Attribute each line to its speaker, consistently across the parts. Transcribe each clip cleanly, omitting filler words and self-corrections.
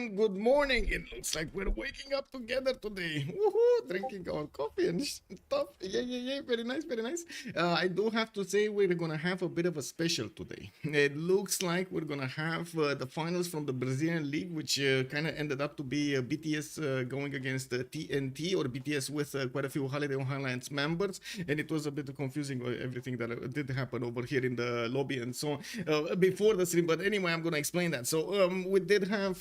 Speaker 1: everyone, good morning. It looks like we're waking up together today. Woohoo! Drinking our coffee and stuff. Yeah. Very nice, very nice. I do have to say we're gonna have a bit of a special today. It looks like we're gonna have the finals from the Brazilian League, which kind of ended up to be BTS going against TNT, or BTS with quite a few Highlands members, and it was a bit confusing everything that did happen over here in the lobby and so on before the stream. But anyway, I'm gonna explain that. So we did have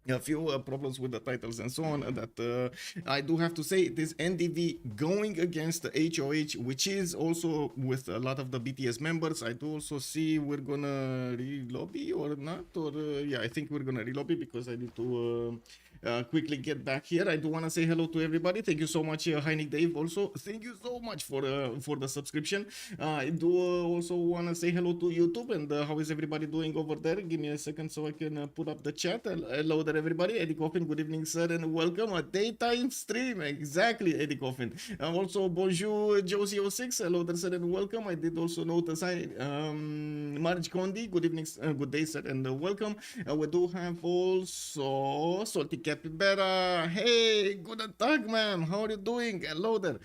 Speaker 1: a few problems with the titles and so on that I do have to say it is NDV going against the HOH, which is also with a lot of the BTS members. I do also see we're gonna re-lobby or not, or yeah, I think we're gonna re-lobby because I need to quickly get back here. I do want to say hello to everybody. Thank you so much, Heinik Dave. Also, thank you so much for the subscription. I do also want to say hello to YouTube, and how is everybody doing over there? Give me a second so I can put up the chat. Hello there, everybody. Eddie Coffin, good evening, sir, and welcome. A daytime stream, exactly, Eddie Coffin. Also, bonjour, Josie06. Hello there, sir, and welcome. I did also notice Marge Condi, good evening, good day, sir, and welcome. We do have also Salty Capybara. Hey, good attack, ma'am. How are you doing? Hello there.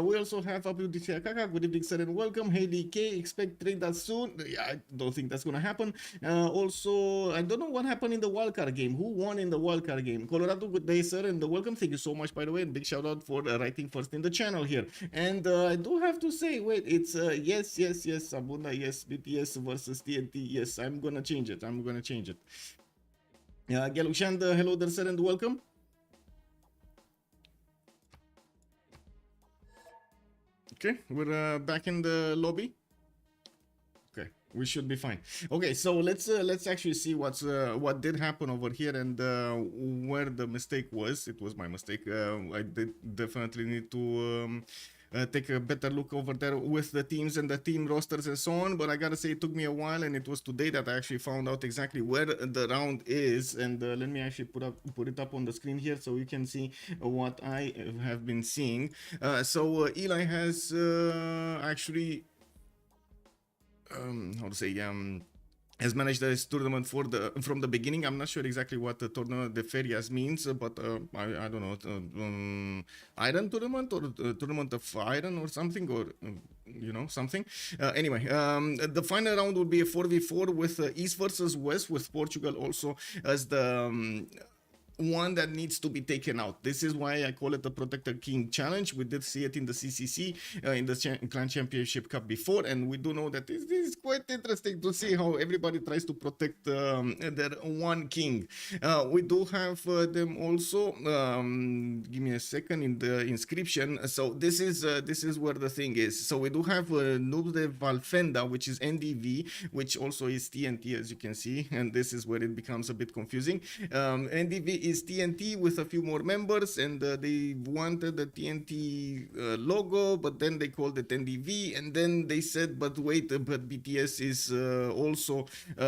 Speaker 1: We also have Abu Kaka. Good evening, sir, and welcome. Haley K. Expect trade that soon. Yeah, I don't think that's gonna happen. Also, I don't know what happened in the wildcard game. Who won in the wildcard game? Colorado, good day, sir, and welcome. Thank you so much, by the way, and big shout out for writing first in the channel here. And I do have to say, wait, it's yes, Sabuga, yes, BTS versus TNT. Yes, I'm gonna change it. Galushand, hello there, sir, and welcome. Okay, we're back in the lobby. Okay, we should be fine. Okay, so let's actually see what did happen over here and where the mistake was. It was my mistake. I did definitely need to take a better look over there with the teams and the team rosters and so on, but I gotta say it took me a while, and it was today that I actually found out exactly where the round is. And let me actually put it up on the screen here so you can see what I have been seeing. So Eli has actually how to say has managed this tournament from the beginning. I'm not sure exactly what the Torneo de Ferias means, but I don't know, Iron Tournament or Tournament of Iron or something, or you know, something. Anyway, the final round will be a 4v4 with East versus West, with Portugal also as the one that needs to be taken out. This is why I call it the Protector King Challenge. We did see it in the CCC, in the Clan Championship Cup before, and we do know that this is quite interesting to see how everybody tries to protect their one king. We do have them also. Give me a second in the inscription. So this is where the thing is. So we do have Nubs de Valfenda, which is NDV, which also is TNT, as you can see, and this is where it becomes a bit confusing. NDV is TNT with a few more members, and they wanted the TNT logo, but then they called it NDV, and then they said, but wait, but BTS is also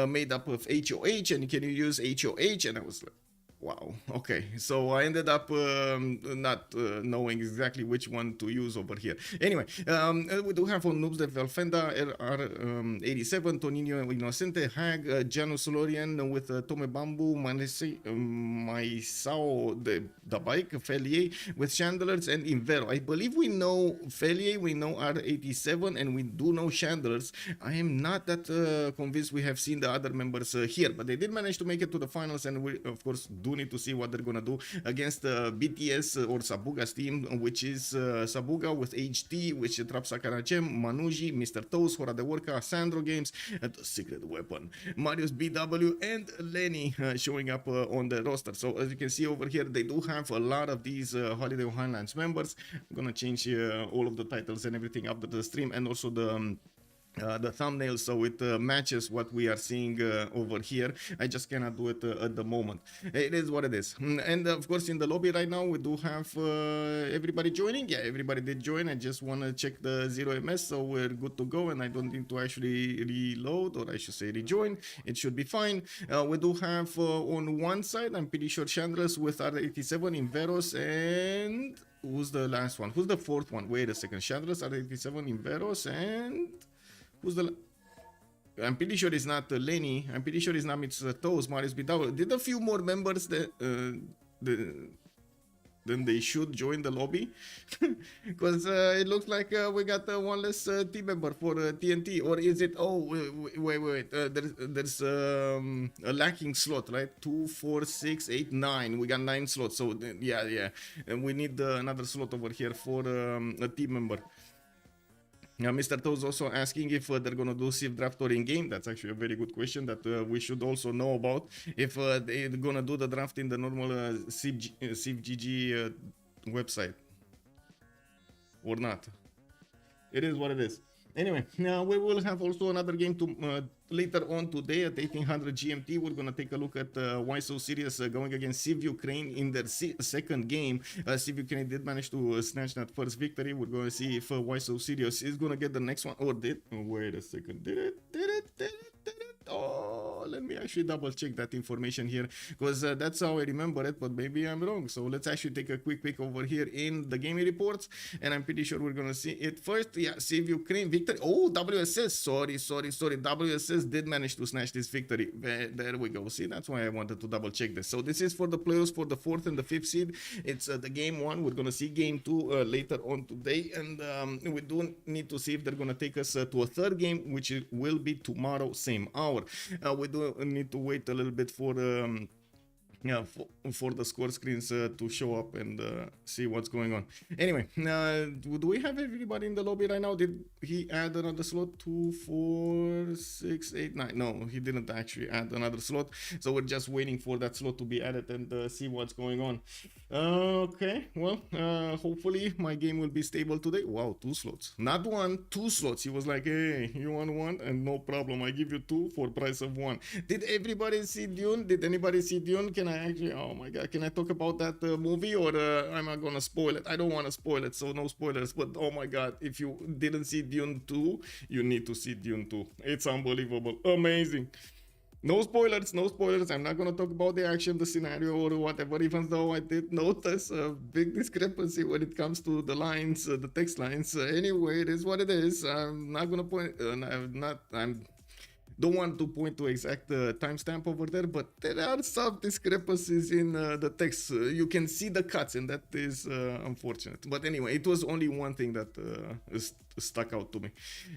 Speaker 1: made up of HOH, and can you use HOH? And I was like, wow, okay. So I ended up not knowing exactly which one to use over here. Anyway, we do have on Noobs de Valfenda, RR87, Toninho Inocente, Hag, Janus Lorian with Tome Bambu, Maisao the bike, Felier with Chandlers, and Inveros. I believe we know Felier, we know R87, and we do know Chandlers. I am not that convinced we have seen the other members here, but they did manage to make it to the finals, and we, of course, do need to see what they're gonna do against BTS or Sabuga's team, which is Sabuga with HT, which is Trapsakarachem, Manuji, Mr. Toast, Hora de Worka, Sandro Games, and the Secret Weapon, Mariusbw, and Lenny showing up on the roster. So as you can see over here, they do have a lot of these Holiday Highlands members. I'm gonna change all of the titles and everything after the stream, and also the thumbnail, so it matches what we are seeing over here. I just cannot do it at the moment. It is what it is. And of course, in the lobby right now, we do have everybody joining. Yeah, everybody did join. I just want to check the 0ms, so we're good to go, and I don't need to actually reload, or I should say rejoin. It should be fine. We do have on one side, I'm pretty sure, Chandlers with R87, Inveros, and who's the last one? Who's the fourth one? Wait a second. Chandlers, R87, Inveros, and who's the I'm pretty sure it's not Lenny. I'm pretty sure it's not Mr. Toes. Mariusbw did a few more members that then they should join the lobby, because it looks like we got one less team member for TNT. Or is it? Oh, wait. There's a lacking slot, right? 2, 4, 6, 8, 9. We got 9 slots. So yeah, and we need another slot over here for a team member. Mr. Toes also asking if they're gonna do Civ draft or in game. That's actually a very good question that we should also know about. If they're gonna do the draft in the normal CivGG website or not. It is what it is. Anyway, now we will have also another game to later on today at 1800 GMT. We're gonna take a look at Why So Serious going against Civ Ukraine in their second game. Civ Ukraine did manage to snatch that first victory. We're gonna see if Why So Serious is gonna get the next one or did. Oh, wait a second, did it? Oh, let me actually double check that information here, because that's how I remember it, but maybe I'm wrong. So let's actually take a quick peek over here in the gaming reports, and I'm pretty sure we're gonna see it first. Yeah, Civ Ukraine victory. Oh, WSS. Sorry. WSS did manage to snatch this victory. There we go. See, that's why I wanted to double check this. So this is for the playoffs for the 4th and the 5th seed. It's the game 1. We're gonna see game 2 later on today, and we do need to see if they're gonna take us to a third game, which will be tomorrow, same hour. We do need to wait a little bit for for the score screens to show up and see what's going on. Anyway, do we have everybody in the lobby right now? Did he add another slot? 2, 4, 6, 8, 9. No, he didn't actually add another slot, so we're just waiting for that slot to be added and see what's going on. Okay, well, hopefully my game will be stable today. Wow, 2 slots, not 1, 2 slots. He was like, hey, you want 1? And no problem, I give you 2 for price of 1. Did everybody see Dune? Did anybody see Dune? Can I actually, oh my god, can I talk about that movie, or am I gonna spoil it? I don't want to spoil it, so no spoilers, but oh my god, if you didn't see Dune 2, you need to see Dune 2. It's unbelievable, amazing. No spoilers, no spoilers. I'm not gonna talk about the action, the scenario, or whatever, even though I did notice a big discrepancy when it comes to the lines, the text lines. Anyway, it is what it is. I'm not gonna point, don't want to point to exact timestamp over there, but there are some discrepancies in the text. You can see the cuts, and that is unfortunate. But anyway, it was only one thing that stuck out to me.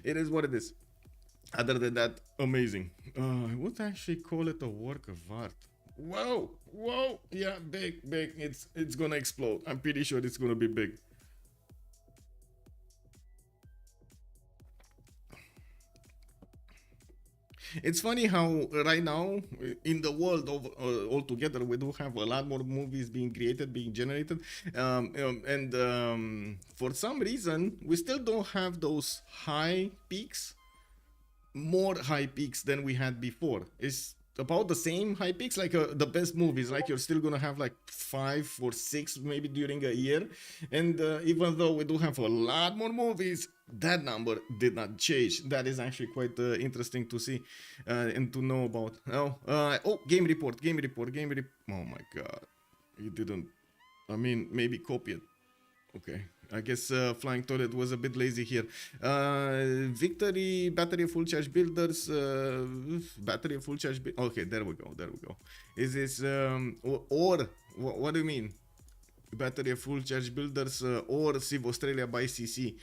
Speaker 1: It is what it is. Other than that, amazing. I would actually call it a work of art. Whoa, yeah, big. It's gonna explode. I'm pretty sure it's gonna be big. It's funny how right now in the world altogether we do have a lot more movies being created, being generated, and for some reason we still don't have those high peaks, more high peaks than we had before. It's about the same high peaks, like the best movies, like you're still gonna have like 5 or 6 maybe during a year, and even though we do have a lot more movies, that number did not change. That is actually quite interesting to see and to know about. Oh, game report. Oh my god, you didn't, I mean, maybe copy it. Okay, I guess Flying Toilet was a bit lazy here. Victory, battery full charge builders, battery full charge. Okay, there we go. Is this or what do you mean? Battery full charge builders or Civ Australia by CC?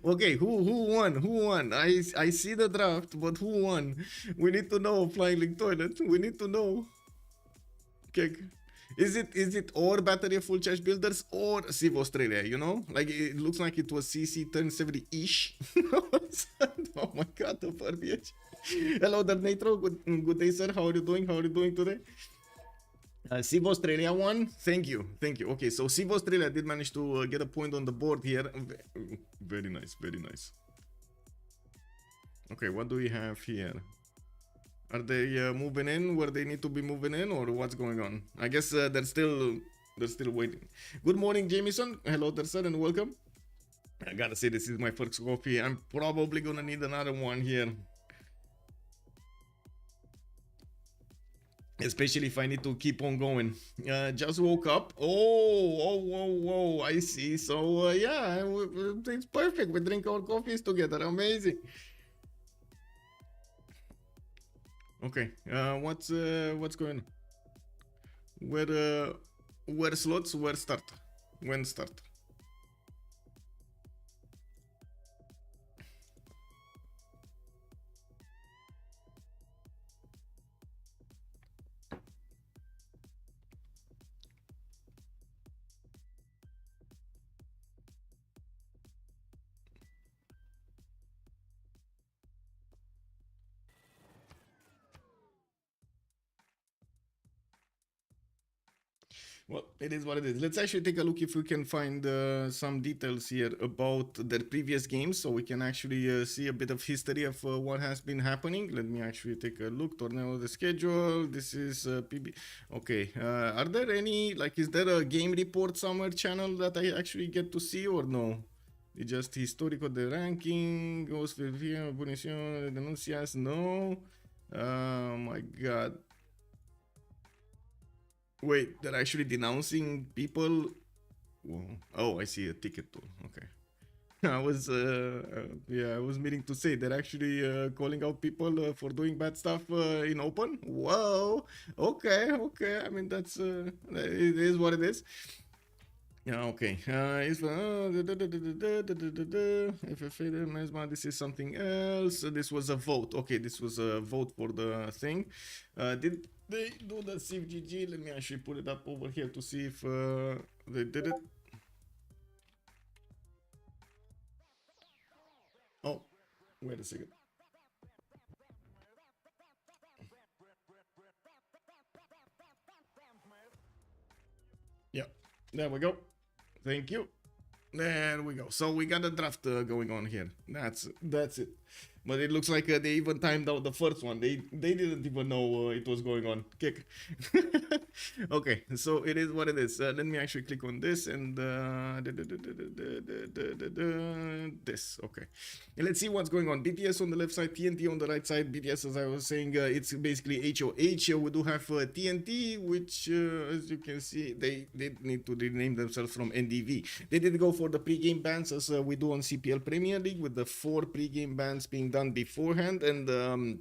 Speaker 1: Okay, who won? I see the draft, but who won? We need to know. Flying Toilet, we need to know. Okay. Is it or battery full charge builders or Civ Australia, you know? Like it looks like it was CC turn 70-ish. Oh my god, the verbiage. Hello there, Natro. Good day, sir. How are you doing? Today? Civ Australia won. Thank you. Okay, so Civ Australia did manage to get a point on the board here. Very nice. Okay, what do we have here? Are they moving in where they need to be moving in, or what's going on? I guess they're still waiting. Good morning, Jameson. Hello there, sir, and welcome. I gotta say, this is my first coffee. I'm probably gonna need another one here, especially if I need to keep on going. Just woke up. Oh, I see. So yeah, it's perfect. We drink our coffees together. Amazing. Okay. What's going on? Where slots? Where start? When start? Well, it is what it is. Let's actually take a look if we can find some details here about their previous games, so we can actually see a bit of history of what has been happening. Let me actually take a look. Torneo the schedule. This is PB. Okay. Are there any, like, is there a game report somewhere channel that I actually get to see or no? It's just historical the ranking. Goes with here. Punición. Denuncias. No. Oh my god. Wait, they're actually denouncing people. Whoa. Oh, I see a ticket too. Okay. I was, yeah, I was meaning to say they're actually calling out people for doing bad stuff in open. Whoa. Okay, okay. I mean, that's it is what it is. Yeah, okay. This is something else. This was a vote. Okay, this was a vote for the thing. Did they do the Civ6? Let me actually put it up over here to see if they did it. Oh, wait a second. Yeah, there we go. Thank you. There we go. So we got a draft going on here. That's it. But it looks like they even timed out the first one. They didn't even know it was going on. Kick. Okay, so it is what it is. Let me actually click on this and this. Okay, and let's see what's going on. BTS on the left side, TNT on the right side. BTS, as I was saying, it's basically HOH. We do have TNT, which, as you can see, they need to rename themselves from NDV. They did go for the pre-game bans as we do on CPL Premier League, with the 4 pre-game bans being done beforehand, and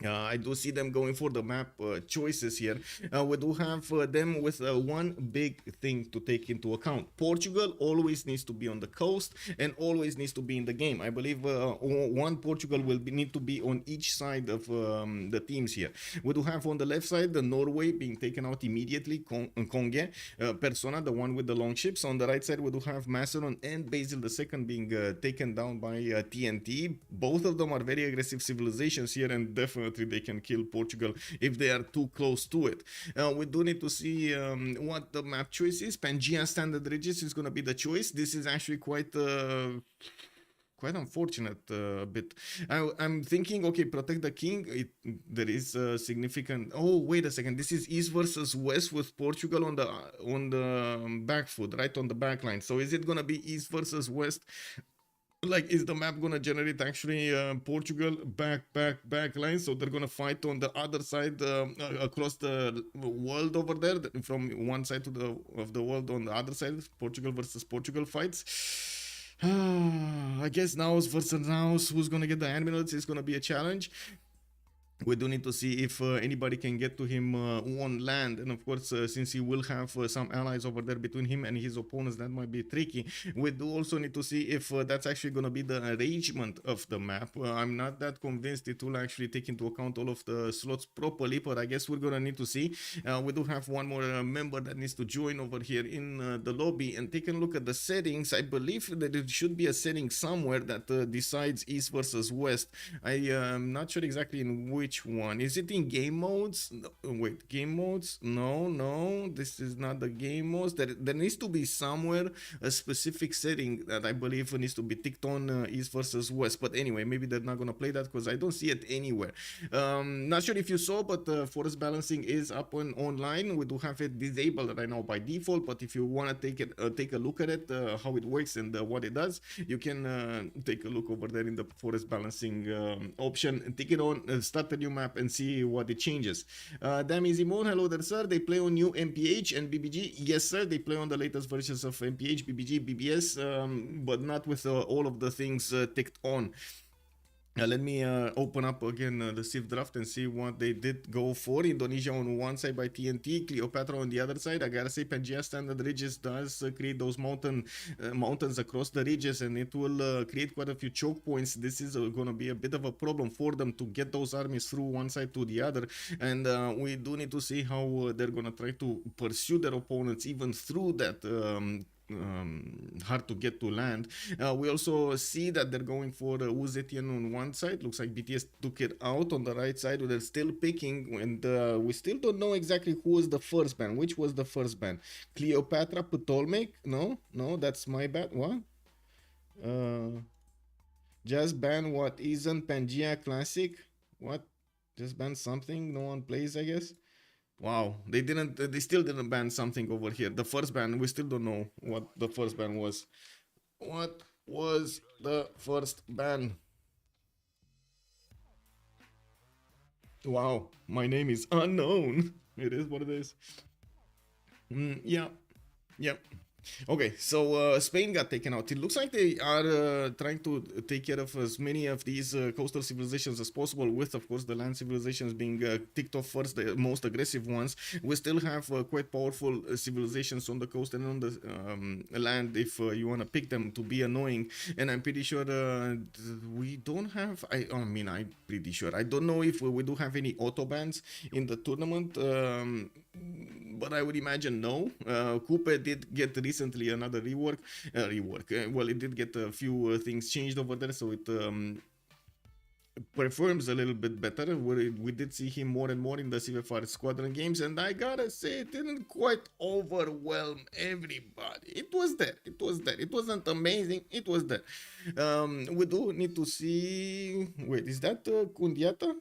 Speaker 1: I do see them going for the map choices here. We do have them with one big thing to take into account. Portugal always needs to be on the coast and always needs to be in the game. I believe one Portugal will need to be on each side of the teams here. We do have on the left side the Norway being taken out immediately, Konge, Persona, the one with the long ships. On the right side we do have Macedon and Basil II being taken down by TNT. Both of them are very aggressive civilizations here, and definitely they can kill Portugal if they are too close to it. We do need to see what the map choice is. Pangea Standard Regis is going to be the choice. This is actually quite unfortunate bit. I'm thinking, okay, protect the king. There is a significant. Oh, wait a second. This is east versus west with Portugal on the back foot, right on the back line. So is it gonna be east versus west? Like, is the map gonna generate actually Portugal back line, so they're gonna fight on the other side across the world over there, from one side of the world on the other side, Portugal versus Portugal fights. I guess Naus versus Naus, who's gonna get the amulets is gonna be a challenge. We do need to see if anybody can get to him on land, and of course since he will have some allies over there between him and his opponents, that might be tricky. We do also need to see if that's actually going to be the arrangement of the map. I'm not that convinced it will actually take into account all of the slots properly, but I guess we're going to need to see. We do have one more member that needs to join over here in the lobby and take a look at the settings. I believe that it should be a setting somewhere that decides east versus west. I am not sure exactly in which one. Is it in game modes? No, wait, game modes? No, this is not the game modes. There needs to be somewhere a specific setting that I believe needs to be ticked on east versus west. But anyway, maybe they're not gonna play that because I don't see it anywhere. Not sure if you saw, but forest balancing is up online. We do have it disabled right now by default, but if you want to take a look at it, how it works and what it does, you can take a look over there in the forest balancing option, take it on, start a new map and see what it changes. Damn Easy Moon, hello there sir. They play on new MPH and BBG. Yes sir, they play on the latest versions of MPH, BBG, BBS, but not with all of the things ticked on. Let me open up again the Civ draft and see what they did go for. Indonesia on one side by TNT, Cleopatra on the other side. I gotta say, Pangea Standard Ridges does create those mountains across the ridges, and it will create quite a few choke points. This is gonna be a bit of a problem for them to get those armies through one side to the other, and we do need to see how they're gonna try to pursue their opponents even through that hard to get to land. We also see that they're going for Uzetian on one side. Looks like BTS took it out. On the right side, they're still picking, and we still don't know exactly who was the first ban. Which was the first ban? Cleopatra Ptolemy? No, that's my bad. What? Just ban what isn't Pangea Classic? What? Just ban something no one plays, I guess. Wow, they still didn't ban something over here. The first ban, we still don't know what the first ban was. What was the first ban? Wow, my name is unknown. It is what it is. Yeah. Okay, so Spain got taken out. It looks like they are trying to take care of as many of these coastal civilizations as possible, with, of course, the land civilizations being ticked off first, the most aggressive ones. We still have quite powerful civilizations on the coast and on the land if you want to pick them to be annoying. And I'm pretty sure we don't have... I'm pretty sure. I don't know if we do have any auto bans in the tournament, but I would imagine no. Kupe did get recently another rework. Well, it did get a few things changed over there, so it performs a little bit better. We did see him more and more in the Civ6 squadron games, and I gotta say, it didn't quite overwhelm everybody. It was there. It wasn't amazing. It was there. We do need to see... Wait, is that Kundiata?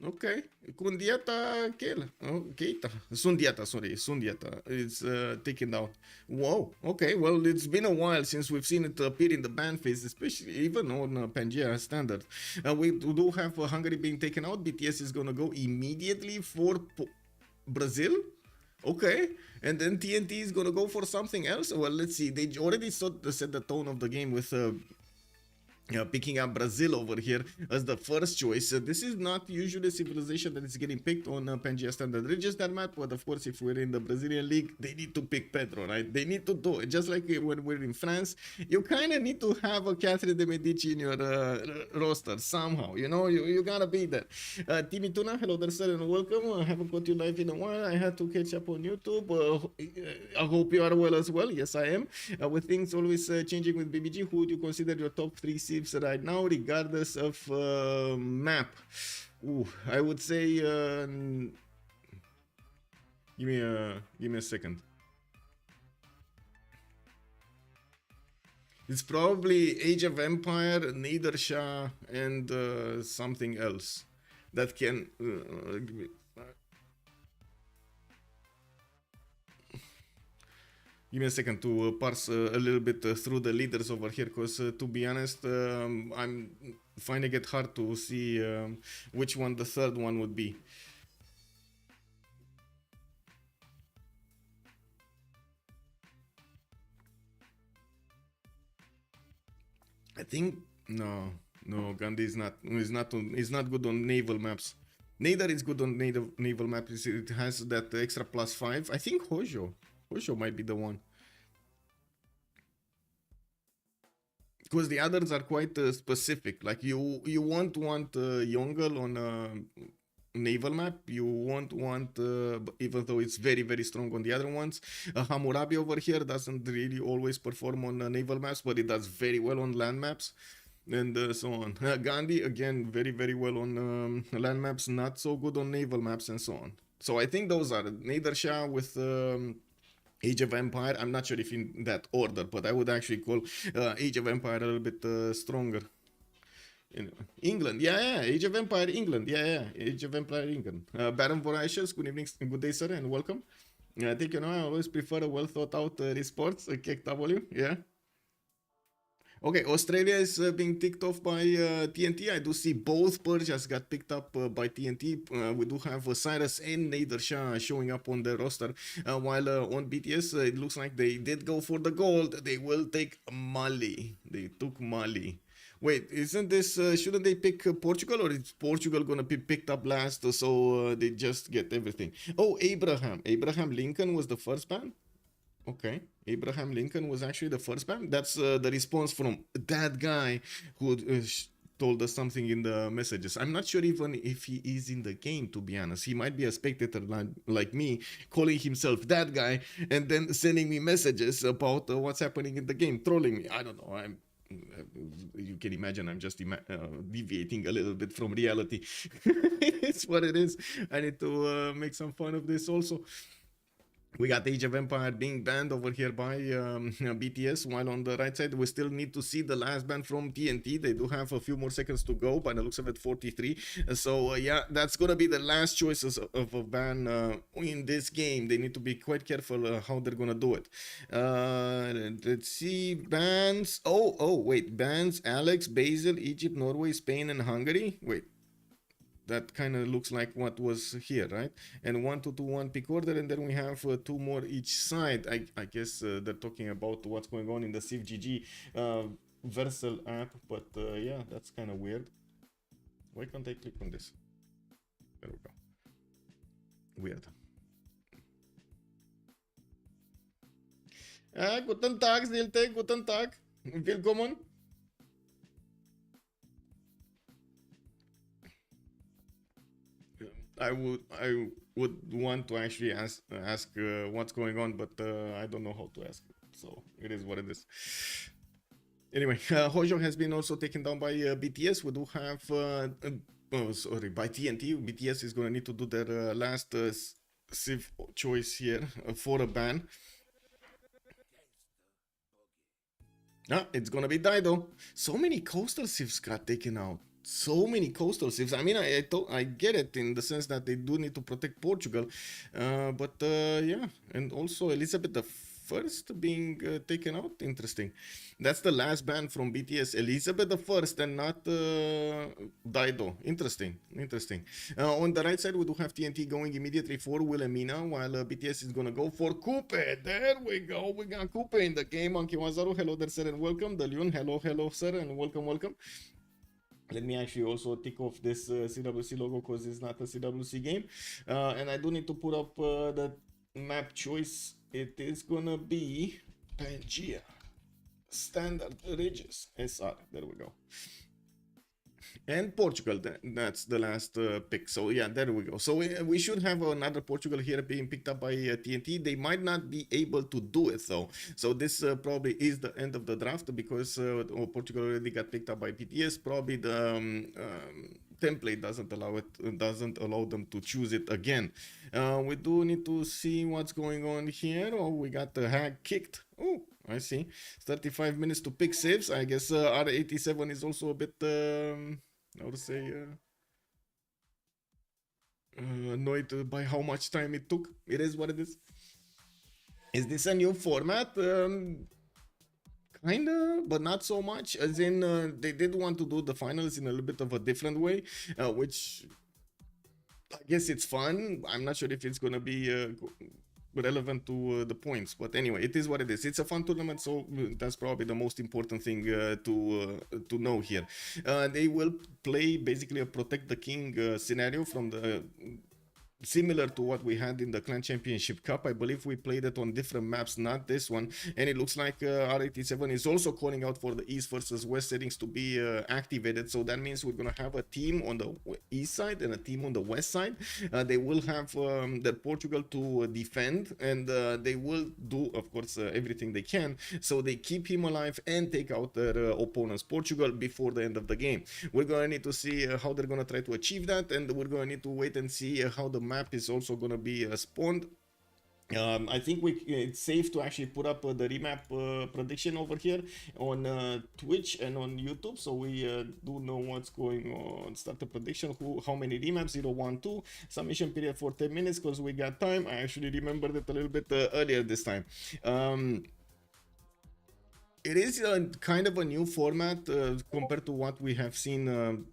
Speaker 1: Okay, Kundiata Keita. Sundiata. It's taken out. Whoa, okay, well, it's been a while since we've seen it appear in the ban phase, especially even on Pangea Standard. We do have Hungary being taken out. BTS is gonna go immediately for Brazil. Okay, and then TNT is gonna go for something else. Well, let's see. They already set the tone of the game with picking up Brazil over here as the first choice. This is not usually a civilization that is getting picked on Pangea Standard Ridges, that map, but of course, if we're in the Brazilian League, they need to pick Pedro, right? They need to do it. Just like when we're in France, you kind of need to have a Catherine de Medici in your roster somehow, you know, you gotta be there. Timmy Tuna, hello there, sir, and welcome. I haven't got you live in a while. I had to catch up on YouTube. I hope you are well as well. Yes, I am. With things always changing with BBG, who would you consider your top 3 Civs right now, regardless of map? Ooh, I would say give me a second. It's probably Age of Empire, Nader, Shah, and something else that can give me a second to parse a little bit through the leaders over here, because to be honest, I'm finding it hard to see which one the third one would be. I think no, Gandhi is not good on naval maps. Nader is good on naval maps. It has that extra +5. I think Hojo might be the one, because the others are quite specific. Like you won't want Yongle on a naval map. You won't want even though it's very, very strong on the other ones. Hammurabi over here doesn't really always perform on naval maps, but it does very well on land maps, and so on. Gandhi, again, very, very well on land maps, not so good on naval maps, and so on. So I think those are Nader, Shah with Age of Empire. I'm not sure if in that order, but I would actually call Age of Empire a little bit stronger. England, yeah, Age of Empire, England, yeah, Age of Empire, England. Baron Voracious, good evening, good day, sir, and welcome. I think, you know, I always prefer a well thought out resports, Kek W, yeah. Okay, Australia is being ticked off by TNT. I do see both Persias got picked up by TNT. We do have Cyrus and Nader Shah showing up on the roster, while on BTS, it looks like they did go for the gold. They will take Mali. They took Mali. Wait, isn't this, shouldn't they pick Portugal, or is Portugal gonna be picked up last, so they just get everything? Oh, Abraham Lincoln was the first ban? Okay, Abraham Lincoln was actually the first ban? That's the response from that guy who told us something in the messages. I'm not sure even if he is in the game, to be honest. He might be a spectator like me, calling himself that guy, and then sending me messages about what's happening in the game, trolling me. I don't know. You can imagine I'm just deviating a little bit from reality. It's what it is. I need to make some fun of this also. We got Age of Empire being banned over here by BTS, while on the right side we still need to see the last ban from TNT. They do have a few more seconds to go, by the looks of it 43. So yeah, that's gonna be the last choices of a ban in this game. They need to be quite careful how they're gonna do it. Let's see, bans. Oh wait, bans Alex, Basil, Egypt, Norway, Spain, and Hungary. Wait. That kind of looks like what was here, right? And 1 2 2 1 pick order, and then we have 2 more each side. I guess they're talking about what's going on in the Civ6 Versal app, but yeah, that's kind of weird. Why can't I click on this? There we go. Weird. Guten Tag, Zilte, guten Tag. Willkommen. I would want to actually ask what's going on, but I don't know how to ask it, so it is what it is. Anyway, Hojo has been also taken down by BTS. We do have by TNT. BTS is gonna need to do their last Civ choice here for a ban. It's gonna be Dido. So many coastal Civs got taken out. So many coastal Civs. I mean, I get it in the sense that they do need to protect Portugal, but yeah, and also Elizabeth the First being taken out. Interesting. That's the last ban from BTS. Elizabeth the First and not Dido. Interesting. On the right side, we do have TNT going immediately for Wilhelmina, while BTS is gonna go for Kupe. There we go. We got Kupe in the game. Monkey Wazaru, hello there, sir, and welcome. Dalion, hello, sir, and welcome. Let me actually also tick off this CWC logo because it's not a CWC game. And I do need to put up the map choice. It is gonna be Pangea. Standard Regis SR. There we go. And Portugal, that's the last pick. So yeah, there we go. So we should have another Portugal here being picked up by TNT. They might not be able to do it though. So this probably is the end of the draft because Portugal already got picked up by BTS. Probably the template doesn't allow them to choose it again. We do need to see what's going on here. Oh, we got the hack kicked. Oh, I see. 35 minutes to pick saves. I guess R87 is also a bit I would say annoyed by how much time it took. It is what it is. Is this a new format? Kinda, but not so much. As in, they did want to do the finals in a little bit of a different way, which I guess it's fun. I'm not sure if it's gonna be relevant to the points, but anyway, it is what it is. It's a fun tournament, so that's probably the most important thing to know here. They will play basically a protect the king scenario from the similar to what we had in the Clan Championship Cup. I believe we played it on different maps, not this one, and it looks like R87 is also calling out for the East versus West settings to be activated. So that means we're gonna have a team on the East side and a team on the West side. They will have their Portugal to defend, and they will do, of course, everything they can so they keep him alive and take out their opponents Portugal before the end of the game. We're gonna need to see how they're gonna try to achieve that, and we're gonna need to wait and see how the map is also going to be spawned. I think it's safe to actually put up the remap prediction over here on Twitch and on YouTube, so we do know what's going on. Start the prediction, how many remaps, 0, 1, 2, submission period for 10 minutes because we got time. I actually remembered it a little bit earlier this time. It is kind of a new format compared to what we have seen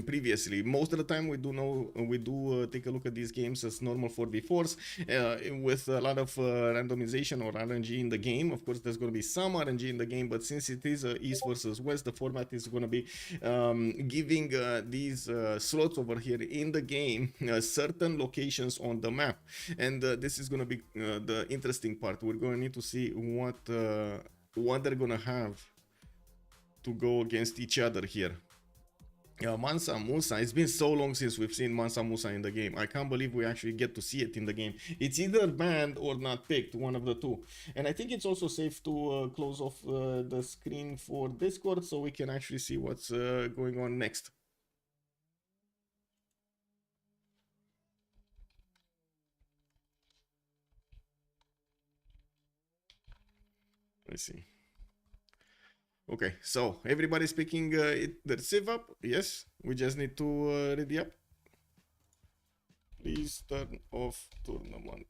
Speaker 1: previously. Most of the time we do take a look at these games as normal 4v4s with a lot of randomization or RNG in the game. Of course, there's going to be some RNG in the game, but since it is East versus West, the format is going to be giving these slots over here in the game certain locations on the map, and this is going to be the interesting part. We're going to need to see what they're going to have to go against each other here. Mansa, Musa, it's been so long since we've seen Mansa, Musa in the game. I can't believe we actually get to see it in the game. It's either banned or not picked, one of the two. And I think it's also safe to close off the screen for Discord so we can actually see what's going on next. Let's see. Okay, so everybody's picking the Civ up. Yes, we just need to ready up. Please turn off tournament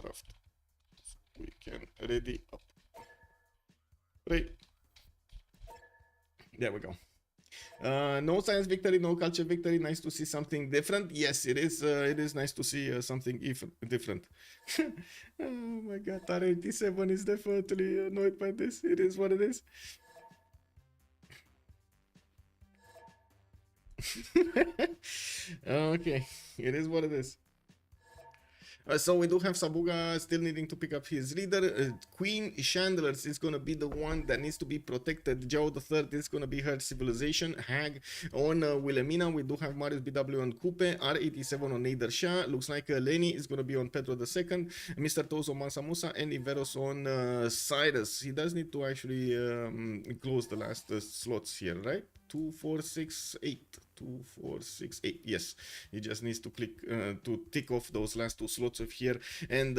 Speaker 1: draft. So we can ready up. Right. There we go. No science victory, no culture victory. Nice to see something different. Yes, it is. It is nice to see something different. Oh my God, R87 is definitely annoyed by this. It is what it is. Okay, it is what it is. So we do have Sabuga still needing to pick up his leader. Queen Chandlers is going to be the one that needs to be protected. Joe the Third is going to be her civilization. Hag on Wilhelmina. We do have Mariusbw on Kupe. R87 on Nader Shah. Looks like Leni is going to be on Pedro II. Mr. Tozo on Mansa Musa. And Inveros on Cyrus. He does need to actually close the last slots here, right? 2, 4, 6, 8. 2, 4, 6, 8. Yes, he just needs to click to tick off those last two slots of here and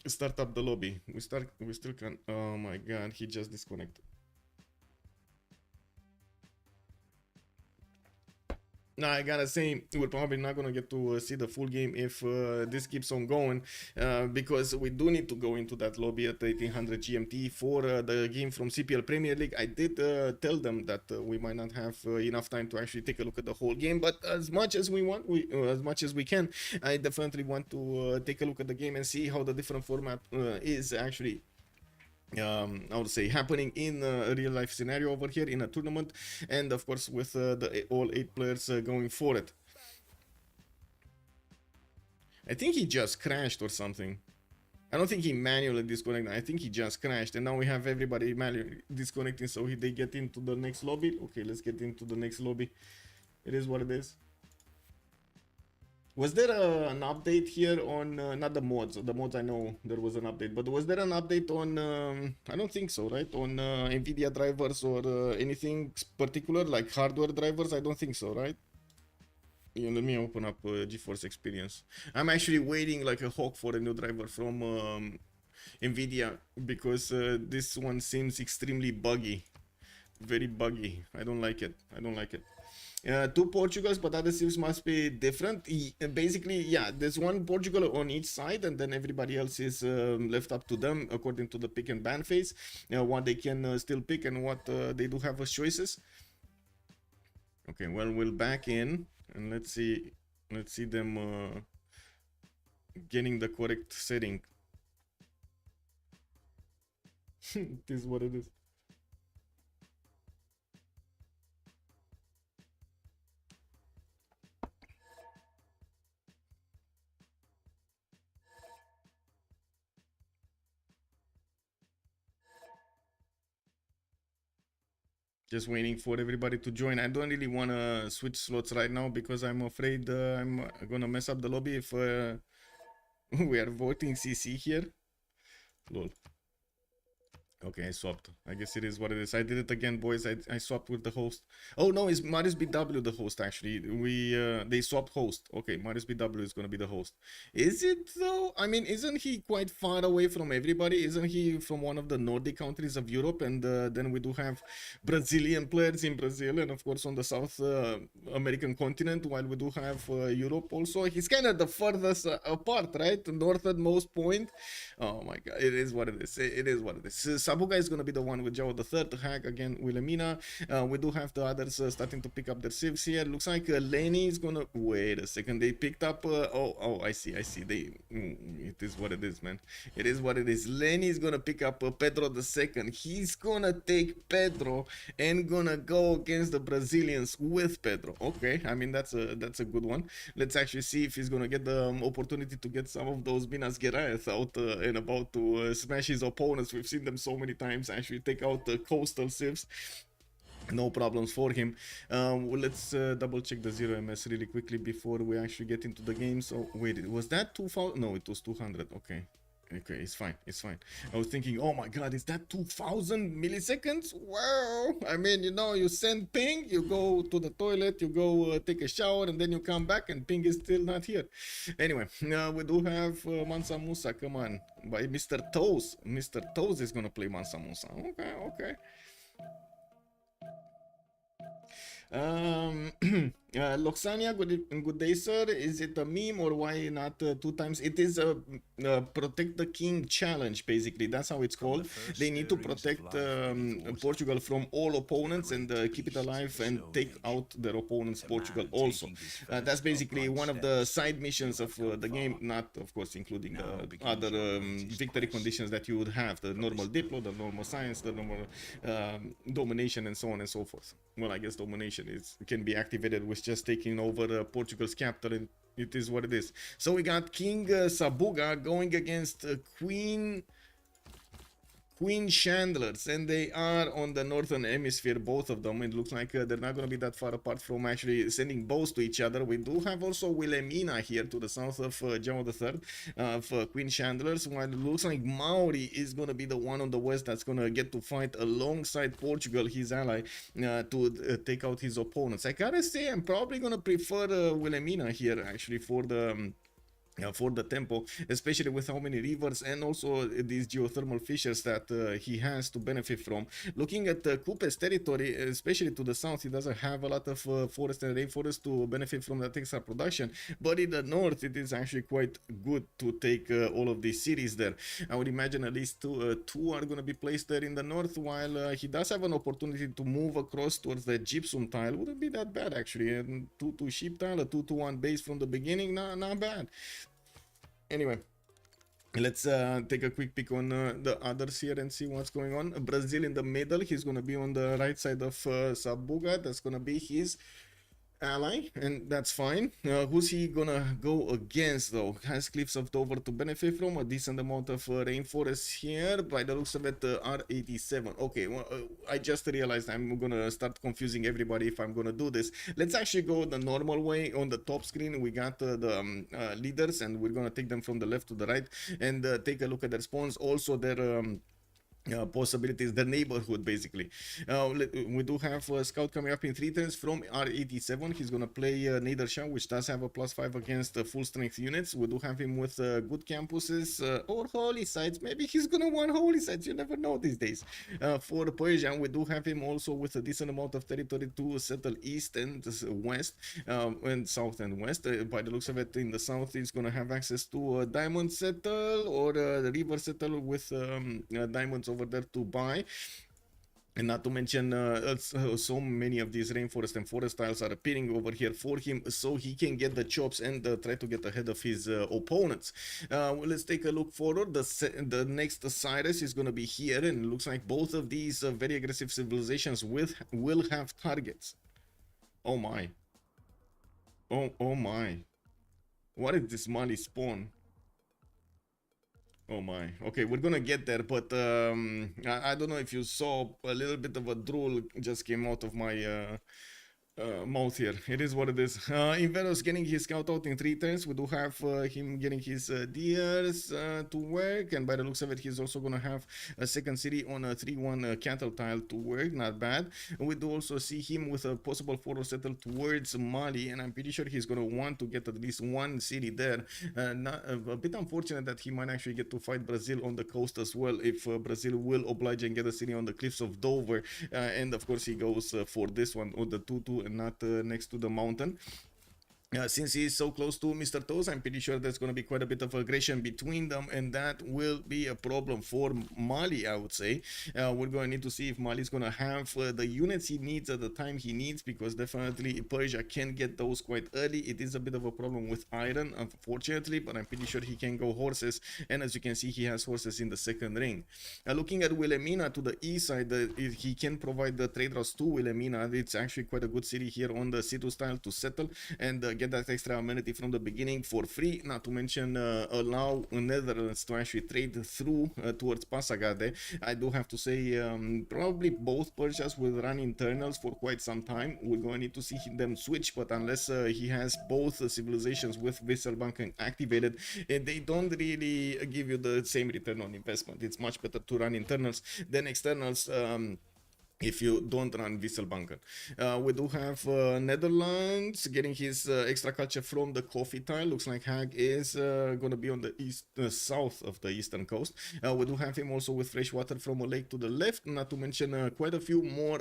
Speaker 1: start up the lobby. We still can. Oh my God, he just disconnected. No, I gotta say, we're probably not gonna get to see the full game if this keeps on going, because we do need to go into that lobby at 1800 GMT for the game from CPL Premier League. I did tell them that we might not have enough time to actually take a look at the whole game, but as much as we want, as much as we can, I definitely want to take a look at the game and see how the different format is actually I would say happening in a real life scenario over here in a tournament, and of course with all 8 players going for it. I think he just crashed or something. I don't think he manually disconnected. I think he just crashed, and now we have everybody manually disconnecting, so they get into the next lobby. Okay, let's get into the next lobby. It is what it is. Was there an update here on, not the mods, I know there was an update, but was there an update on, I don't think so, right? On NVIDIA drivers or anything particular, like hardware drivers? I don't think so, right? Yeah, let me open up GeForce Experience. I'm actually waiting like a hawk for a new driver from NVIDIA, because this one seems extremely buggy. Very buggy. I don't like it. I don't like it. 2 Portugals, but other Civs must be different. Basically, yeah, there's 1 Portugal on each side, and then everybody else is left up to them according to the pick and ban phase. What they can still pick and what they do have as choices. Okay, well, we'll back in and let's see them getting the correct setting. This is what it is. Just waiting for everybody to join. I don't really want to switch slots right now because I'm afraid I'm gonna mess up the lobby if we are voting CC here. Lol. Okay, I swapped. I guess it is what it is. I did it again, boys. I swapped with the host. Oh no, it's Mariusbw the host actually. They swapped host. Okay, Mariusbw is gonna be the host. Is it though? I mean, isn't he quite far away from everybody? Isn't he from one of the Nordic countries of Europe? And then we do have Brazilian players in Brazil, and of course on the South American continent, while we do have Europe also. He's kind of the furthest apart, right? Northernmost point. Oh my God, it is what it is. It is what it is. Sabuga is going to be the one with Joe the third to hack again Wilhelmina. We do have the others starting to pick up their civs here. Looks like Lenny is going to... Wait a second. They picked up... I see. It is what it is, man. It is what it is. Lenny is going to pick up Pedro the second. He's going to take Pedro and going to go against the Brazilians with Pedro. Okay, I mean, that's a good one. Let's actually see if he's going to get the opportunity to get some of those Minas Gerais out and about to smash his opponents. We've seen them so many times actually take out the coastal civs. No problems for him. Let's double check the 0ms really quickly before we actually get into the game. So wait, was that 2000? No, it was 200. Okay, it's fine. I was thinking, oh my god, is that 2000 milliseconds? Wow. I mean, you know, you send ping, you go to the toilet, you go take a shower, and then you come back and ping is still not here. Anyway, we do have Mansa Musa. Come on, by Mr. Toes. Mr. Toes is gonna play Mansa Musa. Okay. Loxania, good day, sir. Is it a meme or why not 2 times? It is a protect the king challenge, basically. That's how it's called. They need to protect Portugal from all opponents and keep it alive and take out their opponents, Portugal also. That's basically one of the side missions of the game, not of course including the other victory conditions that you would have, the normal Diplo, the normal science, the normal domination, and so on and so forth. Well, I guess domination can be activated with just taking over Portugal's capital, and it is what it is. So we got King Sabuga going against Queen Chandlers, and they are on the northern hemisphere, both of them. It looks like they're not going to be that far apart from actually sending bows to each other. We do have also Wilhelmina here to the south of Joe III of Queen Chandlers, while it looks like Maori is going to be the one on the west that's going to get to fight alongside Portugal, his ally, to take out his opponents. I gotta say, I'm probably going to prefer Wilhelmina here actually for the tempo, especially with how many rivers and also these geothermal fissures that he has to benefit from. Looking at Kupe's territory, especially to the south, he doesn't have a lot of forest and rainforest to benefit from the textile production, but in the north it is actually quite good to take all of these cities there. I would imagine at least two are going to be placed there in the north, while he does have an opportunity to move across towards the gypsum tile. Wouldn't be that bad actually, and 2-2 sheep tile, a 2-2-1 base from the beginning, not bad. Anyway, let's take a quick peek on the others here and see what's going on. Brazil in the middle. He's going to be on the right side of Sabuga. That's going to be his ally, and that's fine. Who's he gonna go against though? Has Cliffs of Dover to benefit from, a decent amount of rainforest here. By the looks of it, R87. Okay, well, I just realized I'm gonna start confusing everybody if I'm gonna do this. Let's actually go the normal way. On the top screen we got the leaders, and we're gonna take them from the left to the right and take a look at their spawns, also their possibilities, the neighborhood basically. We do have a scout coming up in 3 turns from R87. He's gonna play Nader Shah, which does have a +5 against full strength units. We do have him with good campuses or holy sites. Maybe he's gonna want holy sites, you never know these days. For Persia, we do have him also with a decent amount of territory to settle east and west and south and west. By the looks of it, in the south he's gonna have access to diamond settle or the river settle with diamonds over there to buy. And not to mention so many of these rainforest and forest tiles are appearing over here for him, so he can get the chops and try to get ahead of his opponents. Let's take a look forward. The next Cyrus is going to be here, and it looks like both of these very aggressive civilizations will have targets. Oh my. Oh my. What is this Mali spawn? Oh my. Okay, we're gonna get there, but I don't know if you saw, a little bit of a drool just came out of my mouth here. It is what it is. Inveros getting his scout out in 3 turns. We do have him getting his deers to work, and by the looks of it, he's also gonna have a second city on a 3-1 cattle tile to work. Not bad. We do also see him with a possible photo settle towards Mali, and I'm pretty sure he's gonna want to get at least 1 city there. A bit unfortunate that he might actually get to fight Brazil on the coast as well, if Brazil will oblige and get a city on the cliffs of Dover, and of course he goes for this one on the 2-2 and not next to the mountain. Since he is so close to Mr. Toes, I'm pretty sure there's going to be quite a bit of aggression between them, and that will be a problem for Mali, I would say. We're going to need to see if Mali is going to have the units he needs at the time he needs, because definitely Persia can get those quite early. It is a bit of a problem with iron, unfortunately, but I'm pretty sure he can go horses, and as you can see, he has horses in the second ring. Looking at Wilhelmina to the east side, he can provide the trade routes to Wilhelmina. It's actually quite a good city here on the C2 style to settle, and get that extra amenity from the beginning for free, not to mention allow Netherlands to actually trade through towards Pasagade. I do have to say probably both Persias will run internals for quite some time. We're going to need to see them switch, but unless he has both civilizations with Wisselbanken activated, they don't really give you the same return on investment. It's much better to run internals than externals. If you don't run Wisselbanken. We do have Netherlands getting his extra culture from the coffee tile. Looks like Hag is going to be on the east, south of the eastern coast. We do have him also with fresh water from a lake to the left, not to mention quite a few more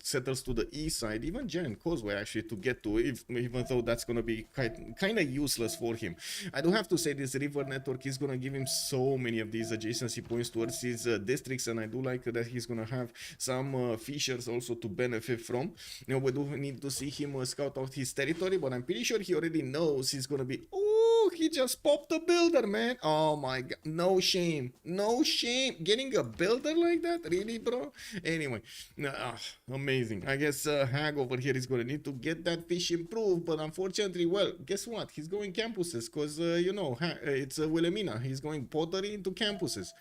Speaker 1: settlers to the east side, even Giant Causeway actually to get to, even though that's going to be kind of useless for him. I do have to say this river network is going to give him so many of these adjacency points towards his districts, and I do like that he's going to have some features also to benefit from. Now we do need to see him scout out his territory, but I'm pretty sure he already knows he's gonna be. Oh, he just popped a builder, man. Oh my god, no shame, no shame. Getting a builder like that, really, bro? Anyway, amazing. I guess Hag over here is gonna need to get that fish improved, but unfortunately, well, guess what? He's going campuses, because you know, it's Wilhelmina. He's going pottery into campuses.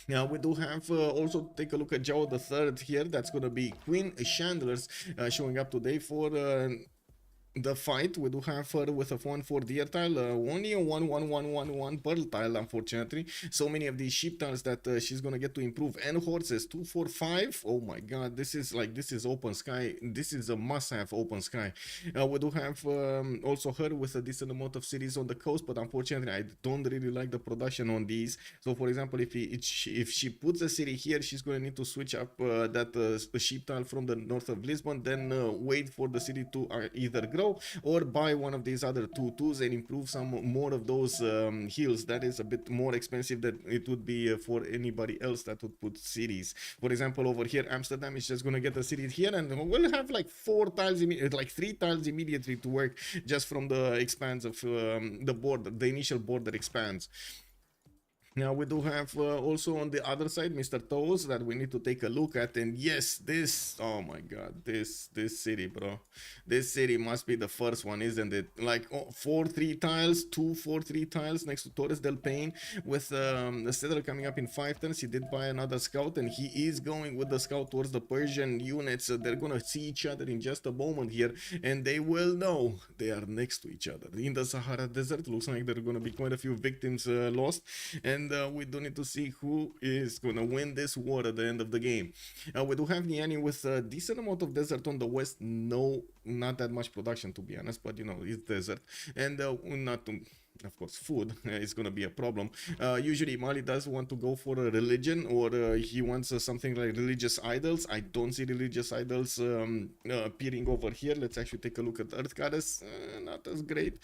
Speaker 1: Now we do have also take a look at Joe the Third here. That's gonna be Queen Chandlers showing up today for the fight. We do have her with a 1-4 deer tile, only a 1-1-1-1-1 pearl tile, unfortunately. So many of these sheep tiles that she's gonna get to improve, and horses 2-4-5. Oh my god, this is open sky. This is a must-have open sky. We do have also her with a decent amount of cities on the coast, but unfortunately I don't really like the production on these. So for example, if she puts a city here, she's gonna need to switch up that sheep tile from the north of Lisbon, then wait for the city to either grow or buy one of these other 2-2s and improve some more of those hills. That is a bit more expensive than it would be for anybody else that would put cities. For example, over here Amsterdam is just gonna get a city here, and we'll have like 4 tiles, like 3 tiles immediately to work just from the expanse of the border, the initial border expands. Now we do have also on the other side Mr. Toes that we need to take a look at, and yes, this, oh my god, this city, bro, this city must be the first one, isn't it? Like 4-3 tiles, 2-4-3 tiles next to Torres del Paine, with the settler coming up in 5 turns. He did buy another scout, and he is going with the scout towards the Persian units. They're gonna see each other in just a moment here, and they will know they are next to each other in the Sahara Desert. Looks like there are gonna be quite a few victims lost, and we do need to see who is gonna win this war at the end of the game. We do have Niani with a decent amount of desert on the west. No, not that much production, to be honest, but you know, it's desert, and not to, of course, food is gonna be a problem. Usually Mali does want to go for a religion, or he wants something like religious idols. I don't see religious idols appearing over here. Let's actually take a look at Earth Goddess. Not as great,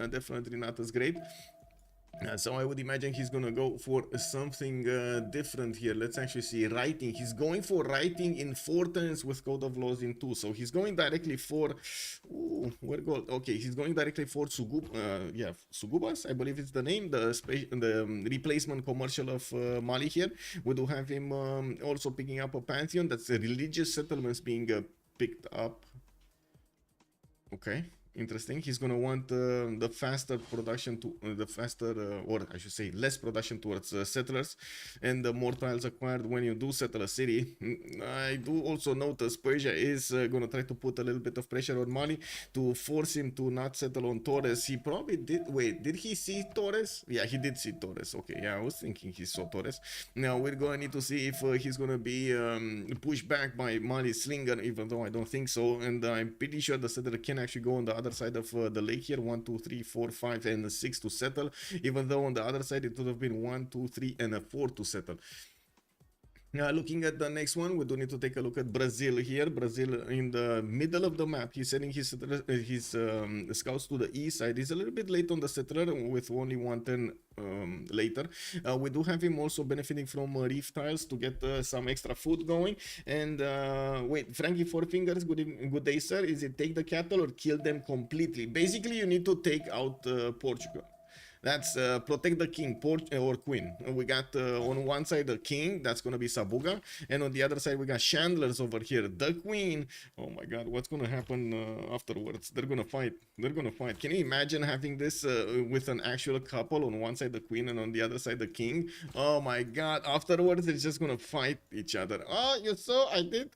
Speaker 1: definitely not as great. So I would imagine he's gonna go for something different here. Let's actually see writing. He's going for writing in 4 turns with Code of Laws in 2. So he's going directly for, ooh, where gold? Okay, he's going directly for Sugubas, I believe it's the name, the replacement commercial of Mali here. We do have him also picking up a pantheon. That's the religious settlements being picked up. Okay. Interesting. He's gonna want the faster production to or I should say less production towards settlers, and the more tiles acquired when you do settle a city. I do also notice Persia is gonna try to put a little bit of pressure on Mali to force him to not settle on Torres. He probably did. Wait, did he see Torres? Yeah, he did see Torres. Okay, yeah, I was thinking he saw Torres. Now we're gonna need to see if he's gonna be pushed back by Mali's slinger, even though I don't think so. And I'm pretty sure the settler can actually go on the other side of the lake here. 1, 2, 3, 4, 5, and 6 to settle, even though on the other side it would have been 1, 2, 3, and a 4 to settle. Looking at the next one, we do need to take a look at Brazil here. Brazil in the middle of the map. He's sending his scouts to the east side. He's a little bit late on the settler with only 110 later. We do have him also benefiting from reef tiles to get some extra food going. And wait, Frankie Four Fingers, good day, sir. Is it take the cattle or kill them completely? Basically, you need to take out Portugal. That's protect the king or queen. We got on one side the king, that's gonna be Sabuga, and on the other side we got Chandlers over here, the queen. Oh my god, what's gonna happen afterwards? They're gonna fight. They're gonna fight. Can you imagine having this with an actual couple, on one side the queen and on the other side the king? Oh my god, afterwards it's just gonna fight each other. Oh, you saw, I did.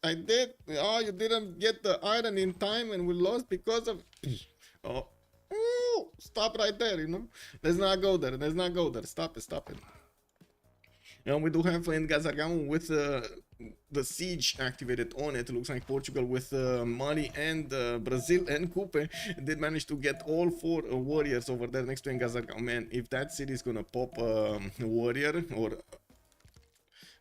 Speaker 1: Oh, you didn't get the iron in time and we lost because of... Oh. Ooh, stop right there, you know. Let's not go there. Let's not go there. Stop it. Stop it. And we do have in Gazargamo with the siege activated on it. It looks like Portugal with Mali and Brazil and Kupe did manage to get all 4 warriors over there next to Gazargamo. Man, if that city is gonna pop a warrior, or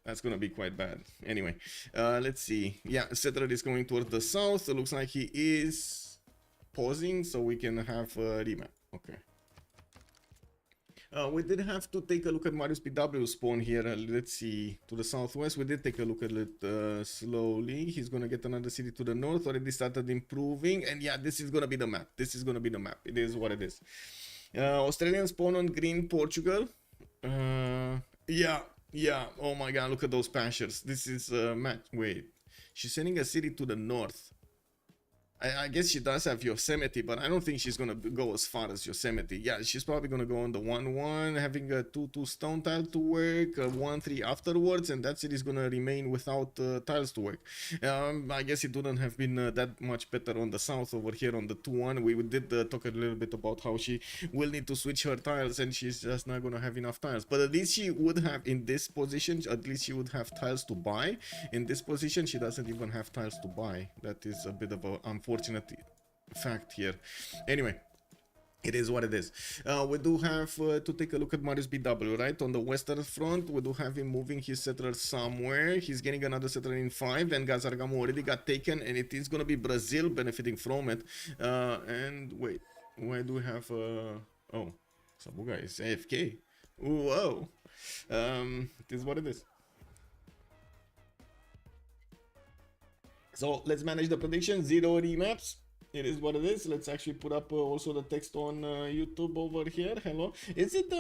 Speaker 1: that's gonna be quite bad. Anyway, let's see. Yeah, settler is going towards the south. It looks like he is pausing so we can have a remap. Okay. We did have to take a look at Mariusbw spawn here. Let's see, to the southwest. We did take a look at it slowly. He's gonna get another city to the north. Already started improving, and yeah, this is gonna be the map. This is gonna be the map. It is what it is. Australian spawn on green Portugal. Yeah. Oh my god, look at those pastures. This is match. Wait, she's sending a city to the north. I guess she does have Yosemite, but I don't think she's gonna go as far as Yosemite. Yeah, she's probably gonna go on the 1-1, having a 2-2 stone tile to work, 1-3 afterwards, and that city's gonna remain without tiles to work. I guess it wouldn't have been that much better on the south over here on the 2-1. We did talk a little bit about how she will need to switch her tiles, and she's just not gonna have enough tiles. But at least she would have, in this position, at least she would have tiles to buy. In this position, she doesn't even have tiles to buy. That is a bit of a unfortunate fact here. Anyway, it is what it is. We do have to take a look at Mariusbw, right? On the western front, we do have him moving his settler somewhere. He's getting another settler in 5, and Gazargamo already got taken, and it is going to be Brazil benefiting from it. And wait, why do we have... oh, Sabuga is AFK. Whoa. It is what it is. So let's manage the prediction. 0 remaps. It is what it is. Let's actually put up also the text on YouTube over here. Hello. Is it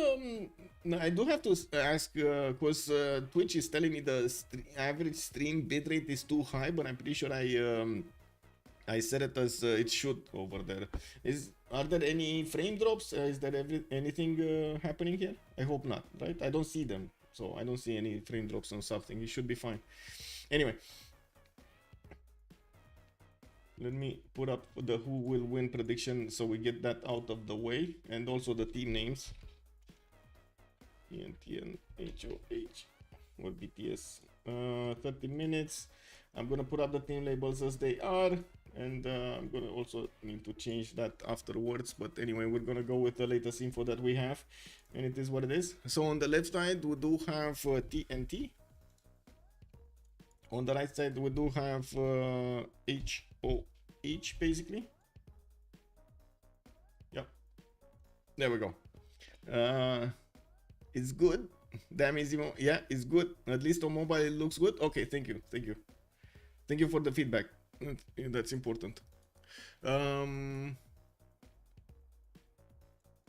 Speaker 1: I do have to ask because Twitch is telling me the average stream bitrate is too high, but I'm pretty sure I set it as it should over there. Are there any frame drops? Is there anything happening here? I hope not, right? I don't see them, so I don't see any frame drops on something. It should be fine. Anyway, let me put up the who will win prediction so we get that out of the way, and also the team names. TNT and HOH or BTS. 30 minutes. I'm gonna put up the team labels as they are, and I'm gonna also need to change that afterwards. But anyway, we're gonna go with the latest info that we have, and it is what it is. So on the left side we do have TNT. On the right side we do have HOH basically. Yep, there we go. It's good. Damizimo, yeah, it's good. At least on mobile it looks good. Okay, thank you for the feedback. That's important.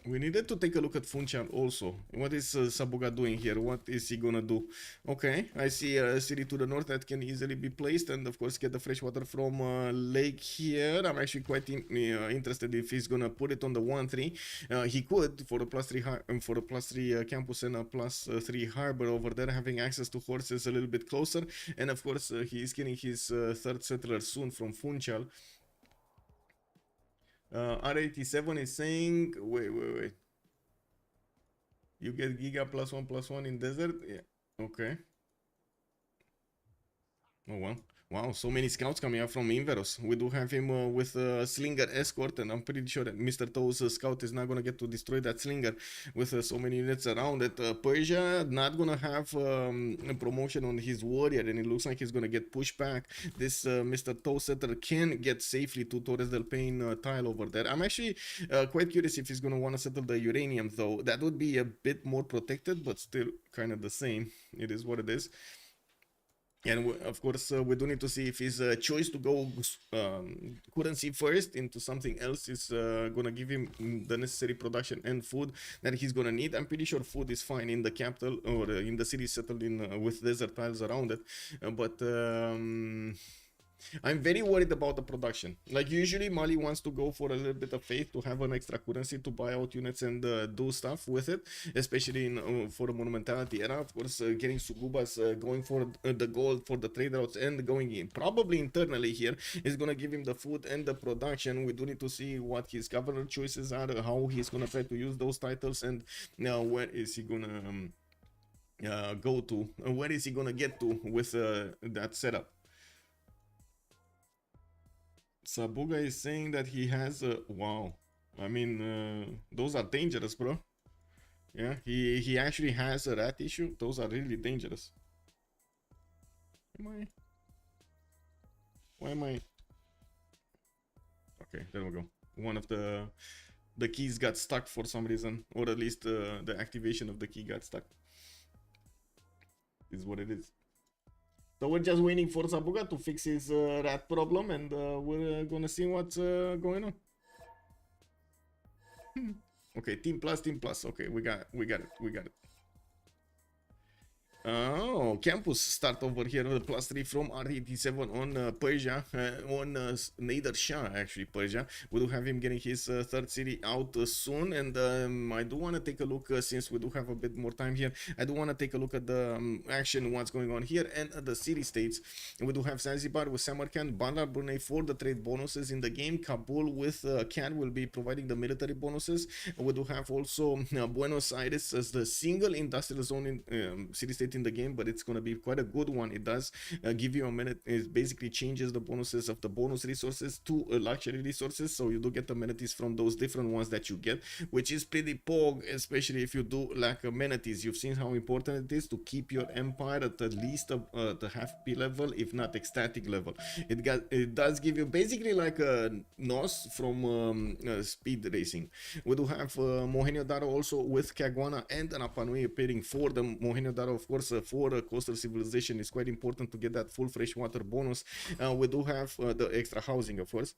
Speaker 1: We needed to take a look at Funchal also. What is Sabuga doing here? What is he gonna do? Okay, I see a city to the north that can easily be placed, and of course get the fresh water from lake here. I'm actually quite interested if he's gonna put it on the 1-3. He could for a +3 campus and a +3 harbor over there, having access to horses a little bit closer, and of course he's getting his third settler soon from Funchal. R87 is saying, wait. You get Giga +1/+1 in desert? Yeah, okay. Oh well. Wow, so many scouts coming out from Inveros. We do have him with a Slinger escort, and I'm pretty sure that Mr. Toe's scout is not going to get to destroy that Slinger with so many units around it. Persia not going to have a promotion on his warrior, and it looks like he's going to get pushed back. This Mr. Toe setter can get safely to Torres del Paine tile over there. I'm actually quite curious if he's going to want to settle the uranium, though. That would be a bit more protected, but still kind of the same. It is what it is. And of course, we do need to see if his choice to go currency first into something else is gonna give him the necessary production and food that he's gonna need. I'm pretty sure food is fine in the capital or in the city settled in with desert tiles around it, but I'm very worried about the production. Like, usually Mali wants to go for a little bit of faith to have an extra currency to buy out units and do stuff with it, especially in for the monumentality era. Of course, getting Sugubas, going for the gold for the trade routes and going in probably internally here is gonna give him the food and the production. We do need to see what his governor choices are, how he's gonna try to use those titles, and now where is he gonna go to, where is he gonna get to with that setup. Sabuga is saying that he has a wow. I mean, those are dangerous, bro. Yeah, he actually has a rat issue. Those are really dangerous. Why am I? Okay, there we go. One of the keys got stuck for some reason, or at least the activation of the key got stuck. Is what it is. So we're just waiting for Sabuga to fix his rat problem, and we're gonna see what's going on. Okay, team plus. Okay, we got it. Oh, campus start over here with +3 from R87 on Persia, on Nader Shah, actually, Persia. We do have him getting his third city out soon, and I do want to take a look, since we do have a bit more time here, I do want to take a look at the action, what's going on here, and the city states. We do have Zanzibar with Samarkand, Bandar Brunei for the trade bonuses in the game, Kabul with Can will be providing the military bonuses. We do have also Buenos Aires as the single industrial zone in city state in the game, but it's going to be quite a good one. It does give you a minute. It basically changes the bonuses of the bonus resources to luxury resources, so you do get amenities from those different ones that you get, which is pretty pog, especially if you do lack amenities. You've seen how important it is to keep your empire at least the half P level, if not ecstatic level. It does give you basically like a NOS from speed racing. We do have Mohenjo-Daro also with Caguana and Rapa Nui appearing for the Mohenjo-Daro, of course. For coastal civilization, it's quite important to get that full freshwater bonus. We do have the extra housing, of course.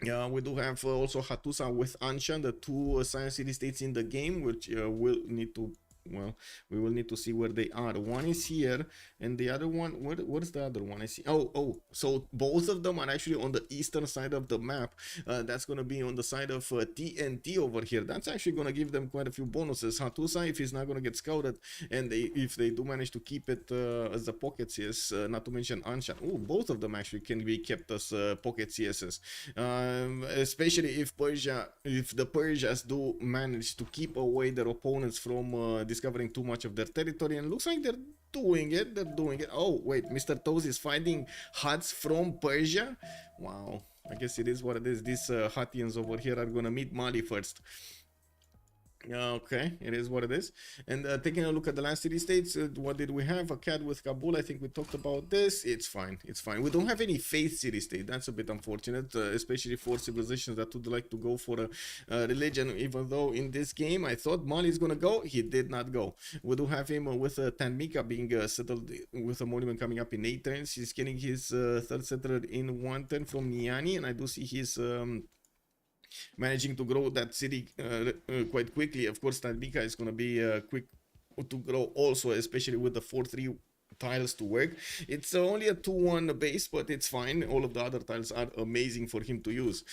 Speaker 1: We do have also Hattusa with Anshan, the two science city states in the game, which will need to, well, we will need to see where they are. One is here, and the other one, where's the other one? I see. Oh, so both of them are actually on the eastern side of the map. That's going to be on the side of TNT over here. That's actually going to give them quite a few bonuses. Hattusa, if he's not going to get scouted, and if they do manage to keep it as a pocket CS, not to mention Anshan. Oh, both of them actually can be kept as pocket CSs. Especially if the Persians do manage to keep away their opponents from discovering too much of their territory, and looks like they're doing it. Oh wait, Mr. Toes is finding huts from Persia. Wow, I guess it is what it is. These Hattians over here are gonna meet Mali first. Okay, it is what it is. And taking a look at the last city states, what did we have? A cat with Kabul. I think we talked about this. It's fine. We don't have any faith city state. That's a bit unfortunate, especially for civilizations that would like to go for a religion. Even though in this game I thought Mali is gonna go, he did not go. We do have him with Tanmika being settled with a monument coming up in 8 turns. He's getting his third settler in 1 turn from Niani, and I do see his managing to grow that city quite quickly. Of course, Tanbika is going to be quick to grow also, especially with the 4-3 tiles to work. It's only a 2-1 base, but it's fine. All of the other tiles are amazing for him to use.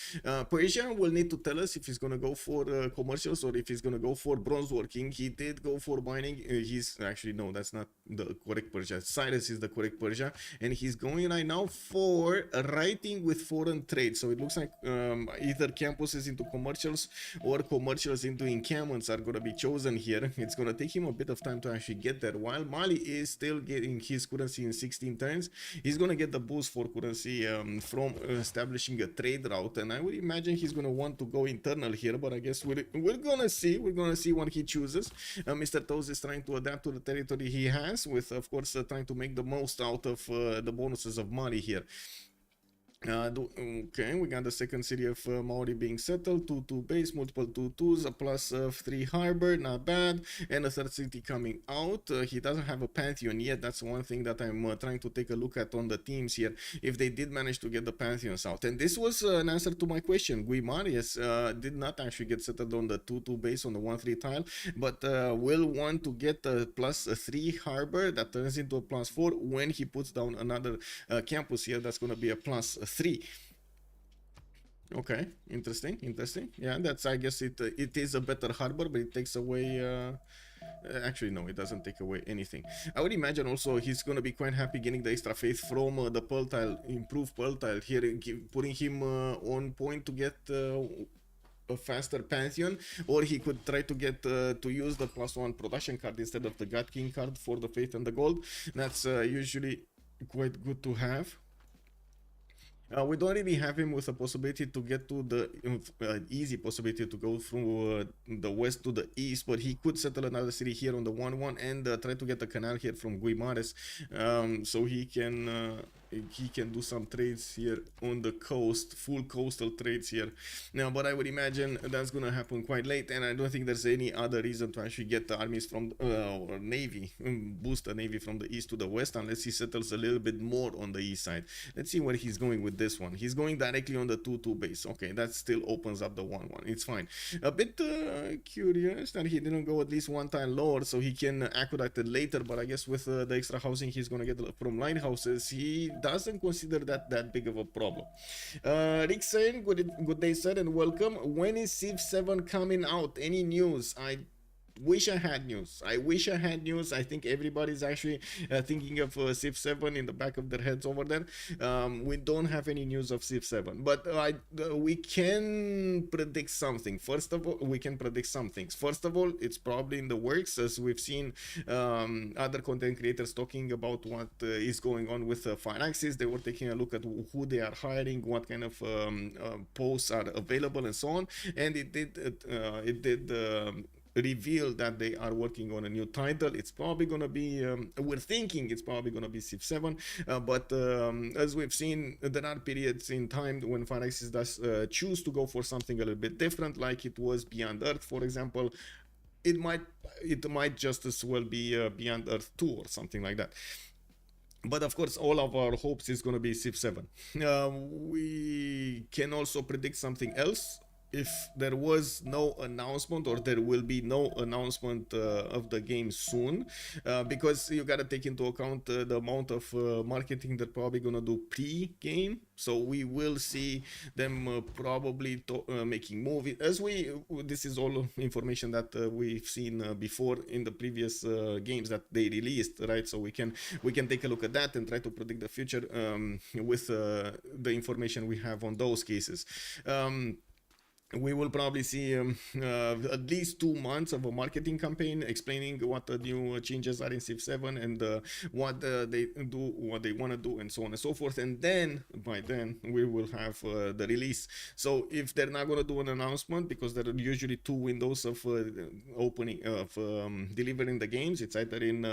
Speaker 1: Persia will need to tell us if he's going to go for commercials or if he's going to go for bronze working. He did go for mining. He's actually, no, that's not the correct Persia. Cyrus is the correct Persia, and he's going right now for writing with foreign trade. So it looks like either campuses into commercials or commercials into encampments are going to be chosen here. It's going to take him a bit of time to actually get there, while Mali is still getting doubling his currency in 16 turns, he's gonna get the boost for currency from establishing a trade route, and I would imagine he's gonna want to go internal here, but I guess we're gonna see what he chooses. Mr. Toes is trying to adapt to the territory he has, with of course trying to make the most out of the bonuses of Mali here. Okay, we got the second city of Maori being settled, 2-2 base, multiple 2-2s, a plus of 3 harbor, not bad, and a third city coming out. He doesn't have a pantheon yet. That's one thing that I'm trying to take a look at on the teams here, if they did manage to get the pantheons out. And this was an answer to my question. Guimarius did not actually get settled on the 2-2 base on the 1-3 tile, but will want to get a plus 3 harbor that turns into a plus 4 when he puts down another campus here. That's going to be a plus 3. Okay, interesting. Yeah, that's, I guess it is a better harbor, but it takes away actually no, it doesn't take away anything. I would imagine also he's gonna be quite happy getting the extra faith from the pearl tile, improved pearl tile here, putting him on point to get a faster pantheon, or he could try to get to use the +1 production card instead of the God King card for the faith and the gold. That's usually quite good to have. We don't really have him with a possibility to get to the easy possibility to go through the west to the east, but he could settle another city here on the 1-1 and try to get a canal here from Guimares, so he can do some trades here on the coast, full coastal trades here. Now, but I would imagine that's gonna happen quite late, and I don't think there's any other reason to actually get the armies from or navy, boost the navy from the east to the west, unless he settles a little bit more on the east side. Let's see where he's going with this one. He's going directly on the 2-2 base. Okay, that still opens up the 1-1. It's fine. A bit curious that he didn't go at least one time lower, so he can accurate it later, but I guess with the extra housing he's gonna get from lighthouses, he doesn't consider that big of a problem. Rick saying, good day sir and welcome. When is Civ7 coming out? Any news? I wish I had news. I think everybody's actually thinking of Civ7 in the back of their heads over there. We don't have any news of Civ7, but we can predict something. First of all, we can predict some things. First of all, it's probably in the works, as we've seen other content creators talking about what is going on with Fireaxis. They were taking a look at who they are hiring, what kind of posts are available, and so on. And it did reveal that they are working on a new title. It's probably gonna be we're thinking it's probably gonna be Civ7, but as we've seen, there are periods in time when Fireaxis does choose to go for something a little bit different, like it was Beyond Earth, for example. It might just as well be Beyond Earth 2 or something like that. But of course, all of our hopes is going to be Civ7. We can also predict something else. If there was no announcement, or there will be no announcement of the game soon, because you gotta take into account the amount of marketing they're probably gonna do pre-game. So we will see them probably making movies. This is all information that we've seen before in the previous games that they released, right? So we can take a look at that and try to predict the future with the information we have on those cases. We will probably see at least 2 months of a marketing campaign explaining what the new changes are in Civ7 and what they do, what they want to do, and so on and so forth. And then by then we will have the release. So if they're not going to do an announcement, because there are usually 2 windows of opening of delivering the games, it's either in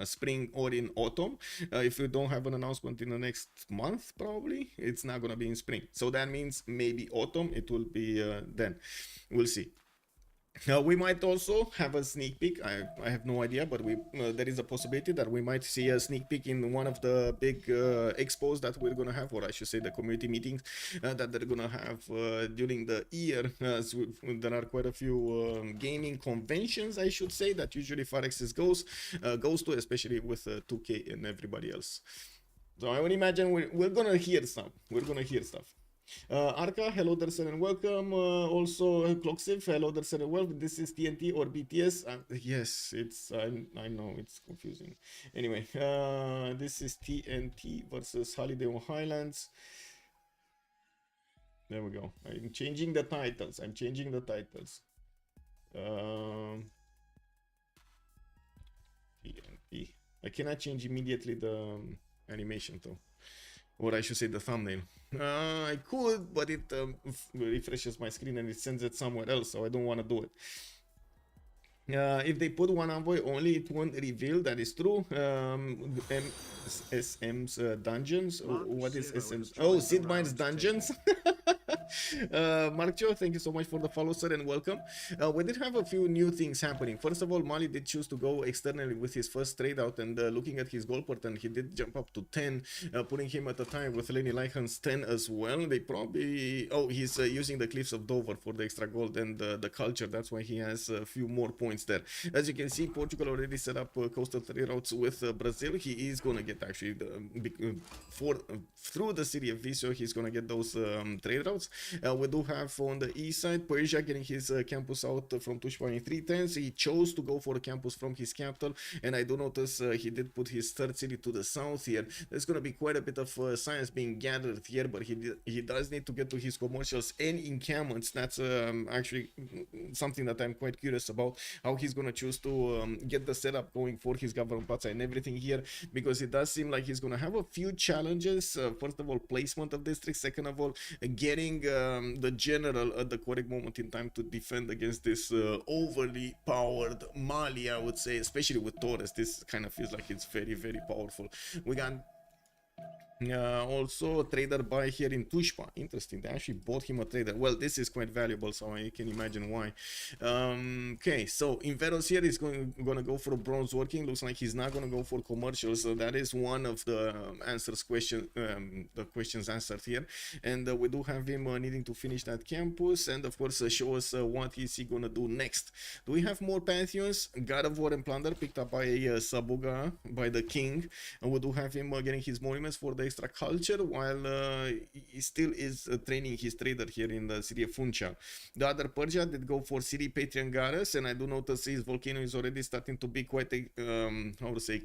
Speaker 1: spring or in autumn. If you don't have an announcement in the next month, probably it's not going to be in spring. So that means maybe autumn it will be. Then we'll see. We might also have a sneak peek. I have no idea, but there is a possibility that we might see a sneak peek in one of the big expos that we're gonna have, or I should say the community meetings that they're gonna have during the year. There are quite a few gaming conventions, I should say, that usually Fireaxis goes to, especially with 2K and everybody else. So I would imagine we're gonna hear stuff. Arca, hello there sir and welcome. Also Clocksiv, hello there sir and welcome. This is TNT or BTS. Yes, it's I know it's confusing. Anyway, this is TNT versus Holiday on Highlands. There we go. I'm changing the titles. TNT. I cannot change immediately the animation though. Or I should say the thumbnail. I could, but it refreshes my screen and it sends it somewhere else, so I don't want to do it. If they put one envoy only, it won't reveal. That is true. SM's dungeons. What is SM's? Oh, Sid Meier's dungeons. Mark Joe, thank you so much for the follow, sir, and welcome. We did have a few new things happening. First of all, Mali did choose to go externally with his first trade out, and looking at his goal pattern, he did jump up to 10, putting him at a time with Lenileichen's 10 as well. They probably... Oh, he's using the Cliffs of Dover for the extra gold and the culture. That's why he has a few more points there. As you can see, Portugal already set up coastal trade routes with Brazil. He is going to get actually through the city of Viseu, he's going to get those trade routes. We do have on the east side Persia getting his campus out from Tushpa in 310s. He chose to go for a campus from his capital, and I do notice he did put his third city to the south here. There's going to be quite a bit of science being gathered here, but he does need to get to his commercials and encampments. That's actually something that I'm quite curious about, how he's going to choose to get the setup going for his government plaza and everything here, because it does seem like he's going to have a few challenges. First of all, placement of districts. Second of all, getting the general at the correct moment in time to defend against this overly powered Mali, I would say, especially with Torres. This kind of feels like it's very, very powerful. We got also a trader buy here in Tushpa. Interesting, they actually bought him a trader. Well, this is quite valuable, so you can imagine why. Okay, so Inveros here is gonna go for bronze working. Looks like he's not gonna go for commercial, so that is one of the the questions answered here. And we do have him needing to finish that campus, and of course show us what is he gonna do next. Do we have more pantheons? God of War and Plunder picked up by Sabuga, by the king, and we do have him getting his monuments for the extra culture, while he still is training his trader here in the city of Funchal. The other Persia did go for city Patrian Garas, and I do notice his volcano is already starting to be quite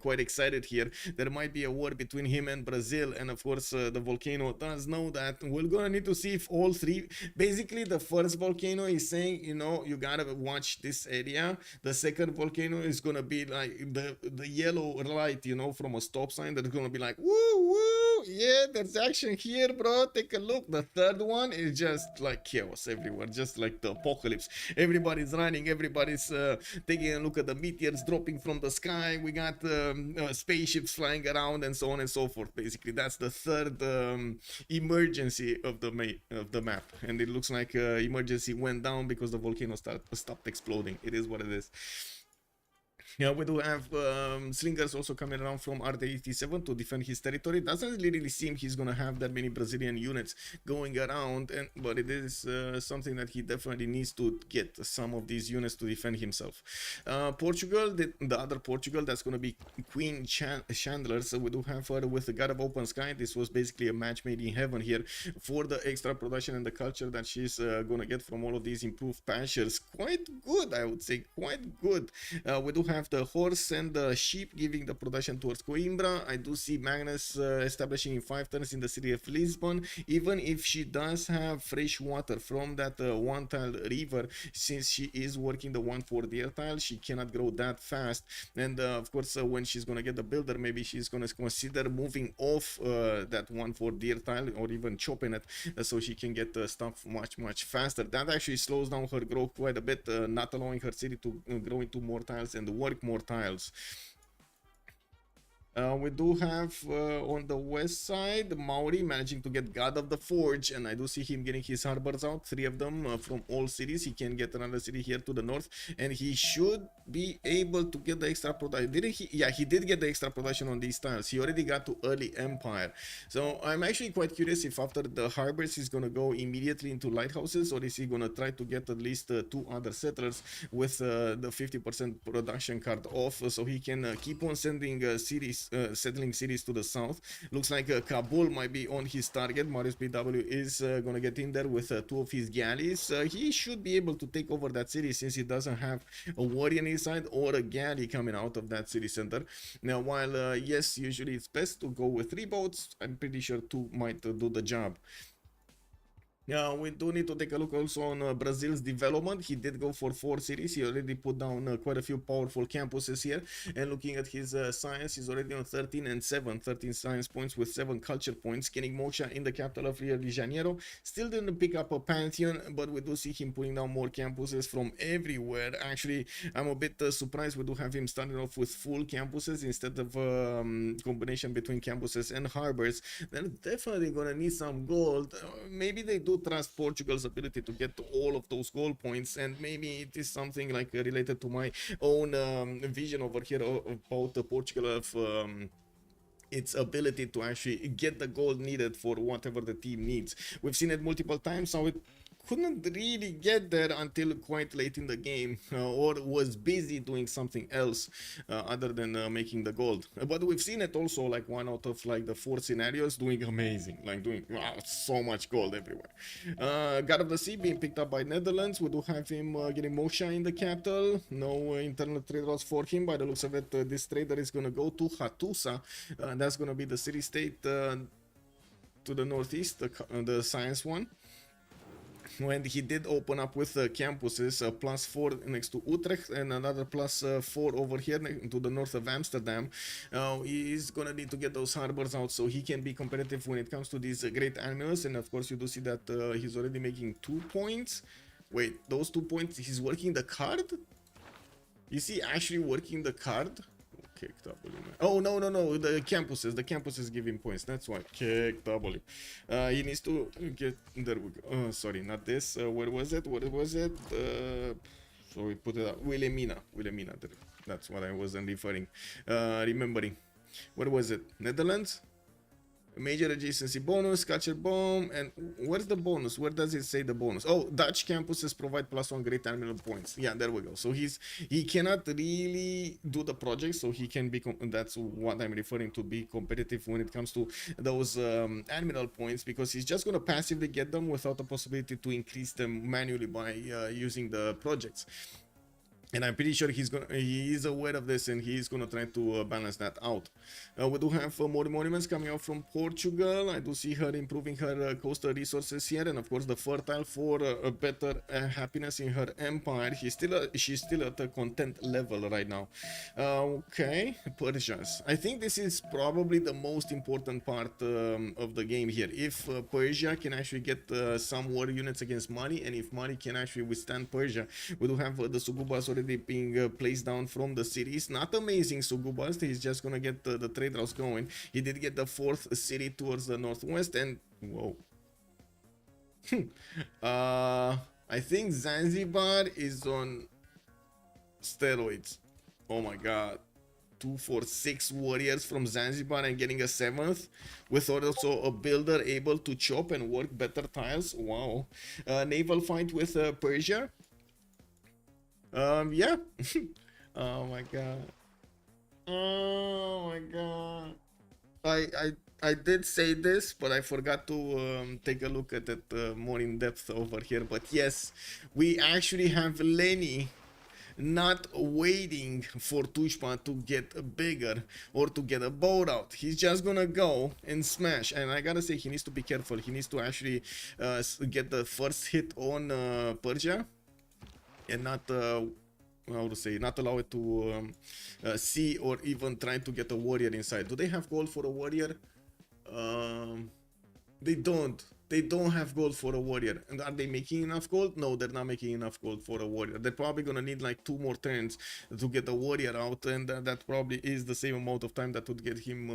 Speaker 1: quite excited here. There might be a war between him and Brazil, and of course the volcano does know that. We're gonna need to see if all three, basically the first volcano is saying, you know, you gotta watch this area. The second volcano is gonna be like the yellow light, you know, from a stop sign, that's gonna be like, woo woo, yeah, there's action here, bro, take a look. The third one is just like chaos everywhere, just like the apocalypse. Everybody's running, everybody's taking a look at the meteors dropping from the sky. We got spaceships flying around and so on and so forth. Basically, that's the third emergency of the map, and it looks like emergency went down because the volcano stopped exploding. It is what it is. Yeah, we do have slingers also coming around from RD87 to defend his territory. Doesn't really seem he's gonna have that many Brazilian units going around, but it is something that he definitely needs to get some of these units to defend himself. Portugal, the other Portugal, that's gonna be Queen Chandlers. So we do have her with the God of Open Sky. This was basically a match made in heaven here for the extra production and the culture that she's gonna get from all of these improved pastures. Quite good, I would say, quite good. We do have the horse and the sheep giving the production towards Coimbra. I do see Magnus establishing in 5 turns in the city of Lisbon, even if she does have fresh water from that one tile river. Since she is working the 1-4 deer tile, she cannot grow that fast, and of course when she's gonna get the builder, maybe she's gonna consider moving off that 1-4 deer tile, or even chopping it, so she can get stuff much faster. That actually slows down her growth quite a bit, not allowing her city to grow into more tiles and work more tiles. We do have on the west side Maori managing to get God of the Forge, and I do see him getting his harbors out, 3 of them from all cities. He can get another city here to the north, and he should be able to get the extra production. Didn't he? Yeah, he did get the extra production on these tiles. He already got to early empire. So I'm actually quite curious if after the harbors he's gonna go immediately into lighthouses, or is he gonna try to get at least 2 other settlers with the 50% production card off, so he can keep on sending settling cities to the south. Looks like Kabul might be on his target. Mariusbw is gonna get in there with 2 of his galleys. He should be able to take over that city, since he doesn't have a warrior on his side or a galley coming out of that city center. Now, while yes, usually it's best to go with 3 boats, I'm pretty sure 2 might do the job. We do need to take a look also on Brazil's development. He did go for 4 cities. He already put down quite a few powerful campuses here. And looking at his science, he's already on 13 and 7. 13 science points with 7 culture points. Getting Moksha in the capital of Rio de Janeiro. Still didn't pick up a pantheon, but we do see him putting down more campuses from everywhere. Actually, I'm a bit surprised we do have him starting off with full campuses instead of combination between campuses and harbors. They're definitely gonna need some gold. Maybe they do trust Portugal's ability to get all of those gold points, and maybe it is something like related to my own vision over here about Portugal of its ability to actually get the gold needed for whatever the team needs. We've seen it multiple times how it couldn't really get there until quite late in the game, or was busy doing something else other than making the gold. But we've seen it also like 1 out of like the 4 scenarios doing amazing, like doing wow, so much gold everywhere. God of the Sea being picked up by Netherlands. We do have him getting Moksha in the capital. No internal trade routes for him. By the looks of it, this trader is going to go to Hattusa. That's going to be the city-state to the northeast, the science one. When he did open up with campuses, +4 next to Utrecht and another +4 over here to the north of Amsterdam. He's gonna need to get those harbors out so he can be competitive when it comes to these great animals. And of course you do see that he's already making 2 points. Wait, those 2 points, he's working the card? Is he actually working the card? Kick W, man. Oh, no, the campuses give him points, that's why. Kick W. He needs to get, there we go. Oh, sorry, not this. Where was it? So we put it up. Wilhelmina, that's what I wasn't remembering. Where was it? Netherlands? Major adjacency bonus, culture bomb, and where's the bonus? Where does it say the bonus? Oh, Dutch campuses provide +1 great terminal points. Yeah, there we go. So he cannot really do the project, so he can be, that's what I'm referring to, be competitive when it comes to those admiral points, because he's just going to passively get them without the possibility to increase them manually by using the projects. And I'm pretty sure he is aware of this, and he's gonna try to balance that out. We do have more monuments coming out from Portugal. I do see her improving her coastal resources here, and of course the fertile for a better happiness in her empire. She's still at a content level right now. Okay, Persians. I think this is probably the most important part of the game here. If Persia can actually get some war units against Mali, and if Mali can actually withstand Persia, we do have the Sugubas already being placed down from the cities. Not amazing Sugubas, he's just gonna get the trade routes going. He did get the 4th city towards the northwest, and whoa. I think Zanzibar is on steroids. Oh my god. 2 for 6 warriors from Zanzibar and getting a 7th, with also a builder able to chop and work better tiles. Wow. Naval fight with Persia. Yeah. Oh my god. Oh my god. I did say this, but I forgot to take a look at it more in depth over here. But yes, we actually have Lenny not waiting for Tushpa to get bigger or to get a boat out. He's just gonna go and smash. And I gotta say, he needs to be careful. He needs to actually get the first hit on Persia, and not how to say, not allow it to see or even try to get a warrior inside. Do they have gold for a warrior? They don't. They don't have gold for a warrior. And are they making enough gold? No, they're not making enough gold for a warrior. They're probably gonna need like 2 more turns to get a warrior out, and that probably is the same amount of time that would get him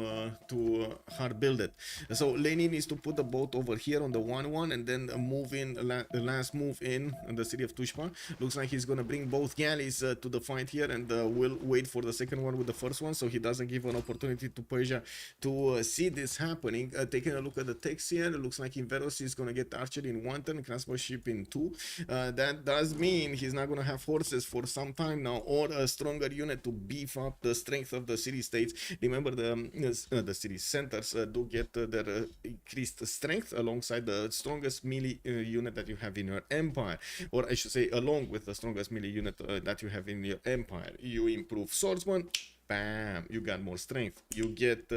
Speaker 1: to hard build it. So Lenny needs to put the boat over here on the 1-1 and then move in, the last move in the city of Tushpa. Looks like he's gonna bring both galleys to the fight here, and will wait for the second one with the first one, so he doesn't give an opportunity to Persia to see this happening. Taking a look at the text here, it looks like Inveros is going to get archery in 1 turn, craftsmanship in 2. That does mean he's not going to have horses for some time now, or a stronger unit to beef up the strength of the city-states. Remember, the city centers do get their increased strength alongside the strongest melee unit that you have in your empire, or I should say along with the strongest melee unit that you have in your empire. You improve swordsman, bam, you got more strength. You get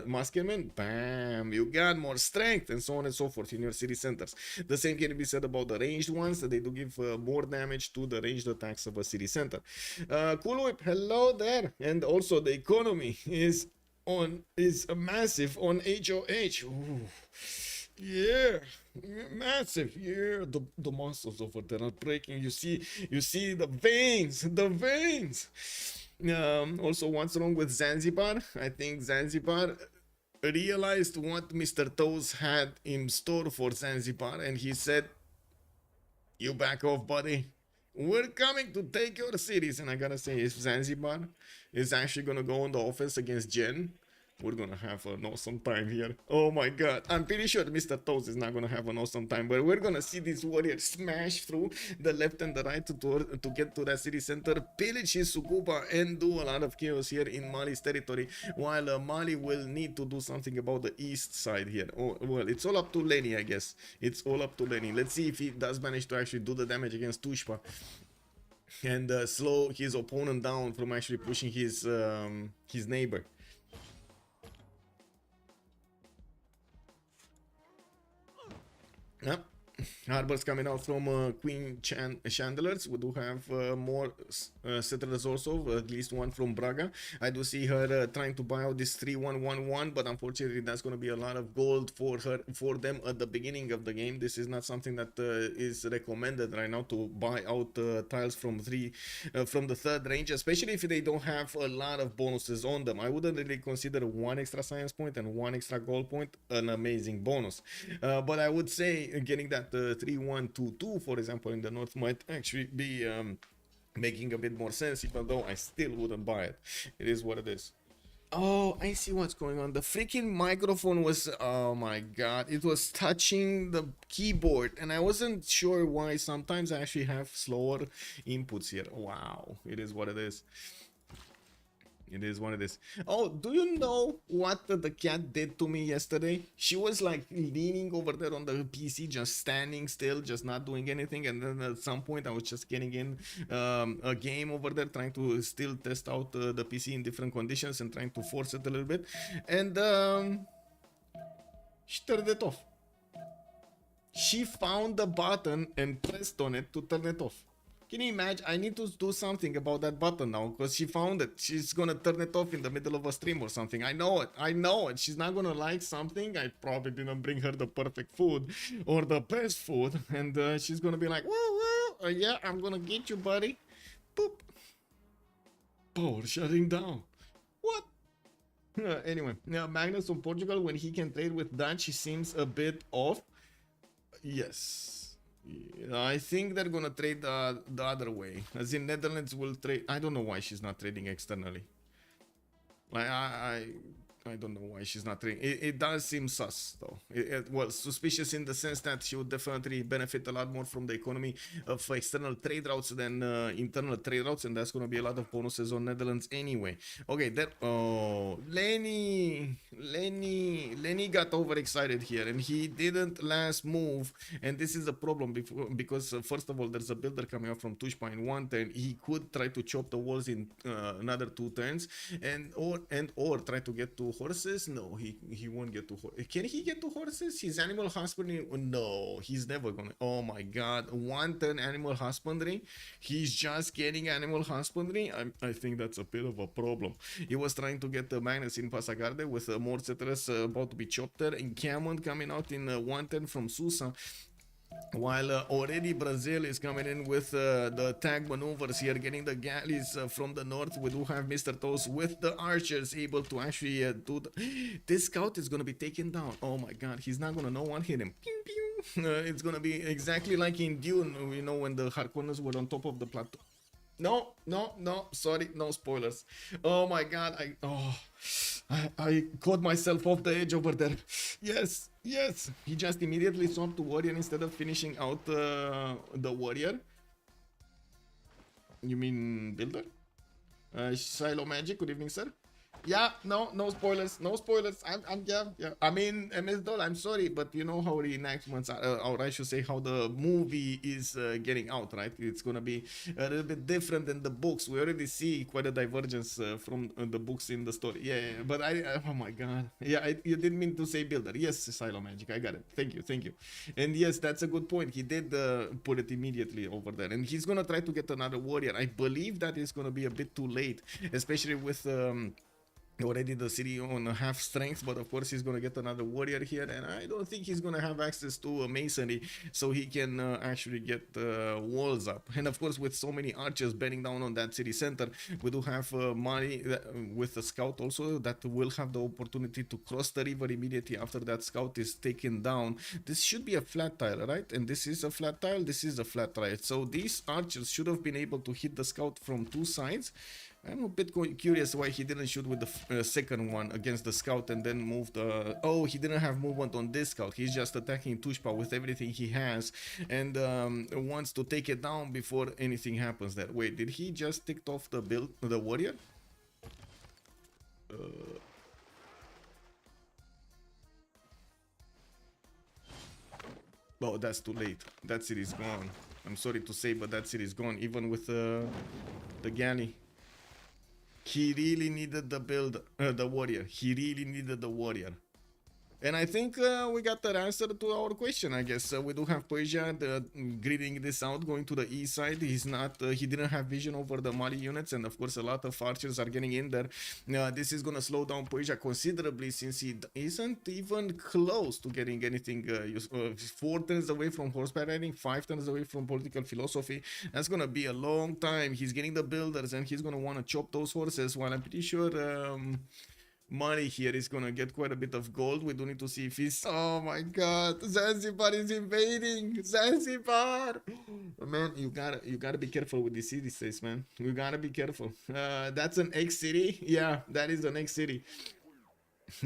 Speaker 1: muskemen, bam, you got more strength, and so on and so forth in your city centers. The same can be said about the ranged ones. They do give more damage to the ranged attacks of a city center. Cool Whip, hello there. And also the economy is massive on HOH. Ooh. Yeah, massive. Yeah, the monsters over there are breaking. You see the veins, Also, what's wrong with Zanzibar? I think Zanzibar realized what Mr. Toes had in store for Zanzibar, and he said, "You back off, buddy. We're coming to take your cities." And I gotta say, if Zanzibar is actually gonna go on the offense against Jen, we're gonna have an awesome time here. Oh my god. I'm pretty sure Mr. Toes is not gonna have an awesome time, but we're gonna see these warriors smash through the left and the right to get to that city center, pillage his Sukuba, and do a lot of chaos here in Mali's territory, while Mali will need to do something about the east side here. Oh, well, it's all up to Leni, I guess. It's all up to Leni. Let's see if he does manage to actually do the damage against Tushpa and slow his opponent down from actually pushing his neighbor. Yep. Harbors coming out from Queen Chandlers. We do have more settlers also, at least one from Braga. I do see her trying to buy out this 3111, but unfortunately that's going to be a lot of gold for them at the beginning of the game. This is not something that is recommended right now, to buy out tiles from the third range, especially if they don't have a lot of bonuses on them. I wouldn't really consider one extra science point and one extra gold point an amazing bonus, but I would say getting that 3122, for example, in the north might actually be making a bit more sense, even though I still wouldn't buy it. It is what it is. Oh, I see what's going on. The freaking microphone was, oh my god, it was touching the keyboard, and I wasn't sure why. Sometimes I actually have slower inputs here. Wow, it is what it is. It is what it is. Oh, do you know what the cat did to me yesterday? She was like leaning over there on the PC, just standing still, just not doing anything. And then at some point I was just getting in a game over there, trying to still test out the PC in different conditions and trying to force it a little bit. And she turned it off. She found the button and pressed on it to turn it off. Can you imagine? I need to do something about that button now, because she found it. She's gonna turn it off in the middle of a stream or something. I know it. She's not gonna like something. I probably didn't bring her the perfect food or the best food, and she's gonna be like, woo, yeah, I'm gonna get you, buddy. Boop. Power shutting down. What? Anyway, now Magnus from Portugal, when he can trade with Dutch, he seems a bit off. Yes. I think they're gonna trade the other way, as in Netherlands will trade. I don't know why she's not trading externally. Like I don't know why she's not trading. It does seem sus though. Well, suspicious in the sense that she would definitely benefit a lot more from the economy of external trade routes than internal trade routes, and that's gonna be a lot of bonuses on Netherlands anyway. Okay, that Lenny got overexcited here, and he didn't last move, and this is a problem because first of all, there's a builder coming up from Tushpa in one turn. He could try to chop the walls in another 2 turns, or try to get to horses. No, he won't get to horses. Can he get to horses? His animal husbandry? No, he's never gonna. Oh my god, 1 turn animal husbandry. He's just getting animal husbandry. I think that's a bit of a problem. He was trying to get the Magnus in Pasagarde with more settlers about to be chopped there, and Cameron coming out in 1 turn from Susa. While already Brazil is coming in with the tag maneuvers here, getting the galleys from the north. We do have Mr. Toes with the archers able to actually do this scout is going to be taken down. Oh my god, he's not going to know one hit him. Pew, pew. It's going to be exactly like in Dune, you know, when the Harkonnens were on top of the plateau. No, sorry, no spoilers. Oh my god, I caught myself off the edge over there. Yes, he just immediately swapped to warrior instead of finishing out the warrior. You mean builder? Silo Magic, good evening, sir. Yeah, no spoilers, no spoilers. Yeah. I mean, MS Doll, I'm sorry, but you know how reenactments are, or I should say, how the movie is getting out, right? It's gonna be a little bit different than the books. We already see quite a divergence from the books in the story. Yeah. But oh my god, yeah, you didn't mean to say builder. Yes, Silo Magic, I got it. Thank you. And yes, that's a good point. He did put it immediately over there, and he's gonna try to get another warrior. I believe that is gonna be a bit too late, especially with. Already the city on half strength, but of course he's gonna get another warrior here, and I don't think he's gonna have access to a masonry, so he can actually get walls up. And of course, with so many archers bearing down on that city center, we do have money with the scout also that will have the opportunity to cross the river immediately after that scout is taken down. This should be a flat tile, right? And this is a flat tile, this is a flat tile, so these archers should have been able to hit the scout from two sides. I'm a bit curious why he didn't shoot with the second one against the scout and then move the... Oh, he didn't have movement on this scout. He's just attacking Tushpa with everything he has and wants to take it down before anything happens there. Wait, did he just ticked off the warrior? Oh, that's too late. That city's gone. I'm sorry to say, but that city's gone, even with the galley. He really needed the warrior. He really needed the warrior. And I think we got the answer to our question, I guess. We do have Persia gridding this out, going to the east side. He didn't have vision over the Mali units, and of course a lot of archers are getting in there. This is gonna slow down Persia considerably since he isn't even close to getting anything 4 turns away from horseback riding, 5 turns away from political philosophy. That's gonna be a long time. He's getting the builders and he's gonna want to chop those horses, while I'm pretty sure money here is gonna get quite a bit of gold. We do need to see if he's... Oh my god, Zanzibar is invading! Zanzibar! Man, you gotta be careful with these city states, man. You gotta be careful. That's an X city. Yeah, that is an X city.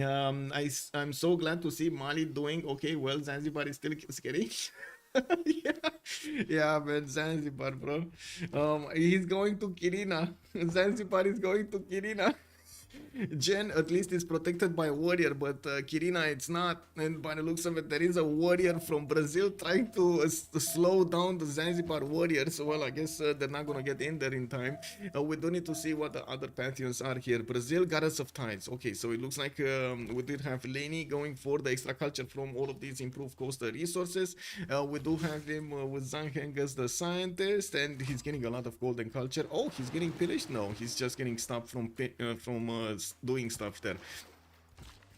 Speaker 1: I'm so glad to see Mali doing okay. Well, Zanzibar is still scary. Yeah, man, Zanzibar, bro. He's going to Kirina. Zanzibar is going to Kirina. Jen at least is protected by a warrior, but Kirina it's not, and by the looks of it there is a warrior from Brazil trying to slow down the Zanzibar warriors. Well, I guess they're not gonna get in there in time. We do need to see what the other pantheons are here. Brazil, goddess of tides. Okay, so it looks like we did have Leni going for the extra culture from all of these improved coastal resources. We do have him with Zangheng as the scientist, and he's getting a lot of golden culture. Oh, he's getting pillaged? No, he's just getting stopped from doing stuff there.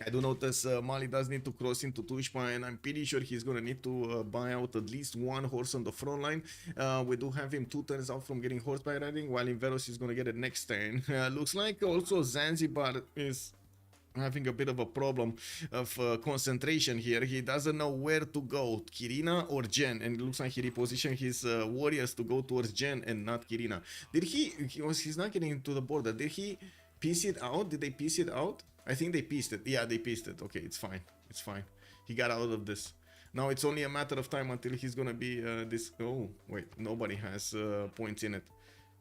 Speaker 1: I do notice Mali does need to cross into Tushpa, and I'm pretty sure he's gonna need to buy out at least one horse on the front line. We do have him 2 turns out from getting horseback riding, while Inveros is gonna get it next turn. Looks like also Zanzibar is having a bit of a problem of concentration here. He doesn't know where to go, Kirina or Jen, and it looks like he repositioned his warriors to go towards Jen and not Kirina. Did he's not getting into the border. Did he piece it out? Did they piece it out? I think they pieced it. Yeah, they pieced it. Okay, it's fine. It's fine. He got out of this. Now it's only a matter of time until he's gonna be this... Oh, wait. Nobody has points in it.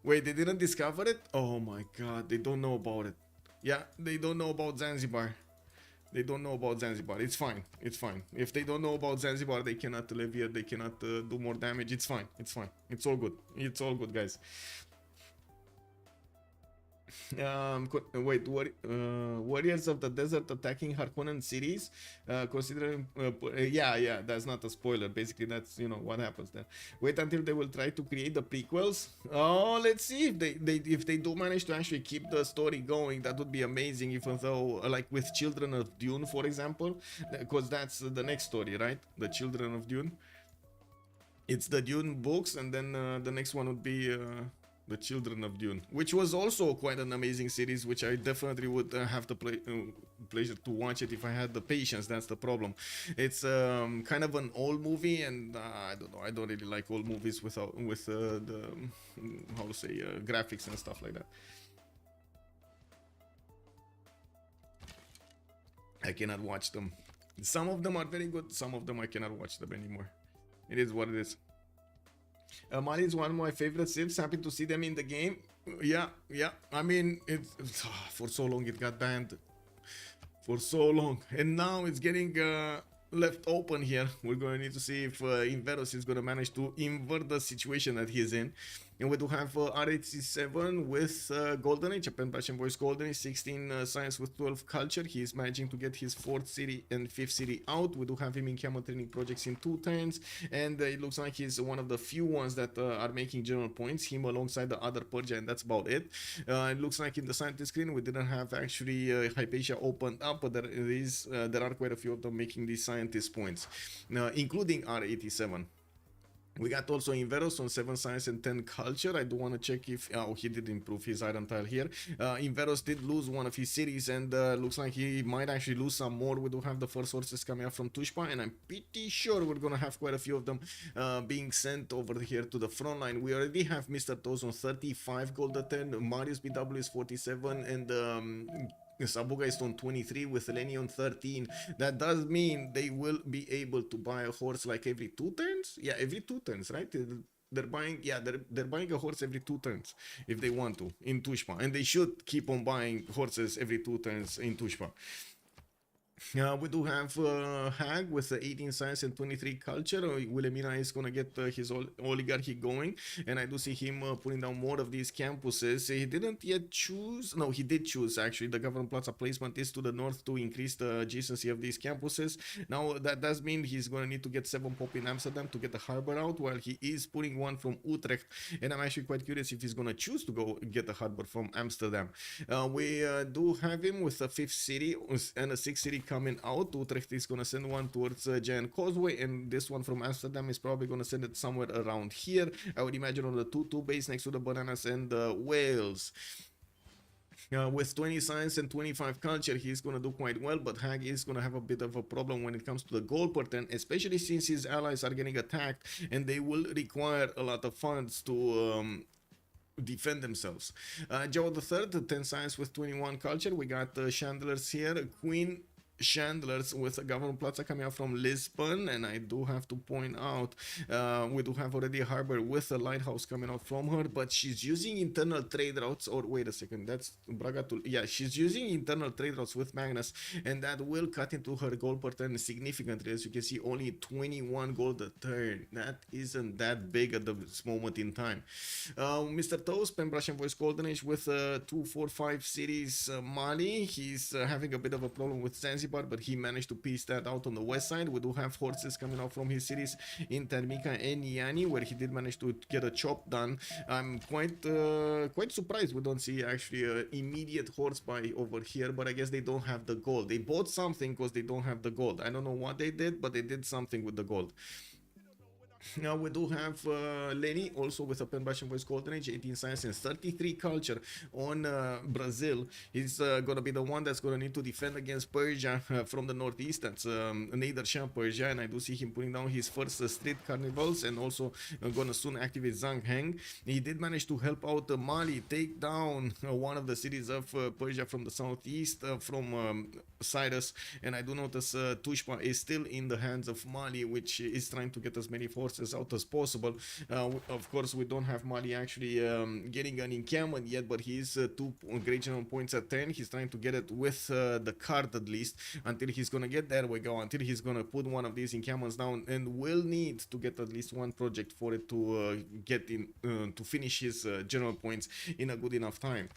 Speaker 1: Wait, they didn't discover it? Oh my god, they don't know about it. Yeah, they don't know about Zanzibar. They don't know about Zanzibar. It's fine. It's fine. If they don't know about Zanzibar, they cannot live here. They cannot do more damage. It's fine. It's fine. It's all good. It's all good, guys. Wait, warriors of the desert attacking Harkonnen cities, considering yeah, that's not a spoiler. Basically, that's, you know, what happens there. Wait until they will try to create the prequels. Oh, let's see if they do manage to actually keep the story going. That would be amazing, even though like with Children of Dune, for example, because that's the next story, right? The Children of Dune. It's the Dune books, and then the next one would be the Children of Dune, which was also quite an amazing series, which I definitely would have the pleasure to watch it if I had the patience. That's the problem. It's kind of an old movie, and I don't know, I don't really like old movies with the how to say graphics and stuff like that. I cannot watch them. Some of them are very good, some of them I cannot watch them anymore. It is what it is. Mali is one of my favorite civs. Happy to see them in the game. Yeah. I mean, for so long it got banned. For so long, and now it's getting left open here. We're going to need to see if Inveros is going to manage to invert the situation that he's in. And we do have R87 with Golden Age, a pen passion voice Golden Age, 16 science with 12 culture. He is managing to get his 4th city and 5th city out. We do have him in camo training projects in 2 turns, and it looks like he's one of the few ones that are making general points, him alongside the other Persia, and that's about it. It looks like in the scientist screen we didn't have actually Hypatia opened up, but there are quite a few of them making these scientist points, including R87. We got also Inveros on 7 science and 10 culture. I do want to check if he did improve his iron tile here. Inveros did lose one of his cities, and looks like he might actually lose some more. We do have the first horses coming up from Tushpa, and I'm pretty sure we're gonna have quite a few of them being sent over here to the front line. We already have Mr. Toes on 35 gold at 10, Mariusbw is 47, and Sabuga is on 23 with Lenileichen on 13. That does mean they will be able to buy a horse like every 2 turns. Yeah, every 2 turns, right? They're buying, yeah, they're buying a horse every 2 turns if they want to in Tushpa, and they should keep on buying horses every 2 turns in Tushpa. We do have Hag with 18 science and 23 culture. Wilhelmina is gonna get his oligarchy going, and I do see him putting down more of these campuses. He didn't yet choose. No, he did choose actually. The government plaza placement is to the north to increase the adjacency of these campuses. Now that does mean he's gonna need to get 7 pop in Amsterdam to get the harbor out, while he is putting one from Utrecht. And I'm actually quite curious if he's gonna choose to go get the harbor from Amsterdam. We do have him with a 5th city and a 6th city coming out. Utrecht is going to send one towards Giant Causeway, and this one from Amsterdam is probably going to send it somewhere around here. I would imagine on the 2-2 base next to the bananas and the whales. With 20 science and 25 culture, he's going to do quite well, but Hag is going to have a bit of a problem when it comes to the gold per turn, especially since his allies are getting attacked, and they will require a lot of funds to defend themselves. Joe the Third, 10 science with 21 culture. We got Chandlers here, Queen Chandlers with a government plaza coming out from Lisbon, and I do have to point out we do have already a harbor with a lighthouse coming out from her, but she's using internal trade routes. Or wait a second, that's Braga to, yeah, she's using internal trade routes with Magnus, and that will cut into her gold per turn significantly. As you can see, only 21 gold a turn. That isn't that big at this moment in time. Mr. Toast, Pen Brush and Voice Golden Age with 245 cities. Mali, he's having a bit of a problem with Zanzibar, but he managed to piece that out on the west side. We do have horses coming out from his cities in Termica and Yani, where he did manage to get a chop done. I'm quite surprised we don't see actually an immediate horse buy over here, but I guess they don't have the gold. They bought something because they don't have the gold. I don't know what they did, but they did something with the gold. Now we do have Lenny also with a pen bash and voice golden age, 18 science and 33 culture on Brazil. He's gonna be the one that's gonna need to defend against Persia from the northeast. That's Nader Shah Persia, and I do see him putting down his first street carnivals, and also gonna soon activate Zhang Heng. He did manage to help out Mali take down one of the cities of Persia from the southeast from Cyrus, and I do notice Tushpa is still in the hands of Mali, which is trying to get as many forces out as possible. Of course, we don't have Mali actually getting an encampment yet, but he is 2 great general points at 10. He's trying to get it with the card at least until he's gonna get there. We go until he's gonna put one of these encampments down, and will need to get at least one project for it to get in to finish his general points in a good enough time.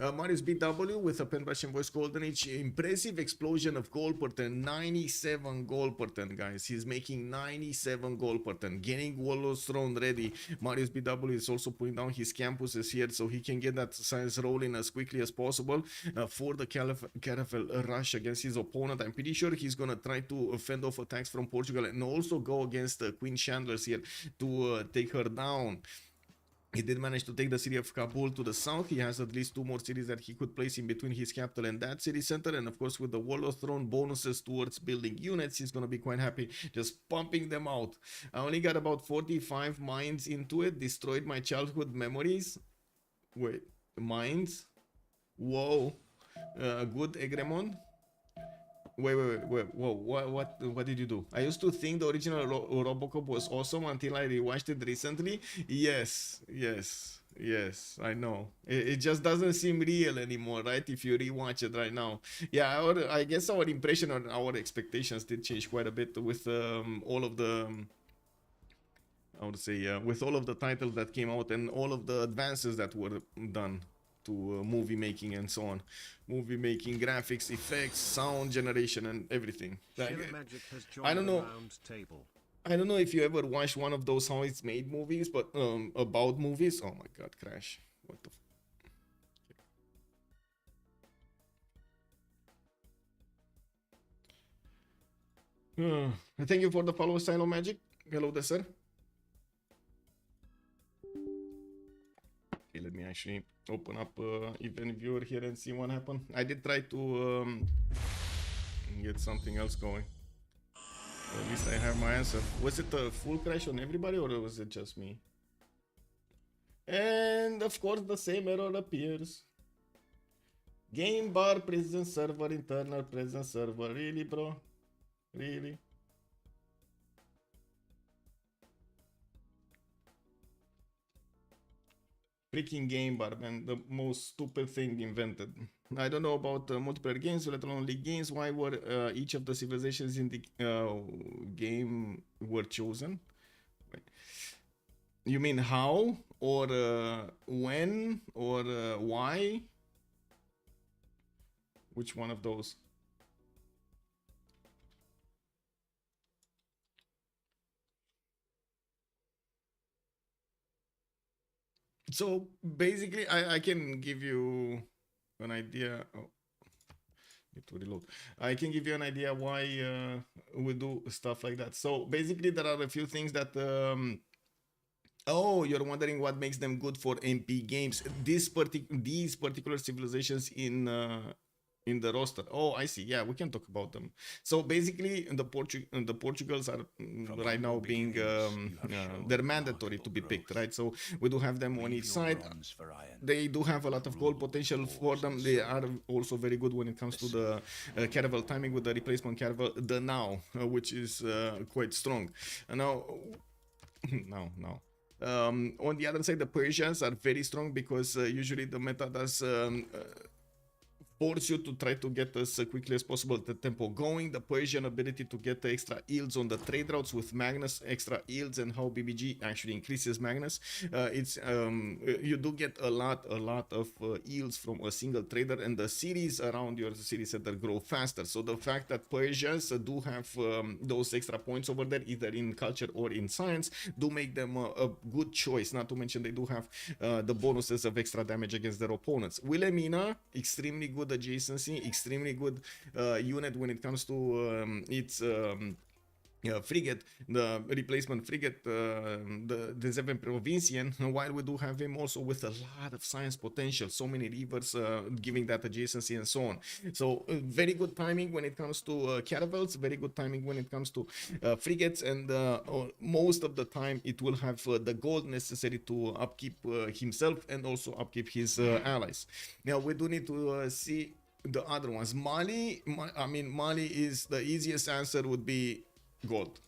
Speaker 1: Mariusbw with a pen brush and voice golden age, impressive explosion of gold per turn, 97 gold per turn, guys. He's making 97 gold per turn, getting Warlord's Throne ready. Mariusbw is also putting down his campuses here so he can get that science rolling as quickly as possible for the caravel rush against his opponent. I'm pretty sure he's gonna try to fend off attacks from Portugal and also go against Queen Chandlers here to take her down. He did manage to take the city of Kabul to the south. He has at least 2 more cities that he could place in between his capital and that city center. And of course, with the Warlord Throne bonuses towards building units, he's going to be quite happy just pumping them out. I only got about 45 mines into it. Destroyed my childhood memories. Wait, mines? Whoa. Good, Egremon. Wait, whoa, what did you do? I used to think the original Robocop was awesome until I rewatched it recently. Yes. Yes, I know. It just doesn't seem real anymore, right? If you rewatch it right now. Yeah, I guess our impression or our expectations did change quite a bit with all of the, I would say, with all of the titles that came out and all of the advances that were done to movie making and so on. Movie making, graphics, effects, sound generation, and everything. Like, I don't know. I don't know if you ever watched one of those how it's made movies, but about movies. Oh my god, crash! What the? Thank you for the follow, Silo Magic. Hello there, sir. Okay, let me actually open up event viewer here and see what happened. I did try to get something else going. At least I have my answer. Was it a full crash on everybody or was it just me? And of course the same error appears. Game bar present server, internal present server. Really, bro? Really? Freaking game bar, man. The most stupid thing invented. I don't know about multiplayer games, let alone league games. Why were each of the civilizations in the game were chosen? Wait. You mean how? Or when? Or why? Which one of those? So basically, I can give you an idea. Oh, need to reload. I can give you an idea why we do stuff like that. So basically, there are a few things that. Oh, you're wondering what makes them good for MP games. These particular civilizations in the roster. Oh, I see. Yeah, we can talk about them. So basically, the Portugals are right now being they're mandatory to be picked, right? So we do have them on each side. They do have a lot of goal potential for them. They are also very good when it comes to the caravel timing with the replacement caravel, the now, which is quite strong. Now, no. On the other side, the Persians are very strong because usually the meta does force you to try to get as quickly as possible the tempo going. The Persian ability to get the extra yields on the trade routes with Magnus, extra yields, and how BBG actually increases Magnus. It's you do get a lot of yields from a single trader, and the cities around your city center grow faster. So the fact that Persians do have those extra points over there, either in culture or in science, do make them a good choice. Not to mention they do have the bonuses of extra damage against their opponents. Wilhelmina, extremely good adjacency, extremely good unit when it comes to its frigate, the replacement frigate, the Seven Provincian, while we do have him also with a lot of science potential, so many rivers giving that adjacency and so on. So very good timing when it comes to caravels, very good timing when it comes to frigates, and most of the time it will have the gold necessary to upkeep himself and also upkeep his allies. Now we do need to see the other ones. Mali is the easiest answer would be gold.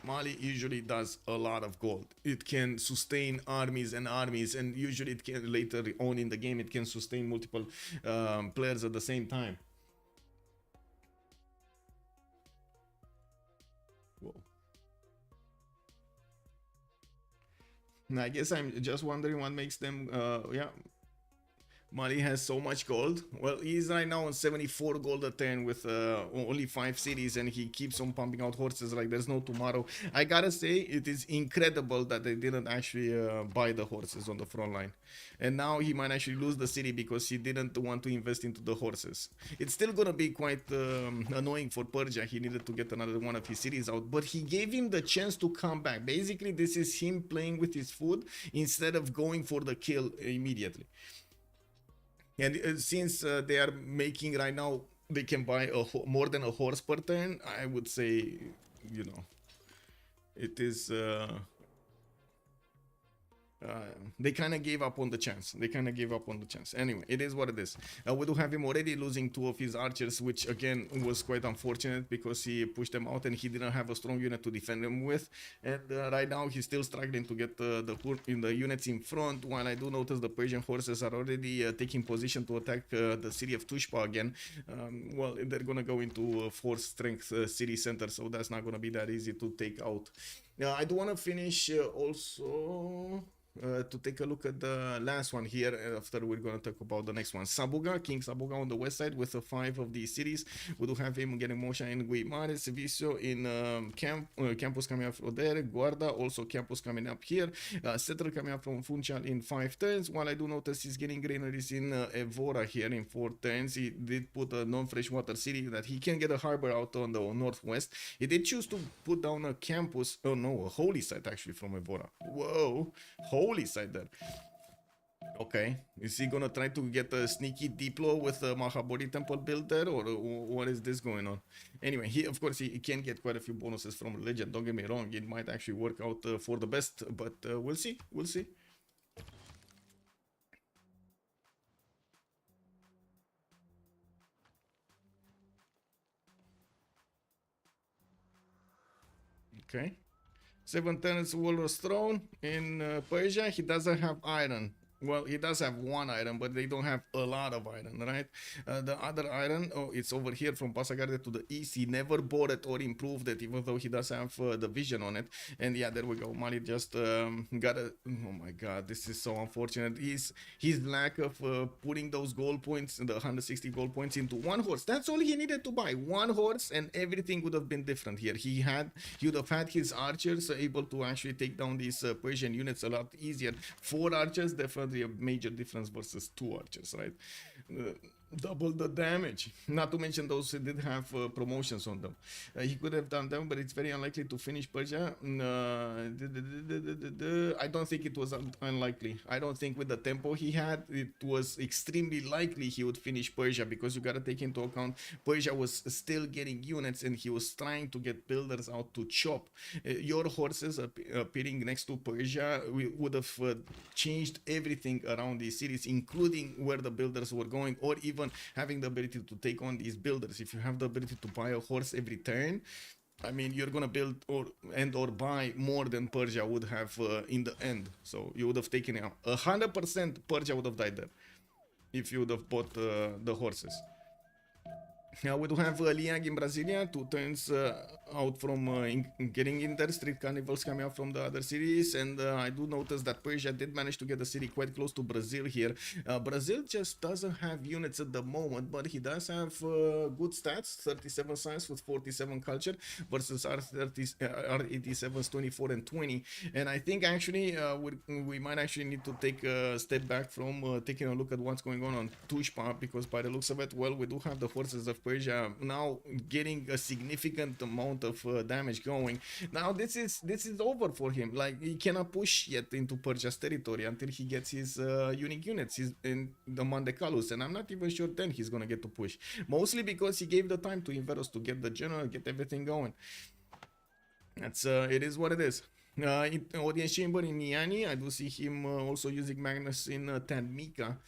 Speaker 1: Mali usually does a lot of gold. It can sustain armies and armies, and usually it can later on in the game it can sustain multiple players at the same time. Whoa. I guess I'm just wondering what makes them yeah. Mali has so much gold. Well, he's right now on 74 gold a turn with only 5 cities, and he keeps on pumping out horses like there's no tomorrow. I gotta say, it is incredible that they didn't actually buy the horses on the front line. And now he might actually lose the city because he didn't want to invest into the horses. It's still gonna be quite annoying for Persia. He needed to get another one of his cities out, but he gave him the chance to come back. Basically, this is him playing with his food instead of going for the kill immediately. And since they are making right now, they can buy more than a horse per turn. I would say, you know, it is They kind of gave up on the chance. Anyway, it is what it is. We do have him already losing 2 of his archers, which again was quite unfortunate because he pushed them out and he didn't have a strong unit to defend them with. And right now he's still struggling to get the units in front. While I do notice the Persian horses are already taking position to attack the city of Tushpa again. Well, they're gonna go into 4 strength city center, so that's not gonna be that easy to take out. I do want to finish also to take a look at the last one here. After we're going to talk about the next one, Sabuga, King Sabuga on the west side with 5 of these cities. We do have him getting motion in Guimare, Civ6 in campus coming up from there, Guarda also campus coming up here, Settler coming up from Funchal in 5 turns, while I do notice he's getting granaries in Evora here in 4 turns. He did put a non-freshwater city that he can get a harbor out on the northwest. He did choose to put down a campus, oh no, a holy site actually from Evora. Whoa, holy site there. Okay, is he gonna try to get a sneaky diplo with a Mahabodhi temple built there, or what is this going on? Anyway, of course he can get quite a few bonuses from religion, don't get me wrong, it might actually work out for the best, but we'll see. Okay, 7 turns Walrus Throne in Persia. He doesn't have iron. Well, he does have 1 iron, but they don't have a lot of iron, right? The other iron, oh, it's over here from Pasagarde to the east. He never bought it or improved it, even though he does have the vision on it. And yeah, there we go. Mali just got a... Oh my god, this is so unfortunate. His lack of putting those gold points, the 160 gold points, into 1 horse. That's all he needed to buy. 1 horse, and everything would have been different here. He would have had his archers able to actually take down these Persian units a lot easier. 4 archers, definitely a major difference versus 2 archers, right? Double the damage. Not to mention those who did have promotions on them. He could have done them, but it's very unlikely to finish Persia. I don't think it was unlikely. I don't think with the tempo he had, it was extremely likely he would finish Persia, because you gotta take into account Persia was still getting units and he was trying to get builders out to chop. Your horses appearing next to Persia would have changed everything around these cities, including where the builders were going, or even having the ability to take on these builders. If you have the ability to buy a horse every turn, I mean, you're gonna build or buy more than Persia would have in the end. So you would have taken it 100%. Persia would have died there if you would have bought the horses. Now we do have Liag in Brasilia, 2 turns out from getting in there. Street carnivals coming out from the other cities, and I do notice that Persia did manage to get the city quite close to Brazil here. Brazil just doesn't have units at the moment, but he does have good stats: 37 science with 47 culture versus R87's 24 and 20. And I think actually we might actually need to take a step back from taking a look at what's going on Tushpa, because by the looks of it, well, we do have the horses of Persia now getting a significant amount of damage going. Now this is over for him. Like, he cannot push yet into Persia's territory until he gets his unique units in the Mandecalus, and I'm not even sure then he's gonna get to push, mostly because he gave the time to Inveros to get the general, get everything going. That's it is what it is. In audience chamber in Niani, I do see him also using Magnus in Tandmika.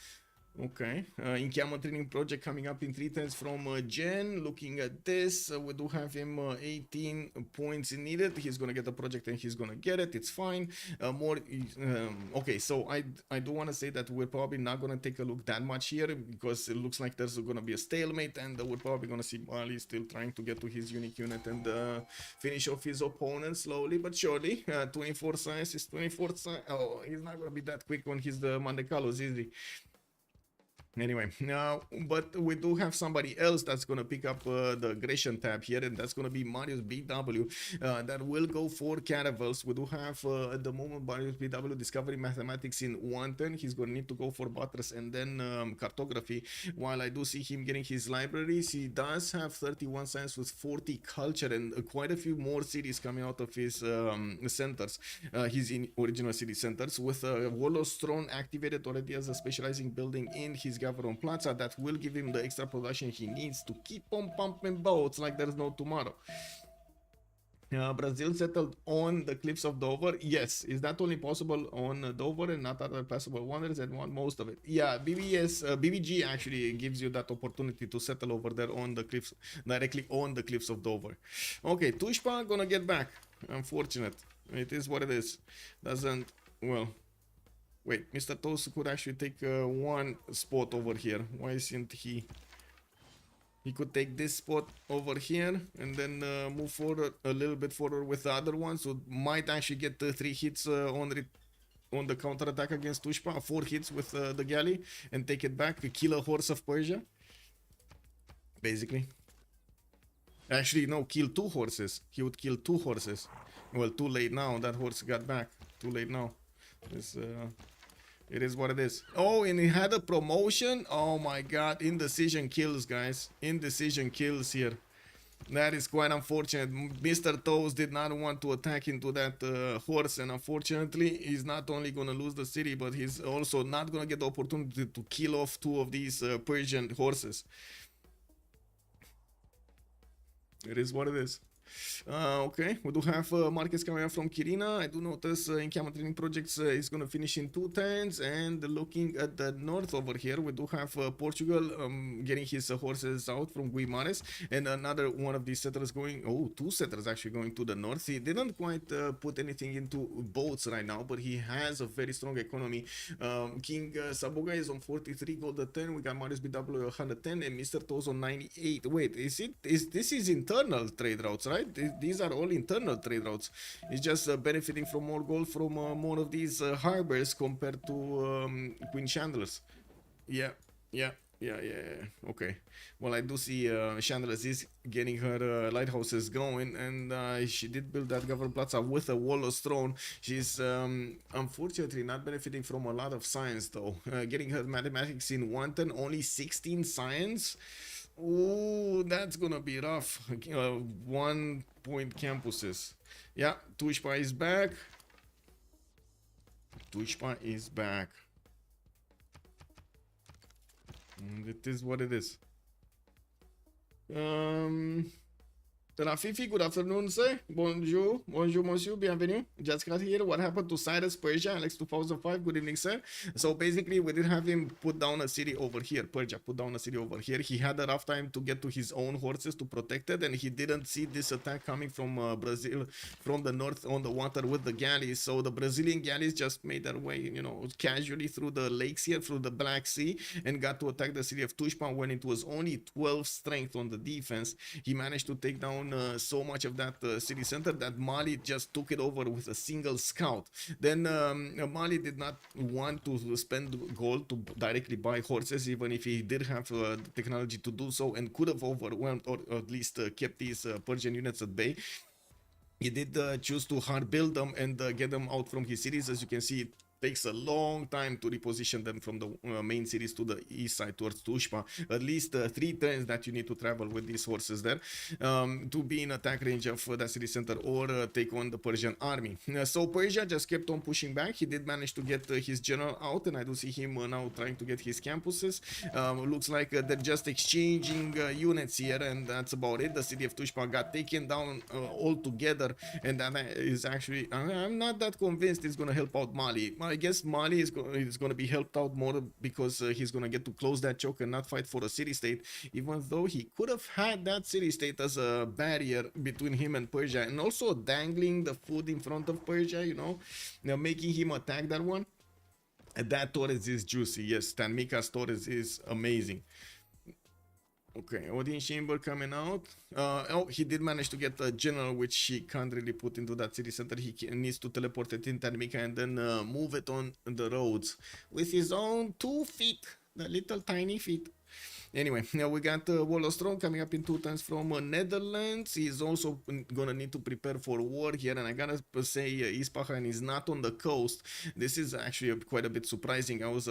Speaker 1: Okay, in Camel Training Project coming up in 3 turns from Jen. Looking at this, we do have him 18 points needed. He's gonna get the project and he's gonna get it. It's fine. Okay, so I do want to say that we're probably not gonna take a look that much here, because it looks like there's gonna be a stalemate, and we're probably gonna see Mali still trying to get to his unique unit and finish off his opponent slowly but surely. 24 science is 24 science. Oh, he's not gonna be that quick on his Mandecalus, is he? Anyway, but we do have somebody else that's going to pick up the aggression tab here, and that's going to be Mariusbw. That will go for caravels. We do have at the moment Mariusbw discovering mathematics in 1 turn. He's going to need to go for buttress and then cartography. While I do see him getting his libraries, he does have 31 science with 40 culture, and quite a few more cities coming out of his centers, his original city centers, with Warlord's Throne activated already as a specializing building in his Gavron Plaza that will give him the extra production he needs to keep on pumping boats like there's no tomorrow. Brazil settled on the cliffs of Dover. Yes, is that only possible on Dover and not other passable waters and want most of it? Yeah, BBG actually gives you that opportunity to settle over there on the cliffs, directly on the cliffs of Dover. Okay, Tushpa gonna get back. Unfortunate. It is what it is. Doesn't, well, wait, Mr. Toast could actually take one spot over here. Why isn't he? He could take this spot over here and then move forward a little bit forward with the other one. So might actually get 3 hits on the counter attack against Tushpa. 4 hits with the galley and take it back. Kill a horse of Persia. Basically. Actually, no, kill 2 horses. He would kill 2 horses. Well, too late now. That horse got back. Too late now. It is what it is. Oh, and he had a promotion. Oh my god. Indecision kills, guys. Indecision kills here. That is quite unfortunate. Mr. Toes did not want to attack into that horse, and unfortunately, he's not only gonna lose the city, but he's also not gonna get the opportunity to kill off 2 of these Persian horses. It is what it is. Okay, we do have markets coming up from Kirina. I do notice encampment training projects is going to finish in 2 turns. And looking at the north over here, we do have Portugal getting his horses out from Guimares. And another one of these settlers going, oh, 2 settlers actually going to the north. He didn't quite put anything into boats right now, but he has a very strong economy. King Sabuga is on 43 gold at 10. We got Mariusbw 110 and Mr. Toes on 98. Wait, this is internal trade routes, right? These are all internal trade routes. It's just benefiting from more gold from more of these harbors compared to Queen Chandlers. Yeah. Okay. Well, I do see Chandlers is getting her lighthouses going, and she did build that Governor Plaza with a wall of stone. She's unfortunately not benefiting from a lot of science, though. Getting her mathematics in 1 turn, only 16 science. Ooh, that's gonna be rough. 1 point campuses. Yeah, Tushpa is back. Tushpa is back. And it is what it is. Rafifi, good afternoon, sir. Bonjour, monsieur, bienvenue. Just got here. What happened to Cyrus, Persia, Alex 2005? Good evening, sir. So basically, we did have him put down a city over here. Persia put down a city over here. He had a rough time to get to his own horses to protect it, and he didn't see this attack coming from Brazil, from the north on the water with the galleys. So the Brazilian galleys just made their way, you know, casually through the lakes here, through the Black Sea, and got to attack the city of Tushpa when it was only 12 strength on the defense. He managed to take down so much of that city center that Mali just took it over with a single scout. Then Mali did not want to spend gold to directly buy horses, even if he did have the technology to do so, and could have overwhelmed or at least kept these Persian units at bay. He did choose to hard build them and get them out from his cities. As you can see, it takes a long time to reposition them from the main cities to the east side towards Tushpa. At least 3 turns that you need to travel with these horses there to be in attack range of that city center or take on the Persian army. So Persia just kept on pushing back. He did manage to get his general out, and I do see him now trying to get his campuses. Looks like they're just exchanging units here, and that's about it. The city of Tushpa got taken down altogether, and that is actually, I'm not that convinced it's going to help out Mali. I guess Mali is going to be helped out more because he's going to get to close that choke and not fight for a city-state, even though he could have had that city-state as a barrier between him and Persia, and also dangling the food in front of Persia, you know, making him attack that one. And that Torres is juicy. Yes, Tanmika's Torres is amazing. Okay, Odin Chamber coming out. Oh, he did manage to get a general, which he can't really put into that city center. He needs to teleport it in Tanmika and then move it on the roads with his own 2 feet, the little tiny feet. Anyway, now we got Wolostrom coming up in 2 turns from Netherlands. He's also gonna need to prepare for war here, and I gotta say Ispahan is not on the coast. This is actually quite a bit surprising. I was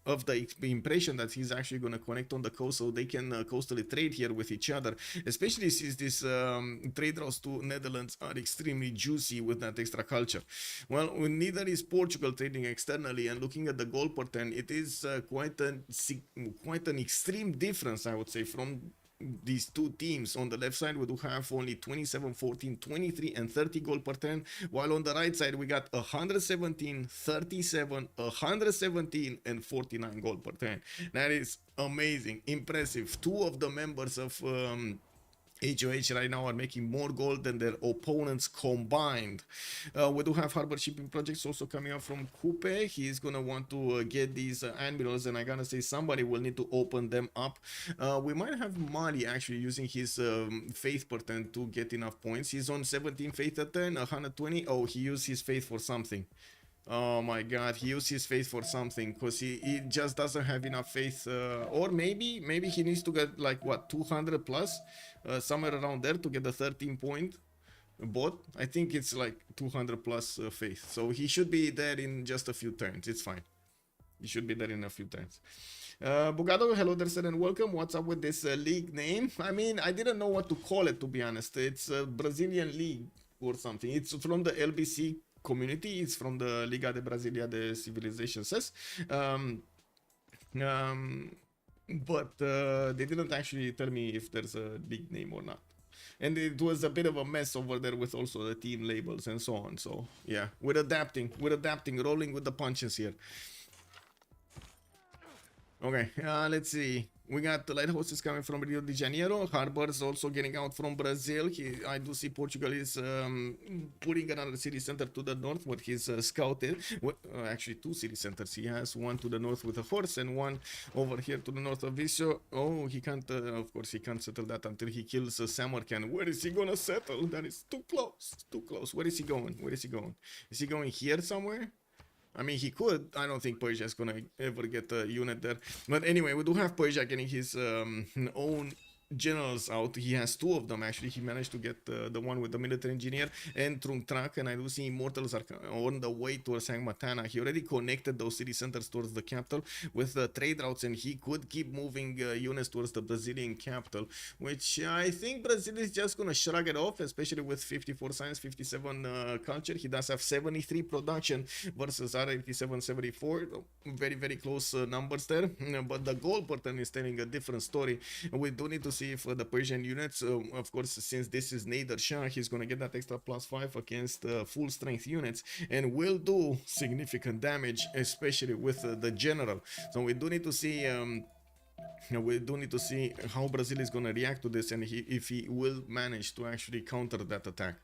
Speaker 1: of the impression that he's actually going to connect on the coast so they can coastally trade here with each other, especially since these trade routes to Netherlands are extremely juicy with that extra culture. Well, neither is Portugal trading externally, and looking at the gold per turn, it is quite an extreme difference, I would say, from these two teams. On the left side, we do have only 27, 14, 23, and 30 gold per turn, while on the right side, we got 117, 37, 117, and 49 gold per turn. That is amazing, impressive. Two of the members of HOH right now are making more gold than their opponents combined. We do have harbor shipping projects also coming up from Kupe. He's gonna want to get these admirals, and I gotta say somebody will need to open them up. We might have Mali actually using his faith per turn to get enough points. He's on 17 faith a turn, 120. Oh, he used his faith for something. Oh my god, he used his faith for something, because he just doesn't have enough faith, or maybe he needs to get like what, 200 plus, somewhere around there to get the 13 point bot. I think it's like 200 plus faith, so he should be there in just a few turns. It's fine, he should be there in a few turns. Bugado, hello there sir, and welcome. What's up with this league name? I mean, I didn't know what to call it, to be honest. It's a Brazilian league or something. It's from the LBC community. It's from the Liga de Brasilia de Civilization says. But they didn't actually tell me if there's a league name or not. And it was a bit of a mess over there with also the team labels and so on. So yeah, we're adapting, rolling with the punches here. Okay, let's see. We got the lighthouses coming from Rio de Janeiro. Harbors also getting out from Brazil. I do see Portugal is putting another city center to the north, what he's scouted. Actually, two city centers. He has one to the north with a horse and one over here to the north of Visio. Oh, he can't, of course, he can't settle that until he kills Samarkand. Where is he gonna settle? That is too close, too close. Where is he going? Where is he going? Is he going here somewhere? I mean, he could. I don't think Persia is gonna ever get a unit there. But anyway, we do have Persia getting his own generals out. He has two of them actually. He managed to get the one with the military engineer and Trungtrak, and I do see Immortals are on the way towards Hangmatana. He already connected those city centers towards the capital with the trade routes, and he could keep moving units towards the Brazilian capital, which I think Brazil is just gonna shrug it off, especially with 54 science, 57 culture. He does have 73 production versus R87, 74. Very, very close numbers there, but the gold per turn is telling a different story. We do need to see if the Persian units, of course, since this is Nader Shah, he's gonna get that extra +5 against full strength units and will do significant damage, especially with the general. So we do need to see how Brazil is going to react to this, and if he will manage to actually counter that attack.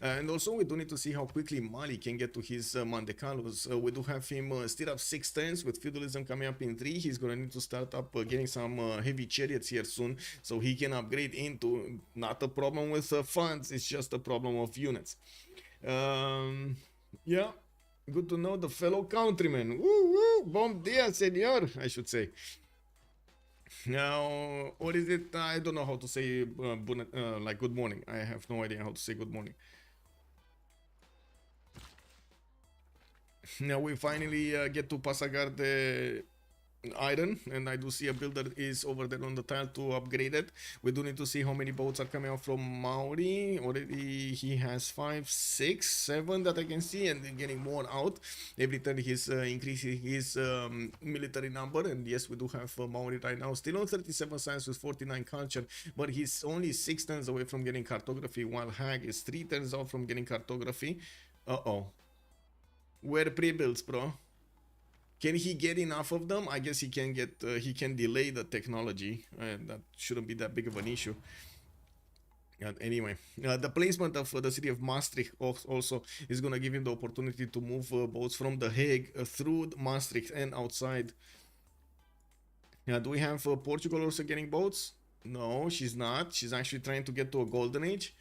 Speaker 1: And also we do need to see how quickly Mali can get to his Mandecalos. We do have him still up 6 turns with feudalism coming up in 3. He's going to need to start up getting some heavy chariots here soon, so he can upgrade into, not a problem with funds, it's just a problem of units. Yeah, good to know the fellow countrymen. Woo woo, bom dia, senor, I should say. Now, what is it? I don't know how to say like good morning. I have no idea how to say good morning. Now we finally get to Pasagar the iron, and I do see a builder is over there on the tile to upgrade it. We do need to see how many boats are coming out from Maori. Already he has 5, 6, 7 that I can see, and then getting more out every turn. He's increasing his military number, and yes, we do have Maori right now still on 37 science with 49 culture, but he's only 6 turns away from getting cartography, while Hag is 3 turns out from getting cartography. Where pre-builds, bro? Can he get enough of them? I guess he can get. He can delay the technology. That shouldn't be that big of an issue. And anyway, the placement of the city of Maastricht also is gonna give him the opportunity to move boats from the Hague through Maastricht and outside. Do we have Portugal also getting boats? No, she's not. She's actually trying to get to a golden age.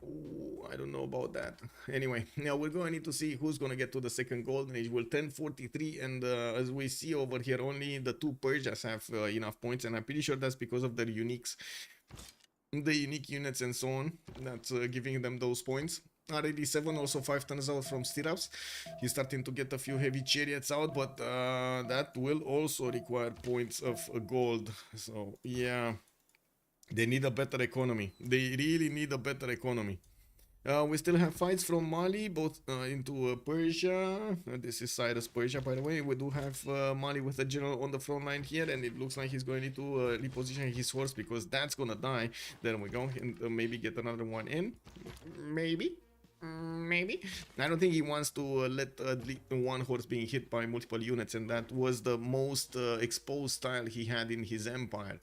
Speaker 1: Ooh, I don't know about that. Anyway, now we're going to need to see who's going to get to the second golden age. Will 1043, and as we see over here, only the 2 Persias have enough points, and I'm pretty sure that's because of their unique units and so on. That's giving them those points. R87 also 5 turns out from stirrups. He's starting to get a few heavy chariots out, but that will also require points of gold. So yeah, they need a better economy. They really need a better economy. We still have fights from Mali, both into Persia. This is Cyrus, Persia, by the way. We do have Mali with a general on the front line here, and it looks like he's going to reposition his horse because that's gonna die. There we go, and maybe get another one in. Maybe. Maybe. I don't think he wants to let one horse being hit by multiple units, and that was the most exposed style he had in his empire.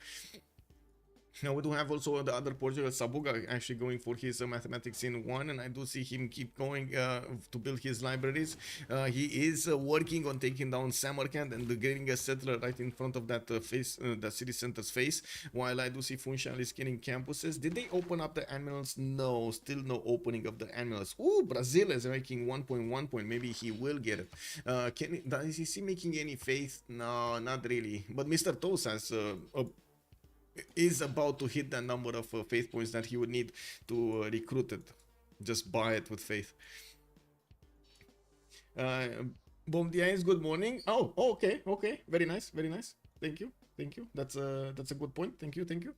Speaker 1: Now we do have also the other Portugal, Sabuga, actually going for his mathematics in 1, and I do see him keep going to build his libraries. He is working on taking down Samarkand and getting a settler right in front of that face, the city center's face, while I do see Funchal is getting campuses. Did they open up the admirals? No, still no opening of the admirals. Ooh, Brazil is making 1.1 point. Maybe he will get it. Is he making any faith? No, not really. But Mr. Toast has is about to hit that number of faith points that he would need to recruit it. Just buy it with faith. Bomb DIS, good morning. Oh, okay, okay, very nice, very nice. Thank you, thank you. That's a good point. Thank you, thank you.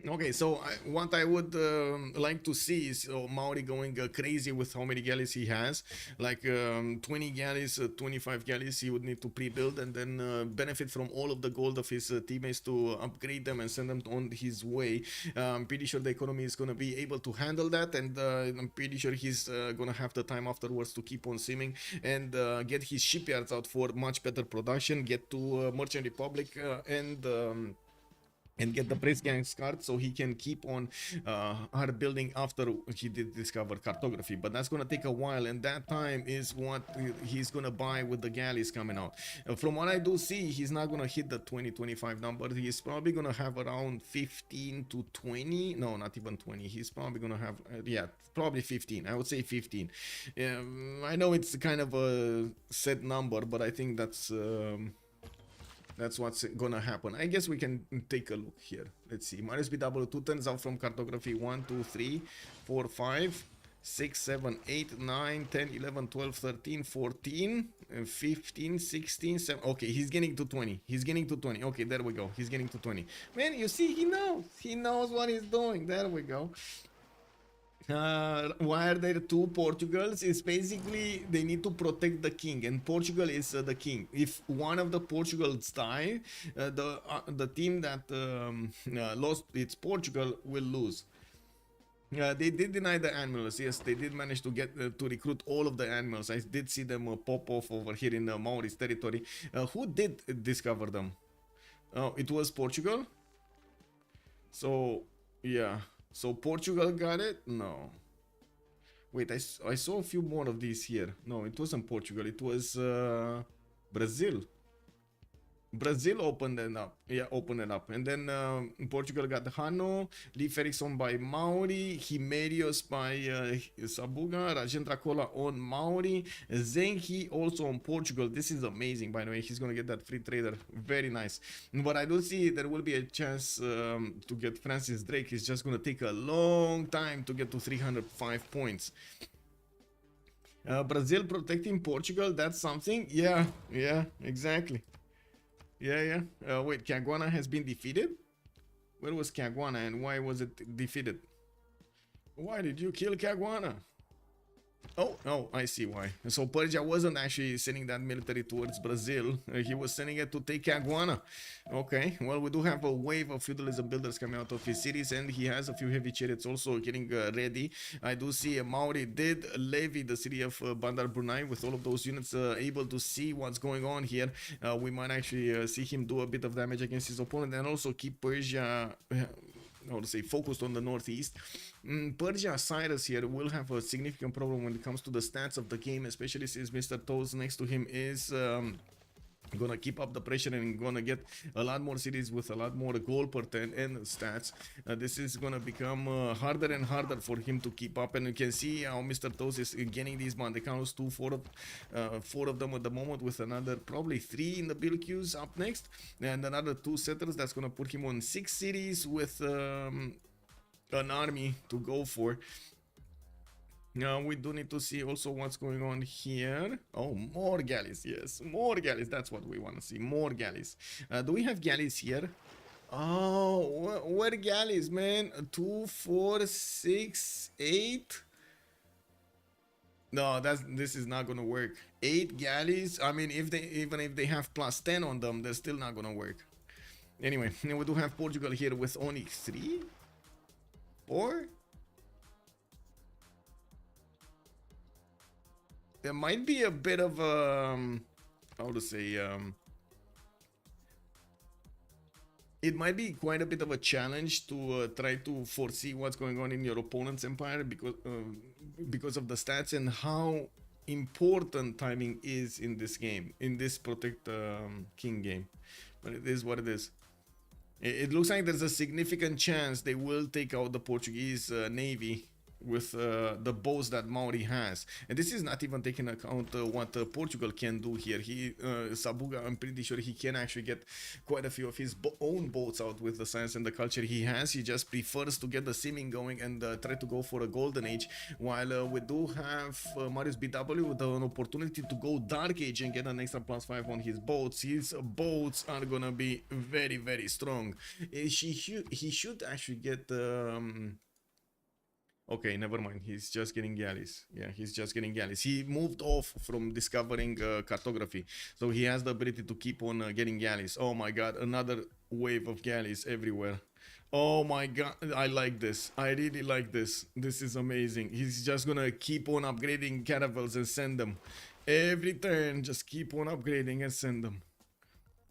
Speaker 1: Okay, so what I would like to see is Maori going crazy with how many galleys he has. Like 20 galleys, 25 galleys he would need to pre-build, and then benefit from all of the gold of his teammates to upgrade them and send them on his way. I'm pretty sure the economy is going to be able to handle that, and I'm pretty sure he's going to have the time afterwards to keep on simming and get his shipyards out for much better production, get to Merchant Republic and get the Press Gang's card so he can keep on hard building after he did discover cartography. But that's gonna take a while, and that time is what he's gonna buy with the galleys coming out. From what I do see, he's not gonna hit the 20-25 number. He's probably gonna have around 15 to 20. No, not even 20. He's probably gonna have yeah, probably 15. I would say 15. I know it's kind of a set number, but I think that's what's gonna happen. I guess we can take a look here. Let's see. Mariusbw 2 turns out from cartography 1, 2, 3, 4, 5, 6, 7, 8, 9, 10, 11, 12, 13, 14, 15, 16, 17. Okay, he's getting to 20. He's getting to 20. Okay, there we go. He's getting to 20. Man, you see, he knows. He knows what he's doing. There we go. Why are there two Portugals? It's basically they need to protect the king, and Portugal is the king. If one of the Portugals die, the team that lost its Portugal will lose. They did deny the admirals. Yes, they did manage to get to recruit all of the admirals. I did see them pop off over here in Maori's territory. Who did discover them? Oh, it was Portugal. So yeah. So Portugal got it? No. Wait, I saw a few more of these here. No, it wasn't Portugal. It was Brazil. Brazil opened it up. Yeah, opened it up. And then Portugal got Hano, Leif Erikson by Maori, Himerios by Sabuga, Rajendra Kola on Maori, Zenki also on Portugal. This is amazing, by the way. He's going to get that free trader. Very nice. But I do see there will be a chance to get Francis Drake. It's just going to take a long time to get to 305 points. Brazil protecting Portugal, that's something. Yeah, exactly. Yeah. Wait, Caguana has been defeated? Where was Caguana and why was it defeated? Why did you kill Caguana? Oh, I see why. So Persia wasn't actually sending that military towards Brazil. He was sending it to take Caguana. Okay, well, we do have a wave of feudalism builders coming out of his cities, and he has a few heavy chariots also getting ready. I do see Maori did levy the city of Bandar Brunei with all of those units able to see what's going on here. We might actually see him do a bit of damage against his opponent and also keep Persia how to say, focused on the northeast. Persia Cyrus here will have a significant problem when it comes to the stats of the game, especially since Mr. Toes next to him is gonna keep up the pressure and gonna get a lot more cities with a lot more goal per turn and stats. This is gonna become harder and harder for him to keep up, and you can see how Mr. Toes is getting these Mandecanos, four of them at the moment, with another probably 3 in the build queues up next, and another 2 settlers. That's gonna put him on 6 cities with an army to go for. Now we do need to see also what's going on here. Oh, more galleys. Yes, more galleys. That's what we want to see. More galleys. Do we have galleys here? Oh, where galleys, man? 2, 4, 6, 8. No, this is not gonna work. 8 galleys. I mean, even if they have +10 on them, they're still not gonna work. Anyway, we do have Portugal here with only 3, 4. There might be a bit of how to say it might be quite a bit of a challenge to try to foresee what's going on in your opponent's empire because of the stats and how important timing is in this game, in this Protect King game. But it is what it is. It looks like there's a significant chance they will take out the Portuguese navy with the boats that Maori has, and this is not even taking account what Portugal can do here. Sabuga, I'm pretty sure he can actually get quite a few of his own boats out with the science and the culture he has. He just prefers to get the simming going and try to go for a golden age, while we do have Mariusbw with an opportunity to go dark age and get an extra +5 on his boats. His boats are gonna be very, very strong. He should actually get okay, never mind. He's just getting galleys. Yeah, he's just getting galleys. He moved off from discovering cartography, so he has the ability to keep on getting galleys. Oh my god, another wave of galleys everywhere. Oh my god, I like this. I really like this. This is amazing. He's just gonna keep on upgrading caravels and send them. Every turn, just keep on upgrading and send them.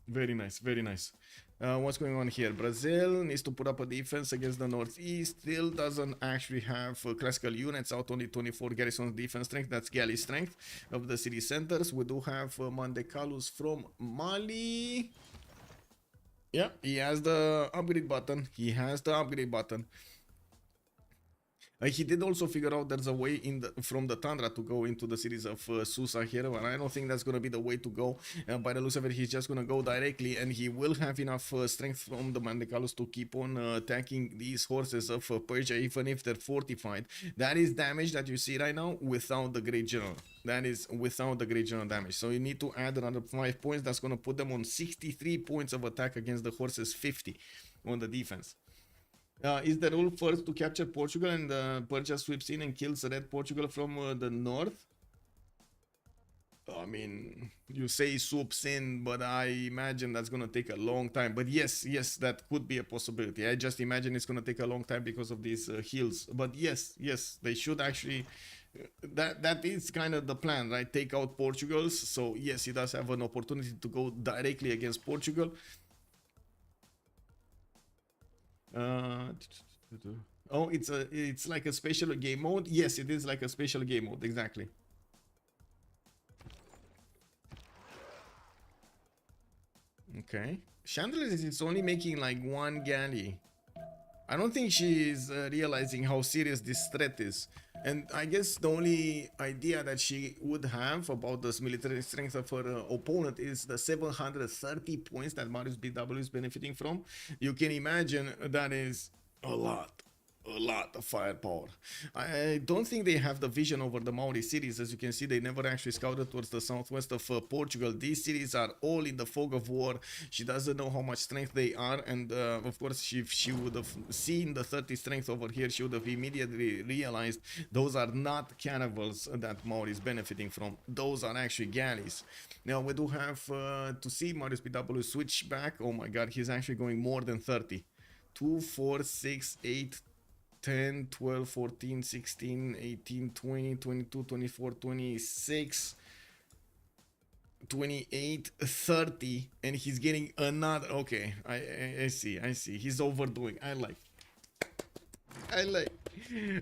Speaker 1: Very nice, very nice. What's going on here? Brazil needs to put up a defense against the northeast. Still doesn't actually have classical units out. Only 24 garrison defense strength. That's galley strength of the city centers. We do have Mandecalus from Mali. Yeah, he has the upgrade button. He has the upgrade button. He did also figure out there's a way from the Tundra to go into the cities of Susa here, and I don't think that's going to be the way to go. By the looks of it, he's just going to go directly, and he will have enough strength from the Mandecalus to keep on attacking these horses of Persia, even if they're fortified. That is damage that you see right now without the Great General. That is without the Great General damage. So you need to add another 5 points. That's going to put them on 63 points of attack against the horses, 50 on the defense. Is the rule first to capture Portugal and Persia sweeps in and kills Red Portugal from the north? I mean, you say swoops in, but I imagine that's gonna take a long time. But yes, that could be a possibility. I just imagine it's gonna take a long time because of these hills. But yes, they should actually. That is kind of the plan, right? Take out Portugal. So yes, he does have an opportunity to go directly against Portugal. Oh, it's like a special game mode. Yes, it is like a special game mode, exactly. Okay, Chandlers is only making like 1 galley. I don't think she is realizing how serious this threat is. And I guess the only idea that she would have about this military strength of her opponent is the 730 points that Mariusbw is benefiting from. You can imagine that is a lot of firepower. I don't think they have the vision over the Maori cities. As you can see, they never actually scouted towards the southwest of Portugal. These cities are all in the fog of war. She doesn't know how much strength they are, and of course, if she would have seen the 30 strength over here, she would have immediately realized those are not caravels that Maori is benefiting from. Those are actually galleys. Now we do have to see Mariusbw switch back. Oh my god, he's actually going more than 30. 2, 4, 6, 8, 10, 12, 14, 16, 18, 20, 22, 24, 26, 28, 30, and he's getting another. Okay, I see. He's overdoing. I like.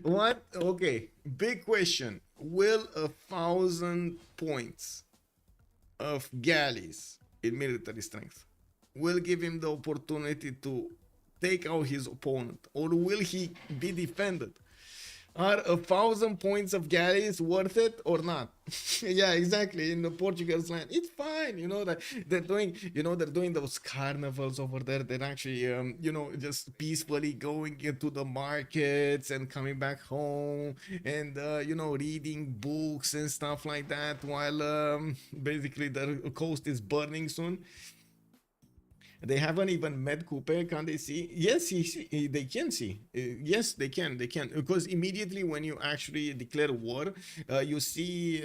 Speaker 1: What? Okay, big question. Will 1,000 points of galleys in military strength will give him the opportunity to take out his opponent, or will he be defended? Are 1,000 points of galleys worth it or not? Yeah, exactly. In the Portugal's land, it's fine. You know that they're doing. You know they're doing those carnivals over there. They're actually, just peacefully going into the markets and coming back home and reading books and stuff like that. While basically the coast is burning soon. They haven't even met Kupe. Can they see? Yes, they can see. Yes, they can. They can, because immediately when you actually declare war, you see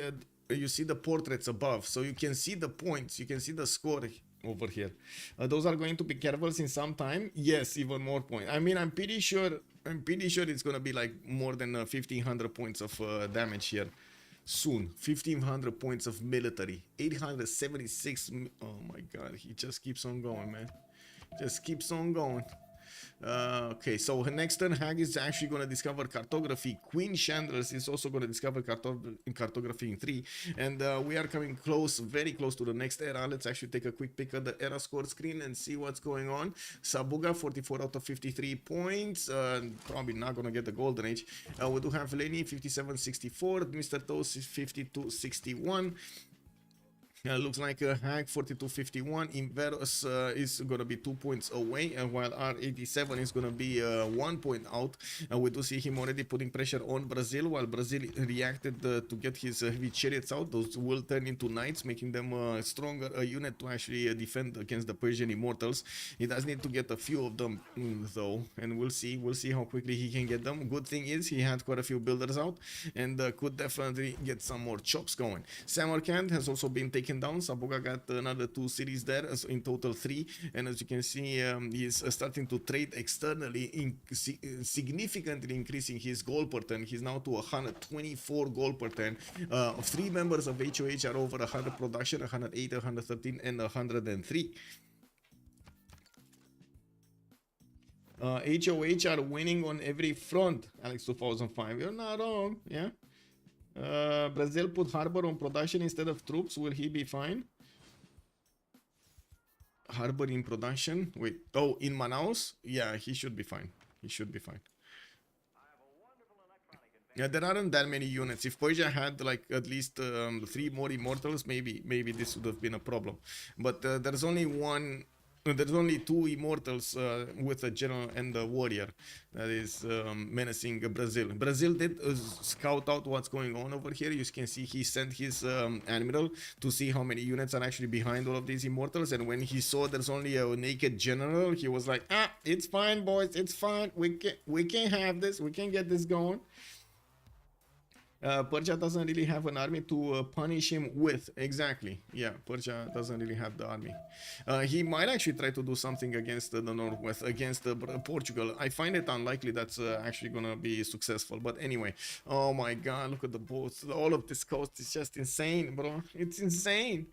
Speaker 1: the portraits above, so you can see the points. You can see the score over here. Those are going to be carevals in some time. Yes, even more points. I mean, I'm pretty sure. It's gonna be like more than 1,500 points of damage here soon. 1,500 points of military, 876. Oh my god, he just keeps on going, man. Just keeps on going. Okay, so next turn Hag is actually going to discover cartography. Queen Chandlers is also going to discover cartography in 3, and we are coming close, very close to the next era. Let's actually take a quick pick at the era score screen and see what's going on. Sabuga 44 out of 53 points, probably not going to get the golden age. We do have Lenny 57-64, Mr. Toast is 52-61. Looks like Hag 42-51. Inveros is going to be 2 points away, while R87 is going to be 1 point out. We do see him already putting pressure on Brazil, while Brazil reacted to get his heavy chariots out. Those will turn into knights, making them a stronger unit to actually defend against the Persian immortals. He does need to get a few of them though, and we'll see how quickly he can get them. Good thing is he had quite a few builders out, and could definitely get some more chops going. Samarkand has also been taken down. Sabuga got another 2 cities there, so in total 3, and as you can see, he's starting to trade externally, significantly increasing his gold per turn. He's now to 124 gold per turn. 3 members of HOH are over 100 production, 108, 113 and 103. HOH are winning on every front. Alex 2005, you're not wrong. Yeah. Brazil put Harbor on production instead of troops. Will he be fine? Harbor in production? Wait. Oh, in Manaus? Yeah, he should be fine. He should be fine. Yeah, there aren't that many units. If Persia had like at least 3 more immortals, maybe this would have been a problem. But there's only 2 immortals with a general and a warrior that is menacing Brazil. Brazil did scout out what's going on over here. You can see he sent his admiral to see how many units are actually behind all of these immortals, and when he saw there's only a naked general, he was like, it's fine, boys, it's fine. We can have this. We can get this going. Persia doesn't really have an army to punish him with. Exactly. Yeah, Persia doesn't really have the army. He might actually try to do something against the Northwest, against Portugal. I find it unlikely that's actually gonna be successful. But anyway, oh my god, look at the boats. All of this coast is just insane, bro. It's insane.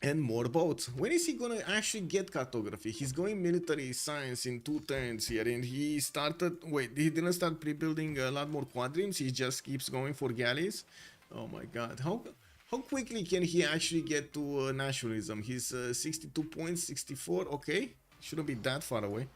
Speaker 1: And more boats. When is he gonna actually get cartography? He's going military science in 2 turns here, and he started. Wait, he didn't start pre-building a lot more quadrims. He just keeps going for galleys. Oh my god, how quickly can he actually get to nationalism? He's 62 points, 64. Okay, shouldn't be that far away.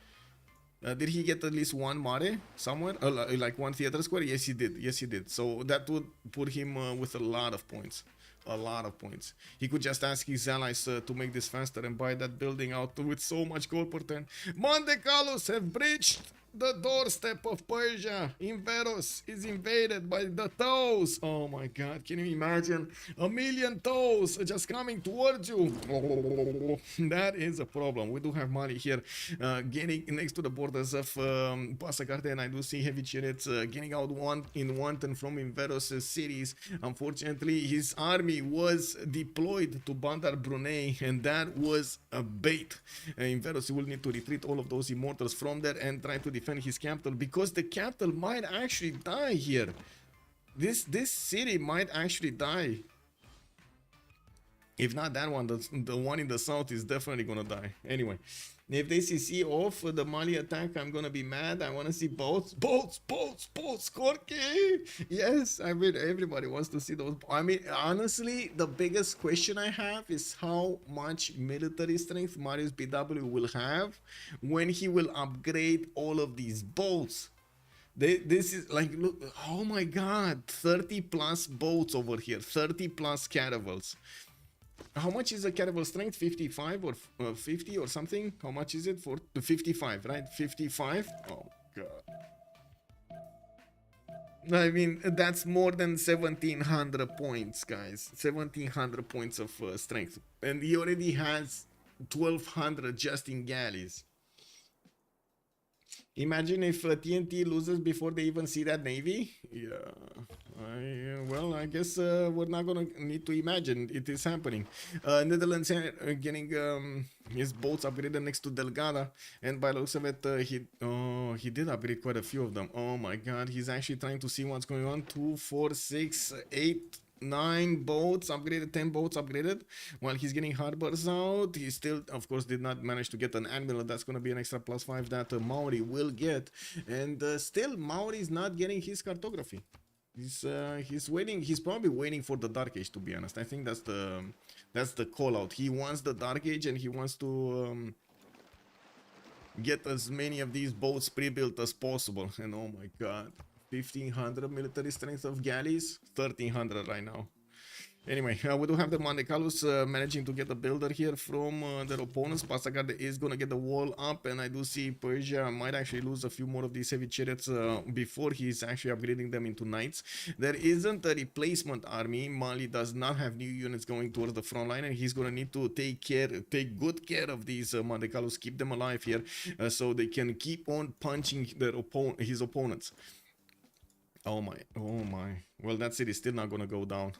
Speaker 1: Did he get at least 1 mare somewhere? Like 1 theater square? Yes, he did. Yes, he did. So that would put him with a lot of points. A lot of points. He could just ask his allies to make this faster and buy that building out with so much gold per turn. Monte Carlos have breached the doorstep of Persia. Inveros is invaded by the toes. Oh my god, can you imagine? 1,000,000 toes just coming towards you. Oh, that is a problem. We do have Mali here getting next to the borders of Pasacarte, and I do see heavy chariots getting out one turn from Inveros cities. Unfortunately, his army was deployed to Bandar Brunei, and that was a bait. Inveros will need to retreat all of those immortals from there and try to defend his capital, because the capital might actually die here. This city might actually die. If not that one, the one in the south is definitely gonna die. Anyway, if they CC off the Mali attack, I'm gonna be mad. I wanna see boats, Corky. Yes, I mean everybody wants to see those. I mean, honestly, the biggest question I have is how much military strength Mariusbw will have when he will upgrade all of these boats. This is like, look, oh my god, 30 plus boats over here, 30 plus caravels. How much is a caravel strength? 55 or 50 or something? How much is it for 55, right? 55? Oh god. I mean, that's more than 1700 points, guys. 1700 points of strength. And he already has 1200 just in galleys. Imagine if TNT loses before they even see that navy. Yeah, well, I guess we're not gonna need to imagine. It is happening. Netherlands getting his boats upgraded next to Delgada, and by the looks of it, he did upgrade quite a few of them. Oh my god, he's actually trying to see what's going on. 2, 4, 6, 8, 9 boats upgraded, 10 boats upgraded. While he's getting harbors out, he still, of course, did not manage to get an admiral. That's going to be an extra +5 that Maori will get. And still, Maori is not getting his cartography. He's waiting. He's probably waiting for the Dark Age, to be honest. I think that's the call out. He wants the Dark Age, and he wants to get as many of these boats pre-built as possible. And oh my god, 1500 military strength of galleys, 1300 right now. Anyway, we do have the Mandecalos managing to get a builder here from their opponents. Pasagard is going to get the wall up, and I do see Persia might actually lose a few more of these heavy chariots before he's actually upgrading them into knights. There isn't a replacement army. Mali does not have new units going towards the front line, and he's going to need to take good care of these Mandecalos, keep them alive here, so they can keep on punching his opponents. Oh my. Well, that city's still not gonna go down.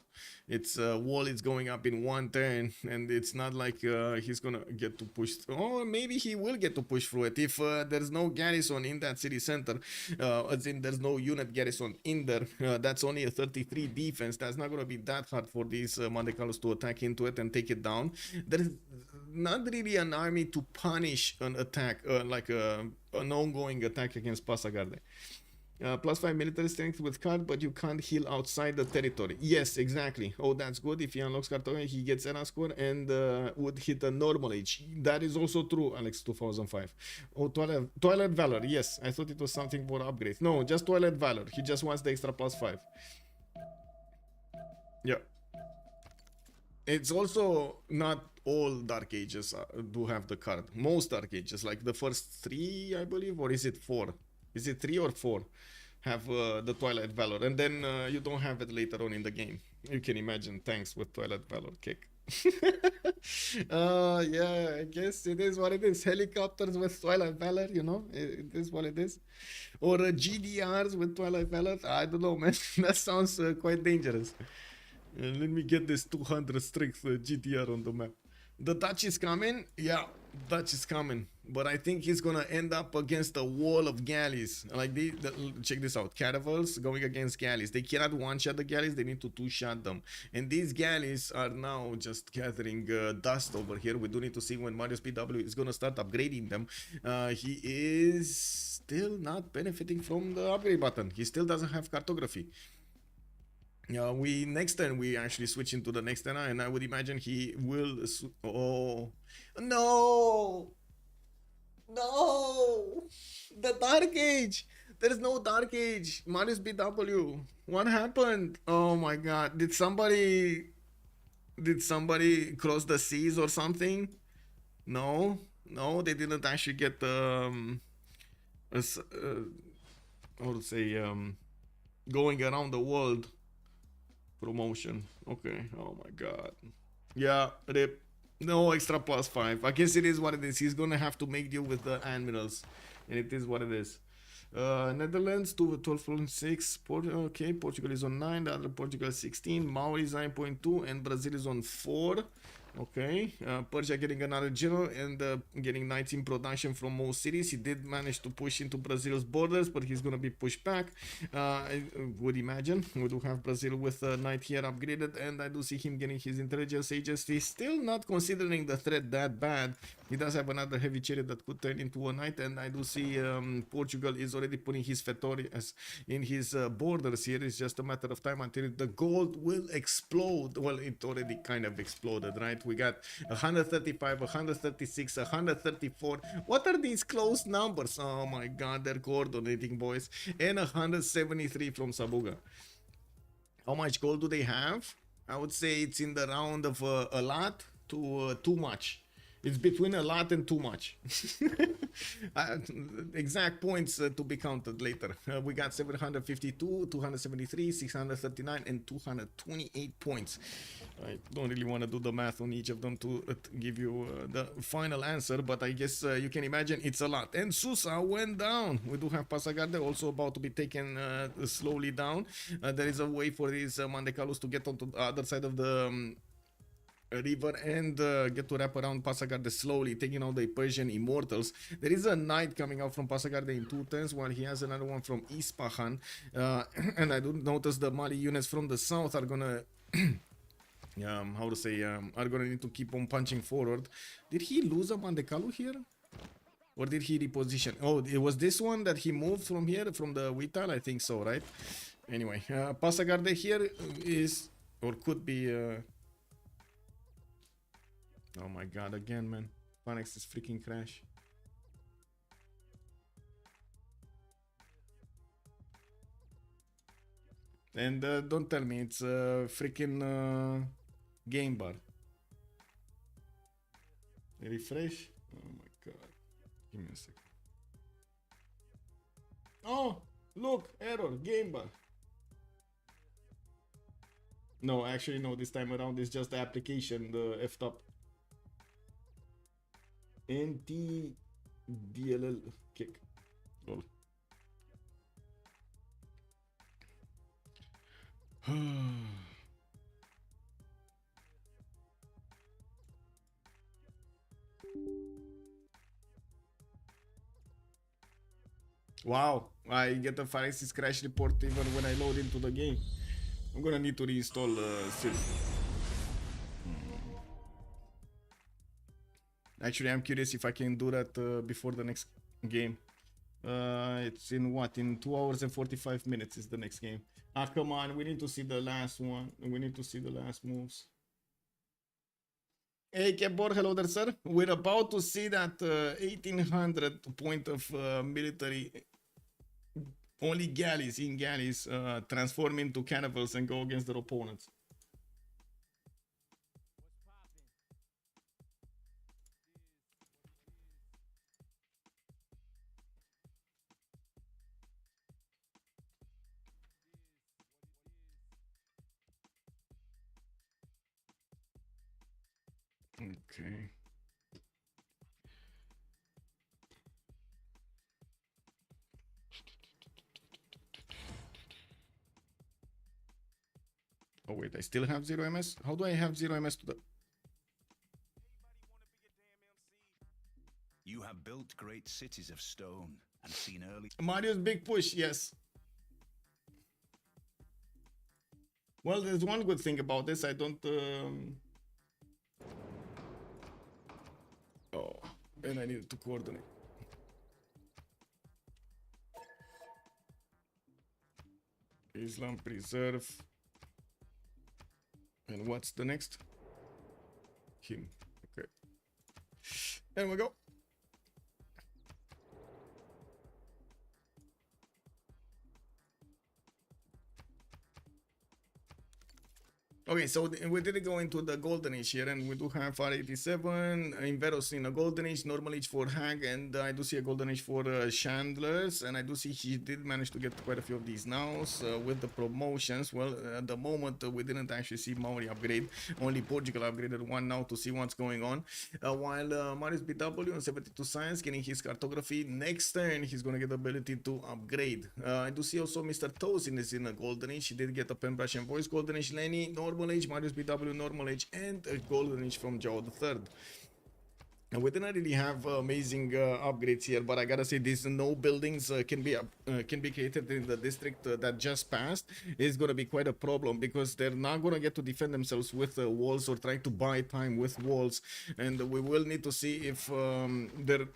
Speaker 1: Its wall is going up in one turn, and it's not like he's gonna get to push. Oh, maybe he will get to push through it if there's no garrison in that city center. As in, there's no unit garrison in there. That's only a 33 defense. That's not gonna be that hard for these Mandecalos to attack into it and take it down. There's not really an army to punish an attack, like an ongoing attack against Pasagarde. +5 military strength with card, but you can't heal outside the territory. Yes, exactly. Oh, that's good. If he unlocks cartography, he gets an score and would hit a normal age. That is also true, Alex 2005. Oh, Twilight Valor. Yes, I thought it was something for upgrades. No, just Twilight Valor. He just wants the extra +5. Yeah. It's also not all Dark Ages do have the card. Most Dark Ages, like the first 3, I believe, or is it 4? Is it 3 or 4? Have the Twilight Valor, and then you don't have it later on in the game. You can imagine tanks with Twilight Valor kick. Yeah, I guess it is what it is. Helicopters with Twilight Valor, you know, it is what it is. Or GDRs with Twilight Valor. I don't know, man. That sounds quite dangerous. Let me get this 200 strength GDR on the map. The Dutch is coming. Yeah, Dutch is coming. But I think he's gonna end up against a wall of galleys. Like check this out. Caravels going against galleys. They cannot one-shot the galleys. They need to two-shot them. And these galleys are now just gathering dust over here. We do need to see when Mariusbw is gonna start upgrading them. He is still not benefiting from the upgrade button. He still doesn't have cartography. Next turn we actually switch into the next turn, and I would imagine he will. Oh no! No! The Dark Age! There's no Dark Age! Mariusbw. What happened? Oh my god. Did somebody cross the seas or something? No? No, they didn't actually get how to say, going around the world promotion. Okay. Oh my god. Yeah, rip. No extra +5. I guess it is what it is. He's gonna have to make deal with the admirals, and it is what it is. Netherlands 12.6. Okay, Portugal is on 9. The other Portugal is 16. Maori is 9.2, and Brazil is on 4. Okay, Persia getting another general and getting knights in production from most cities. He did manage to push into Brazil's borders, but he's gonna be pushed back. I would imagine we do have Brazil with a knight here upgraded, and I do see him getting his intelligence ages. He's still not considering the threat that bad. He does have another heavy chariot that could turn into a knight, and I do see Portugal is already putting his Fetorias in his borders here. It's just a matter of time until the gold will explode. Well, it already kind of exploded, right? We got 135, 136, 134. What are these close numbers? Oh my god, they're coordinating, boys. And 173 from Sabuga. How much gold do they have? I would say it's in the round of a lot to too much. It's between a lot and too much. Exact points to be counted later. We got 752, 273, 639, and 228 points. I don't really want to do the math on each of them to give you the final answer, but I guess you can imagine it's a lot. And Susa went down. We do have Pasagarde also about to be taken slowly down. There is a way for these Mandecalus to get onto the other side of the river and get to wrap around Pasagarde slowly, taking out the Persian immortals. There is a knight coming out from Pasagarde in 2 turns, while he has another one from Ispahan. And I do notice the Mali units from the south are gonna how to say, are gonna need to keep on punching forward. Did he lose a Mandekalu here? Or did he reposition? Oh, it was this one that he moved from here, from the Vital? I think so, right? Anyway, Pasagarde here is, or could be... Oh my god, again, man. Phoenix is freaking crash. And don't tell me it's a freaking game bar. Refresh. Oh my god. Give me a second. Oh, look, error, game bar. No, actually, no, this time around it's just the application, the F-top. NT DLL kick. Lol. Wow, I get a Pharesis crash report even when I load into the game. I'm gonna need to reinstall Civ. Actually, I'm curious if I can do that before the next game. It's in what? In 2 hours and 45 minutes is the next game. Ah, come on. We need to see the last one. We need to see the last moves. Hey, Kebor, hello there, sir. We're about to see that 1800 point of military. Only galleys in galleys transform into cannibals and go against their opponents. Okay. Oh wait, I still have 0 MS? How do I have 0 MS to the...
Speaker 2: You have built great cities of stone and seen early...
Speaker 1: Mario's big push, yes. Well, there's one good thing about this. I don't... Oh, and I needed to coordinate. Islam preserve. And what's the next? Him. Okay. There we go. Okay, so we did go into the golden age here, and we do have R87, Inveros in a golden age, normal age for Hag, and I do see a golden age for Chandlers, and I do see he did manage to get quite a few of these now with the promotions. Well, at the moment we didn't actually see Maori upgrade, only Portugal upgraded one now to see what's going on. While Mariusbw on 72 science getting his cartography, next turn he's going to get the ability to upgrade. I do see also Mr. Tosin is in a golden age. He did get a pen brush and voice golden age. Lenny, normal Normal Age, Mariusbw Normal Age, and a Golden Age from Joe III. And we didn't really have amazing upgrades here, but I gotta say these no buildings can be created in the district that just passed is gonna be quite a problem, because they're not gonna get to defend themselves with walls or trying to buy time with walls, and we will need to see if their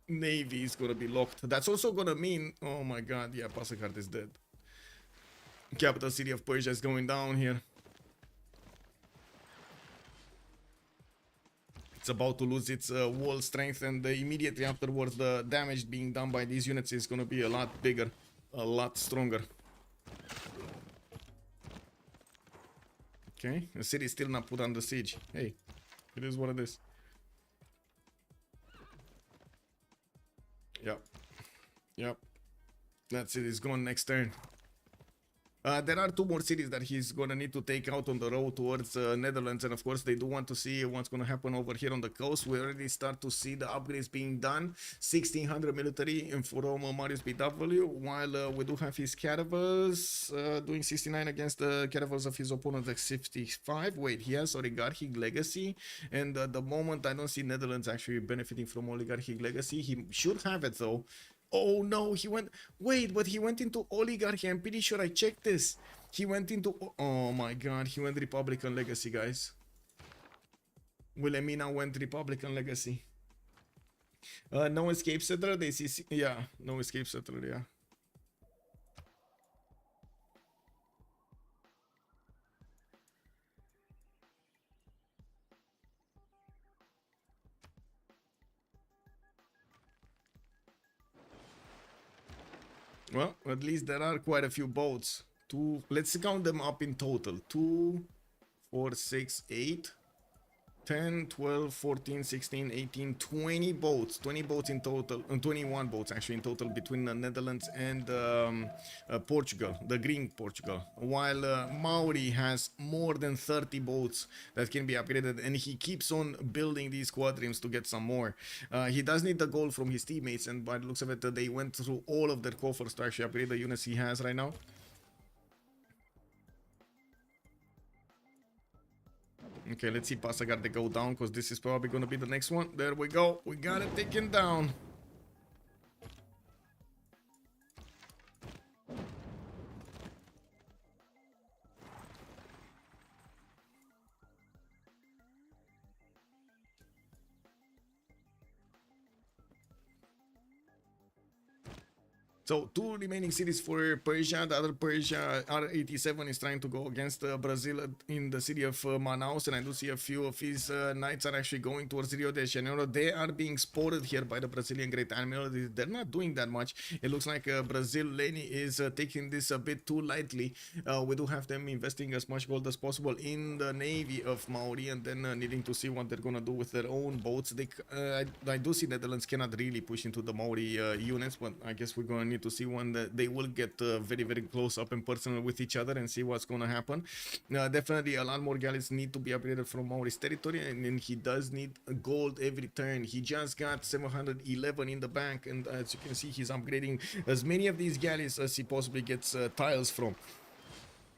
Speaker 1: navy is gonna be locked. That's also gonna mean, oh my god, yeah, Pasakart is dead. Capital city of Persia is going down here. It's about to lose its wall strength, and immediately afterwards the damage being done by these units is going to be a lot bigger, a lot stronger. Okay, the city is still not put under siege. Hey, it is what it is. Yep, that's it, it's gone next turn. There are 2 more cities that he's gonna need to take out on the road towards Netherlands, and of course they do want to see what's gonna happen over here on the coast. We already start to see the upgrades being done. 1600 military from Mariusbw, while we do have his caravels doing 69 against the caravels of his opponent at 55. Wait, he has oligarchic legacy, and at the moment I don't see Netherlands actually benefiting from oligarchic legacy. He should have it though. Oh no, he went... Wait, but he went into oligarchy. I'm pretty sure I checked this. He went into... Oh my god, he went Republican legacy, guys. Wilhelmina went Republican legacy. No escape settler, they see... Yeah, no escape settler, yeah. Well, at least there are quite a few boats. Let's count them up in total. 2, 4, 6, 8, 10, 12, 14, 16, 18, 20 boats. 20 boats in total. 21 boats actually in total between the Netherlands and Portugal, the Green Portugal. While Maori has more than 30 boats that can be upgraded, and he keeps on building these quadrims to get some more. He does need the gold from his teammates, and by the looks of it, they went through all of their coffers to actually upgrade the units he has right now. Okay, let's see Passagarde go down, because this is probably going to be the next one. There we go. We got it taken down. So 2 remaining cities for Persia. The other Persia, R87, is trying to go against Brazil in the city of Manaus, and I do see a few of his knights are actually going towards Rio de Janeiro. They are being spotted here by the Brazilian Great Admiral. They're not doing that much. It looks like Brazil Leni is taking this a bit too lightly. We do have them investing as much gold as possible in the navy of Maori, and then needing to see what they're gonna do with their own boats. I do see Netherlands cannot really push into the Maori units, but I guess we're gonna need to see when they will get very, very close up and personal with each other and see what's going to happen. Definitely a lot more galleys need to be upgraded from Maori's territory, and then he does need gold every turn. He just got 711 in the bank, and as you can see, he's upgrading as many of these galleys as he possibly gets tiles from.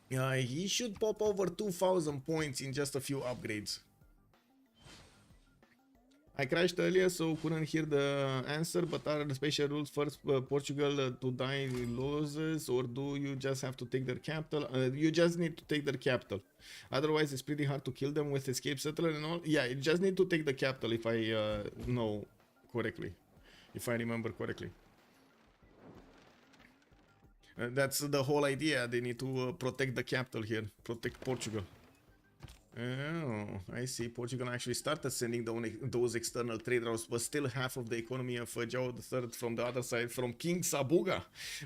Speaker 1: He should pop over 2,000 points in just a few upgrades. I crashed earlier, so couldn't hear the answer, but are the special rules first Portugal to die losses, or do you just have to take their capital? You just need to take their capital. Otherwise, it's pretty hard to kill them with escape settler and all. Yeah, you just need to take the capital, if I know correctly. If I remember correctly. That's the whole idea. They need to protect the capital here. Protect Portugal. Oh, I see. Portugal actually started sending those external trade routes, but still half of the economy of Joe III from the other side, from King Sabuga.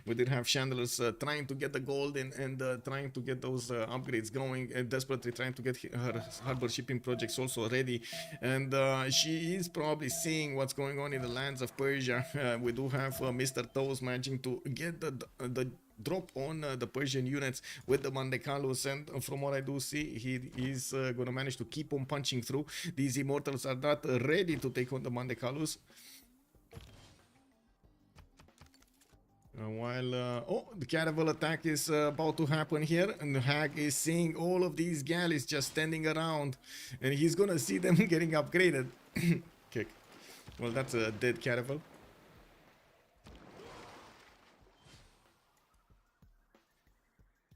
Speaker 1: We did have Chandlers trying to get the gold and trying to get those upgrades going, and desperately trying to get her harbor shipping projects also ready. And she is probably seeing what's going on in the lands of Persia. We do have Mr. Toes managing to get the drop on the Persian units with the Mandekalos, and from what I do see, he is going to manage to keep on punching through. These immortals are not ready to take on the Mandekalos. While oh, the caravel attack is about to happen here, and the hag is seeing all of these galleys just standing around, and he's gonna see them getting upgraded. Kick. Well, that's a dead caravel.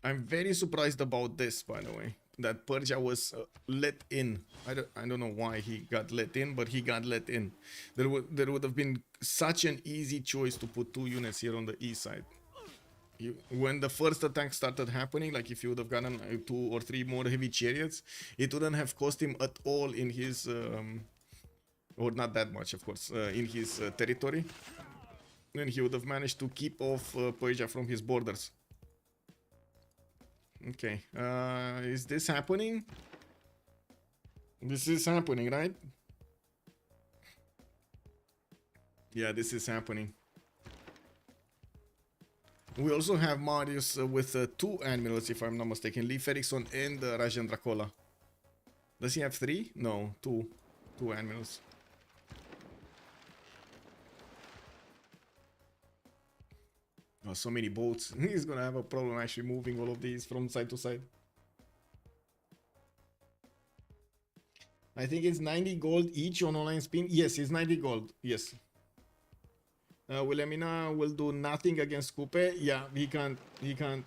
Speaker 1: I'm very surprised about this, by the way, that Persia was let in. I don't know why he got let in, but he got let in. There would have been such an easy choice to put 2 units here on the east side. When the first attack started happening, like if you would have gotten 2 or 3 more heavy chariots, it wouldn't have cost him at all in his, or not that much, of course, in his territory. Then he would have managed to keep off Persia from his borders. Okay, is this happening? This is happening, right? Yeah, this is happening. We also have Marius with 2 admirals, if I'm not mistaken. Leif Erikson and Rajan Dracola. Does he have 3? No, 2. 2 admirals. Oh, so many boats. He's gonna have a problem actually moving all of these from side to side. I think it's 90 gold each on online spin. Yes, it's 90 gold. Yes. Wilhelmina will do nothing against Kupe. Yeah, he can't. He can't.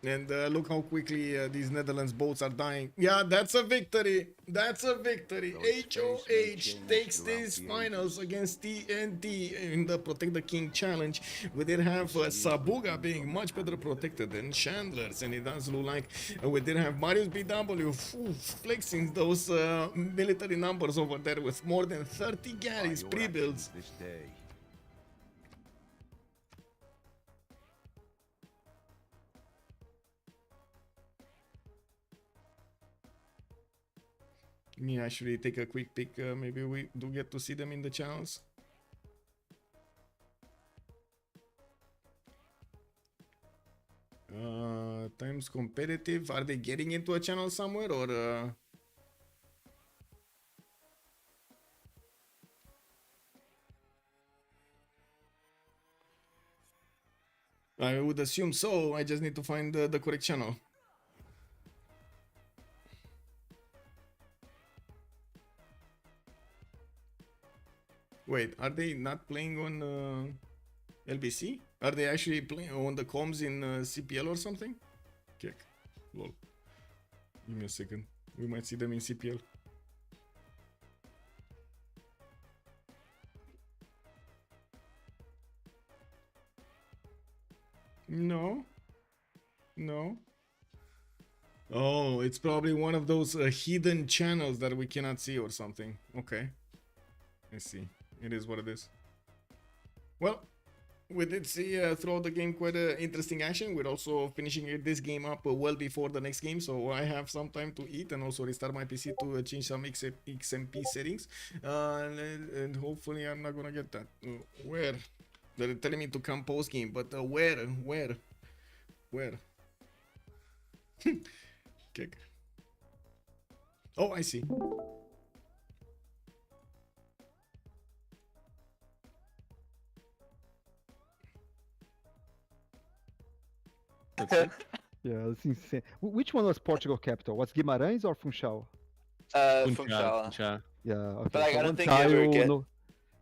Speaker 1: And look how quickly these Netherlands boats are dying. Yeah, that's a victory. That's a victory. HOH takes these finals against TNT in the Protect the King challenge. We did have Sabuga being much better protected than Chandlers. And it does look like we did have Mariusbw flexing those military numbers over there with more than 30 galleys pre-builds. Me actually take a quick peek. Maybe we do get to see them in the channels. Times competitive. Are they getting into a channel somewhere or? I would assume so. I just need to find the correct channel. Wait, are they not playing on LBC? Are they actually playing on the comms in CPL or something? Kick. Lol. Give me a second. We might see them in CPL. No. No. Oh, it's probably one of those hidden channels that we cannot see or something. Okay. I see. It is what it is. Well, we did see throughout the game quite interesting action. We're also finishing this game up well before the next game, so I have some time to eat and also restart my PC to change some XMP settings. And hopefully I'm not gonna get that. Where? They're telling me to come post game, but where? Where? Kick. Oh, I see.
Speaker 3: Yeah, that's insane. Which one was Portugal capital? Was Guimarães or Funchal?
Speaker 4: Funchal.
Speaker 3: Yeah, okay.
Speaker 4: But like,
Speaker 3: so
Speaker 4: I don't
Speaker 3: one
Speaker 4: think they ever
Speaker 3: tile,
Speaker 4: get.
Speaker 3: no...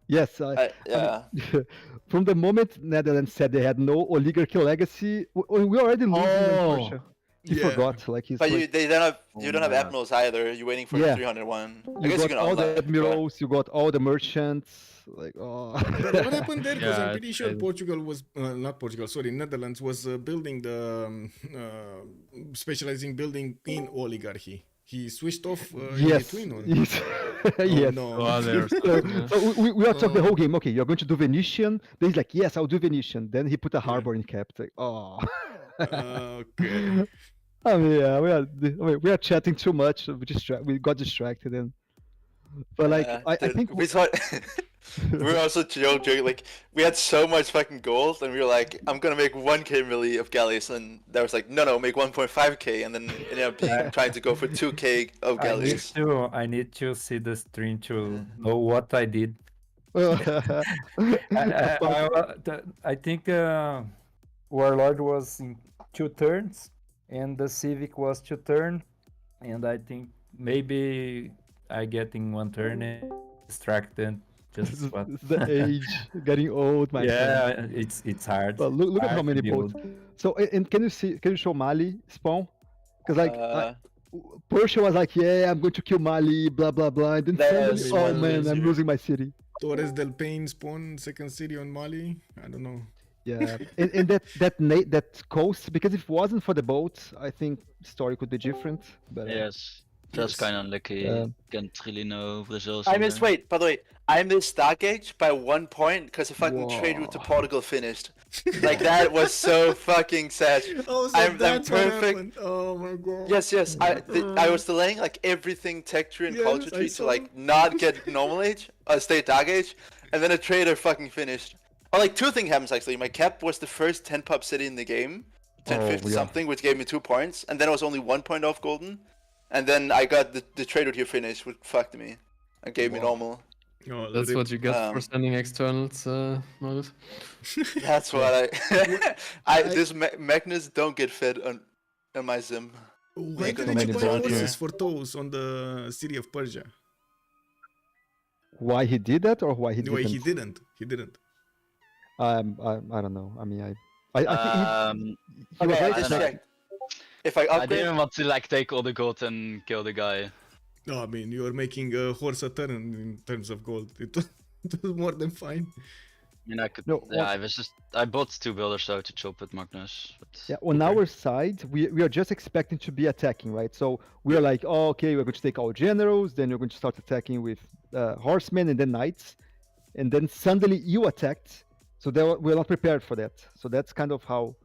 Speaker 3: Yes,
Speaker 4: Yeah.
Speaker 3: I mean, from the moment Netherlands said they had no oligarchy legacy, we already losing in Persia. He forgot, like he's.
Speaker 4: But
Speaker 3: like,
Speaker 4: they don't have.
Speaker 5: Oh
Speaker 4: You don't have
Speaker 5: my God.
Speaker 4: admirals either. You're waiting for
Speaker 3: Yeah.
Speaker 4: 301. I
Speaker 3: You
Speaker 4: guess you
Speaker 3: got
Speaker 4: can
Speaker 3: all the
Speaker 4: unlock.
Speaker 3: admirals, you got all the merchants. Like, oh.
Speaker 1: But what happened there? Because I'm
Speaker 5: Yeah,
Speaker 1: pretty sure
Speaker 5: it's-
Speaker 1: Portugal was not Portugal. Sorry, Netherlands was building the specializing building in oligarchy. He switched off in
Speaker 3: Yes.
Speaker 1: between. Or?
Speaker 3: Yes.
Speaker 1: Oh,
Speaker 3: Yes.
Speaker 1: no.
Speaker 5: Oh, there's
Speaker 3: So,
Speaker 5: yeah.
Speaker 3: so we are talking the whole game. Okay, you're going to do Venetian. Then he's like, yes, I'll do Venetian. Then he put a harbor in cap. Like, oh.
Speaker 1: Okay.
Speaker 3: I mean, yeah, we are chatting too much. We got distracted, and but like I
Speaker 4: Dude,
Speaker 3: think
Speaker 4: we thought we were also joking. Like we had so much fucking gold, and we were like, "I'm gonna make 1k milli of galleys," and that was like, "No, make 1.5k," and then ended up being trying to go for 2k of galleys.
Speaker 6: I need to see the stream to know what I did.
Speaker 5: I think Warlord was in 2 turns, and the Civic was 2 turn, and I think maybe I get in 1 turn and distracted. Just what?
Speaker 3: The age, getting old, my friend.
Speaker 5: Yeah, it's hard.
Speaker 3: But look at how
Speaker 5: hard to
Speaker 3: many
Speaker 5: build.
Speaker 3: boats. So, and can you show Mali spawn? Because like
Speaker 4: Uh,
Speaker 3: Persia was like, yeah, I'm going to kill Mali, blah blah blah, and then
Speaker 4: That's
Speaker 3: suddenly, oh
Speaker 4: one
Speaker 3: man, I'm
Speaker 4: easier.
Speaker 3: losing my city.
Speaker 1: Torres del Paine spawn second city on Mali. I don't know.
Speaker 3: Yeah, and that coast, because if it wasn't for the boats, I think story could be different. But
Speaker 6: Yes, that's
Speaker 1: Yes.
Speaker 6: kind of unlucky.
Speaker 3: Yeah.
Speaker 6: Can't really know results.
Speaker 4: I
Speaker 6: in
Speaker 4: missed.
Speaker 6: there.
Speaker 4: Wait, by the way, I missed Dark Age by 1 point because the fucking trade route to
Speaker 3: Whoa.
Speaker 4: Portugal finished. Like that was so fucking sad.
Speaker 1: Oh, so
Speaker 4: I'm
Speaker 1: that's what
Speaker 4: perfect.
Speaker 1: happened. Oh my god.
Speaker 4: Yes. I was delaying like everything texture and
Speaker 1: Yes,
Speaker 4: culture
Speaker 1: I
Speaker 4: tree to
Speaker 1: saw.
Speaker 4: like not get normal age or stay dark age, and then a trader fucking finished. Or like 2 things happens actually. My cap was the first 10 pop city in the game, 1050
Speaker 3: yeah.
Speaker 4: something, which gave me 2 points, and then I was only 1 point off golden, and then I got the trade route here finished, which fucked me, and gave me
Speaker 1: Wow.
Speaker 4: normal.
Speaker 1: Oh,
Speaker 7: That's
Speaker 1: rip.
Speaker 7: what you get for
Speaker 4: Um,
Speaker 7: sending externals, Marius.
Speaker 4: That's what this Magnus don't get fed on my sim.
Speaker 1: Why
Speaker 4: Make
Speaker 1: didn't
Speaker 3: many
Speaker 1: you buy
Speaker 3: boats here.
Speaker 1: horses for toes on the city of Persia?
Speaker 3: why he did that or why he
Speaker 1: No,
Speaker 3: didn't?
Speaker 1: he didn't. He didn't.
Speaker 3: I don't know. I mean, I think he was
Speaker 4: Okay, I
Speaker 3: right.
Speaker 4: just
Speaker 3: like-
Speaker 4: checked. If I
Speaker 6: I
Speaker 4: upgrade,
Speaker 6: didn't want to like take all the gold and kill the guy.
Speaker 1: No, I mean, you are making a horse a turn in terms of gold. It was more than fine.
Speaker 6: I mean, I could.
Speaker 3: No,
Speaker 6: Yeah, I bought 2 builders though to chop with Magnus. But
Speaker 3: Yeah, on our side, we are just expecting to be attacking, right? So we are like, oh, okay, we're going to take our generals, then you're going to start attacking with horsemen and then knights, and then suddenly you attacked. So we're not prepared for that. So that's kind of how,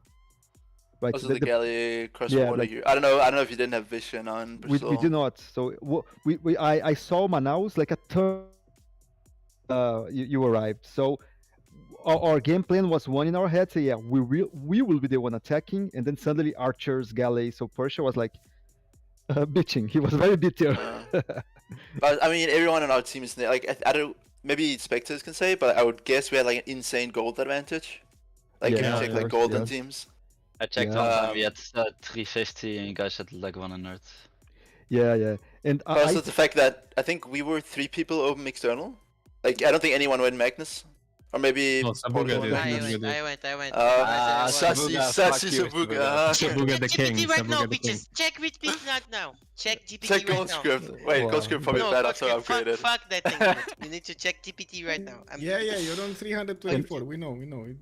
Speaker 3: right?
Speaker 4: also
Speaker 3: the-
Speaker 4: the
Speaker 3: the-
Speaker 4: galley cross
Speaker 3: yeah,
Speaker 4: water
Speaker 3: like-
Speaker 4: here. I don't know if you didn't have vision on
Speaker 3: we
Speaker 4: Brazil.
Speaker 3: do not. So I saw Manaus like a turn. You arrived. So our game plan was one in our head. So yeah, we will be the one attacking, and then suddenly archers, galley. So Persia was like bitching. He was very bitter.
Speaker 4: But I mean, everyone on our team is like I don't. Maybe spectators can say, but I would guess we had like an insane gold advantage. Like if
Speaker 3: Yeah,
Speaker 4: you check
Speaker 3: of
Speaker 4: like
Speaker 3: course,
Speaker 4: golden
Speaker 3: yes.
Speaker 4: teams.
Speaker 6: I checked
Speaker 3: Yeah.
Speaker 6: one time. We had 350, and you guys had like 100.
Speaker 3: Yeah. And
Speaker 4: But also the fact that I think we were 3 people open external. Like I don't think anyone went Magnus, or maybe.
Speaker 7: No, Sabuga
Speaker 4: Portugal
Speaker 7: did.
Speaker 4: went
Speaker 8: I
Speaker 4: Magnus.
Speaker 8: went. I went.
Speaker 4: Sassy,
Speaker 6: Sabuga,
Speaker 4: sassy
Speaker 6: fuck you,
Speaker 4: Sabuga.
Speaker 7: Sabuga
Speaker 8: Check
Speaker 7: the king.
Speaker 8: GPT right now,
Speaker 7: Sabuga the king.
Speaker 8: bitches. Check GPT right now. Check GPT
Speaker 4: Check
Speaker 8: right
Speaker 4: gold
Speaker 8: now.
Speaker 4: script. Wait,
Speaker 3: Wow.
Speaker 4: gold script probably
Speaker 8: No,
Speaker 4: bad
Speaker 8: fuck,
Speaker 4: after
Speaker 8: it, fuck,
Speaker 4: upgraded.
Speaker 8: fuck that thing. You need to check GPT right now.
Speaker 1: Yeah, you're on 324. We know.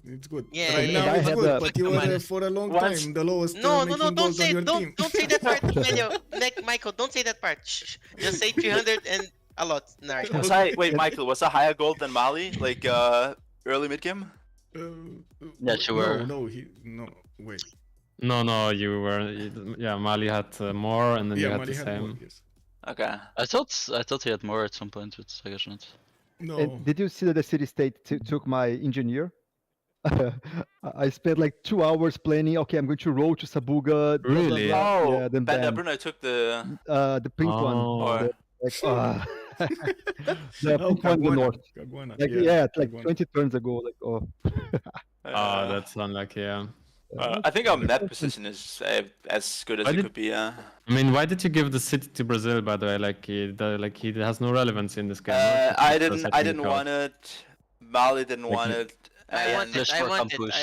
Speaker 1: It's good.
Speaker 8: Yeah,
Speaker 1: right
Speaker 8: yeah,
Speaker 1: now
Speaker 3: yeah.
Speaker 1: it's
Speaker 3: I had
Speaker 1: good,
Speaker 3: a-
Speaker 1: but you were for a long
Speaker 4: Once-
Speaker 1: time the lowest.
Speaker 8: No,
Speaker 1: making
Speaker 8: don't
Speaker 1: gold on
Speaker 8: say,
Speaker 1: your team.
Speaker 8: don't say that part, Michael. Don't say that part. Shh. Just say 300 and a lot. Nah, right now.
Speaker 4: Was I wait, Michael? Was I higher gold than Mali? Like early mid game?
Speaker 6: Yes, you were.
Speaker 1: No, wait.
Speaker 7: No, you were. Yeah, Mali had more, and then you
Speaker 1: Yeah,
Speaker 7: had
Speaker 1: Mali
Speaker 7: the
Speaker 1: had
Speaker 7: same.
Speaker 1: more, yes.
Speaker 4: Okay.
Speaker 6: I thought he had more at some point, but I guess not.
Speaker 1: No.
Speaker 3: And did you see that the city state took my engineer? I spent like 2 hours planning. Okay, I'm going to roll to Sabuga. blah, blah,
Speaker 7: Really?
Speaker 3: blah.
Speaker 4: Oh,
Speaker 3: Yeah, then
Speaker 4: Ben
Speaker 3: bam.
Speaker 4: Bruno took the.
Speaker 3: The pink one.
Speaker 7: Oh.
Speaker 3: The, like, the
Speaker 1: Oh,
Speaker 3: pink one in the
Speaker 1: Caguana.
Speaker 3: north.
Speaker 1: Caguana,
Speaker 3: Like yeah, like
Speaker 1: Caguana.
Speaker 3: 20 turns ago. Like oh.
Speaker 7: Oh, that's unlucky. Yeah.
Speaker 4: I think our map position is as good as
Speaker 7: Why
Speaker 4: it
Speaker 7: did-
Speaker 4: could be.
Speaker 7: I mean, why did you give the city to Brazil? By the way, like he has no relevance in this game. right?
Speaker 4: I
Speaker 7: Just because
Speaker 4: didn't
Speaker 7: think
Speaker 4: want it. Mali didn't
Speaker 7: Like
Speaker 4: want
Speaker 7: you-
Speaker 4: it.
Speaker 8: I
Speaker 4: and-
Speaker 8: want it.
Speaker 6: Just
Speaker 8: I
Speaker 6: for
Speaker 8: want it.
Speaker 6: campus.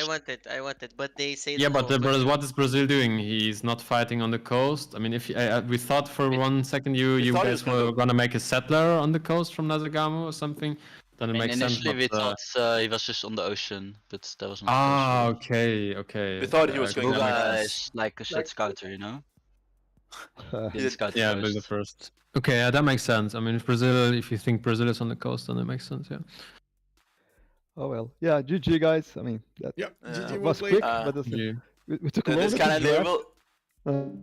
Speaker 8: I want it. But they say
Speaker 7: Yeah,
Speaker 8: no,
Speaker 7: but what is Brazil doing? He's not fighting on the coast. I mean, if we thought for 1 second you
Speaker 4: thought he
Speaker 7: guys
Speaker 4: was gonna-
Speaker 7: were gonna make a settler on the coast from Nazagamo or something, then it
Speaker 6: And
Speaker 7: makes sense.
Speaker 6: initially we
Speaker 7: but,
Speaker 6: thought he was just on the ocean, but that was not.
Speaker 7: Ah,
Speaker 6: possible.
Speaker 7: okay.
Speaker 4: We thought he was
Speaker 7: okay,
Speaker 4: going
Speaker 7: that
Speaker 4: to
Speaker 7: makes
Speaker 4: make
Speaker 6: Sabuga
Speaker 7: sense.
Speaker 6: is like a shit scouter, you know.
Speaker 3: Uh,
Speaker 6: He did scout
Speaker 7: Yeah,
Speaker 6: first.
Speaker 7: build the first. Okay, yeah, that makes sense. I mean, if you think Brazil is on the coast, then it makes sense. Yeah.
Speaker 3: oh well. Yeah, GG guys. I mean, that
Speaker 1: Yeah, GG, well
Speaker 3: was
Speaker 1: played.
Speaker 3: quick,
Speaker 4: Uh,
Speaker 3: but that's it.
Speaker 7: You-
Speaker 3: We took
Speaker 4: This
Speaker 3: longer
Speaker 4: kind
Speaker 3: to
Speaker 4: of
Speaker 3: draft.
Speaker 4: level.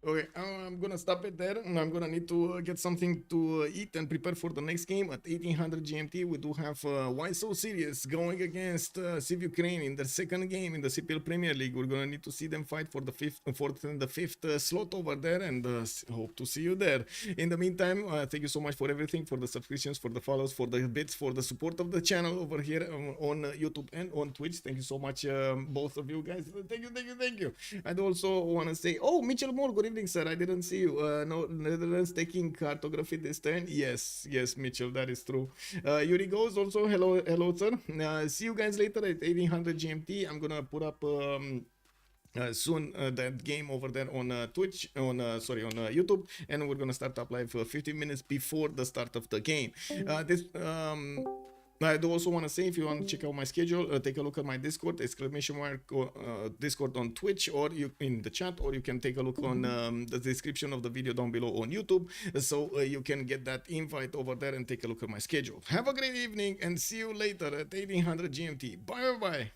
Speaker 1: Okay, I'm gonna stop it there, and I'm gonna need to get something to eat and prepare for the next game at 1800 GMT. We do have Why So Serious going against Civ Ukraine in their second game in the CPL Premier League. We're gonna need to see them fight for the fourth and the fifth slot over there, and hope to see you there. In the meantime, thank you so much for everything, for the subscriptions, for the follows, for the bits, for the support of the channel over here on YouTube and on Twitch. Thank you so much, both of you guys. Thank you. I'd also want to say, oh, Mitchell Moore, good evening, sir. I didn't see you. No, Netherlands taking cartography this turn. Yes, Mitchell, that is true. Yuri goes also. Hello, sir. See you guys later at 1800 GMT. I'm gonna put up soon that game over there on Twitch, on YouTube, and we're gonna start up live 15 minutes before the start of the game. I do also want to say, if you want to check out my schedule, take a look at my Discord, Discord on Twitch, or you in the chat, or you can take a look on the description of the video down below on YouTube, so you can get that invite over there and take a look at my schedule. Have a great evening, and see you later at 1800 GMT. Bye.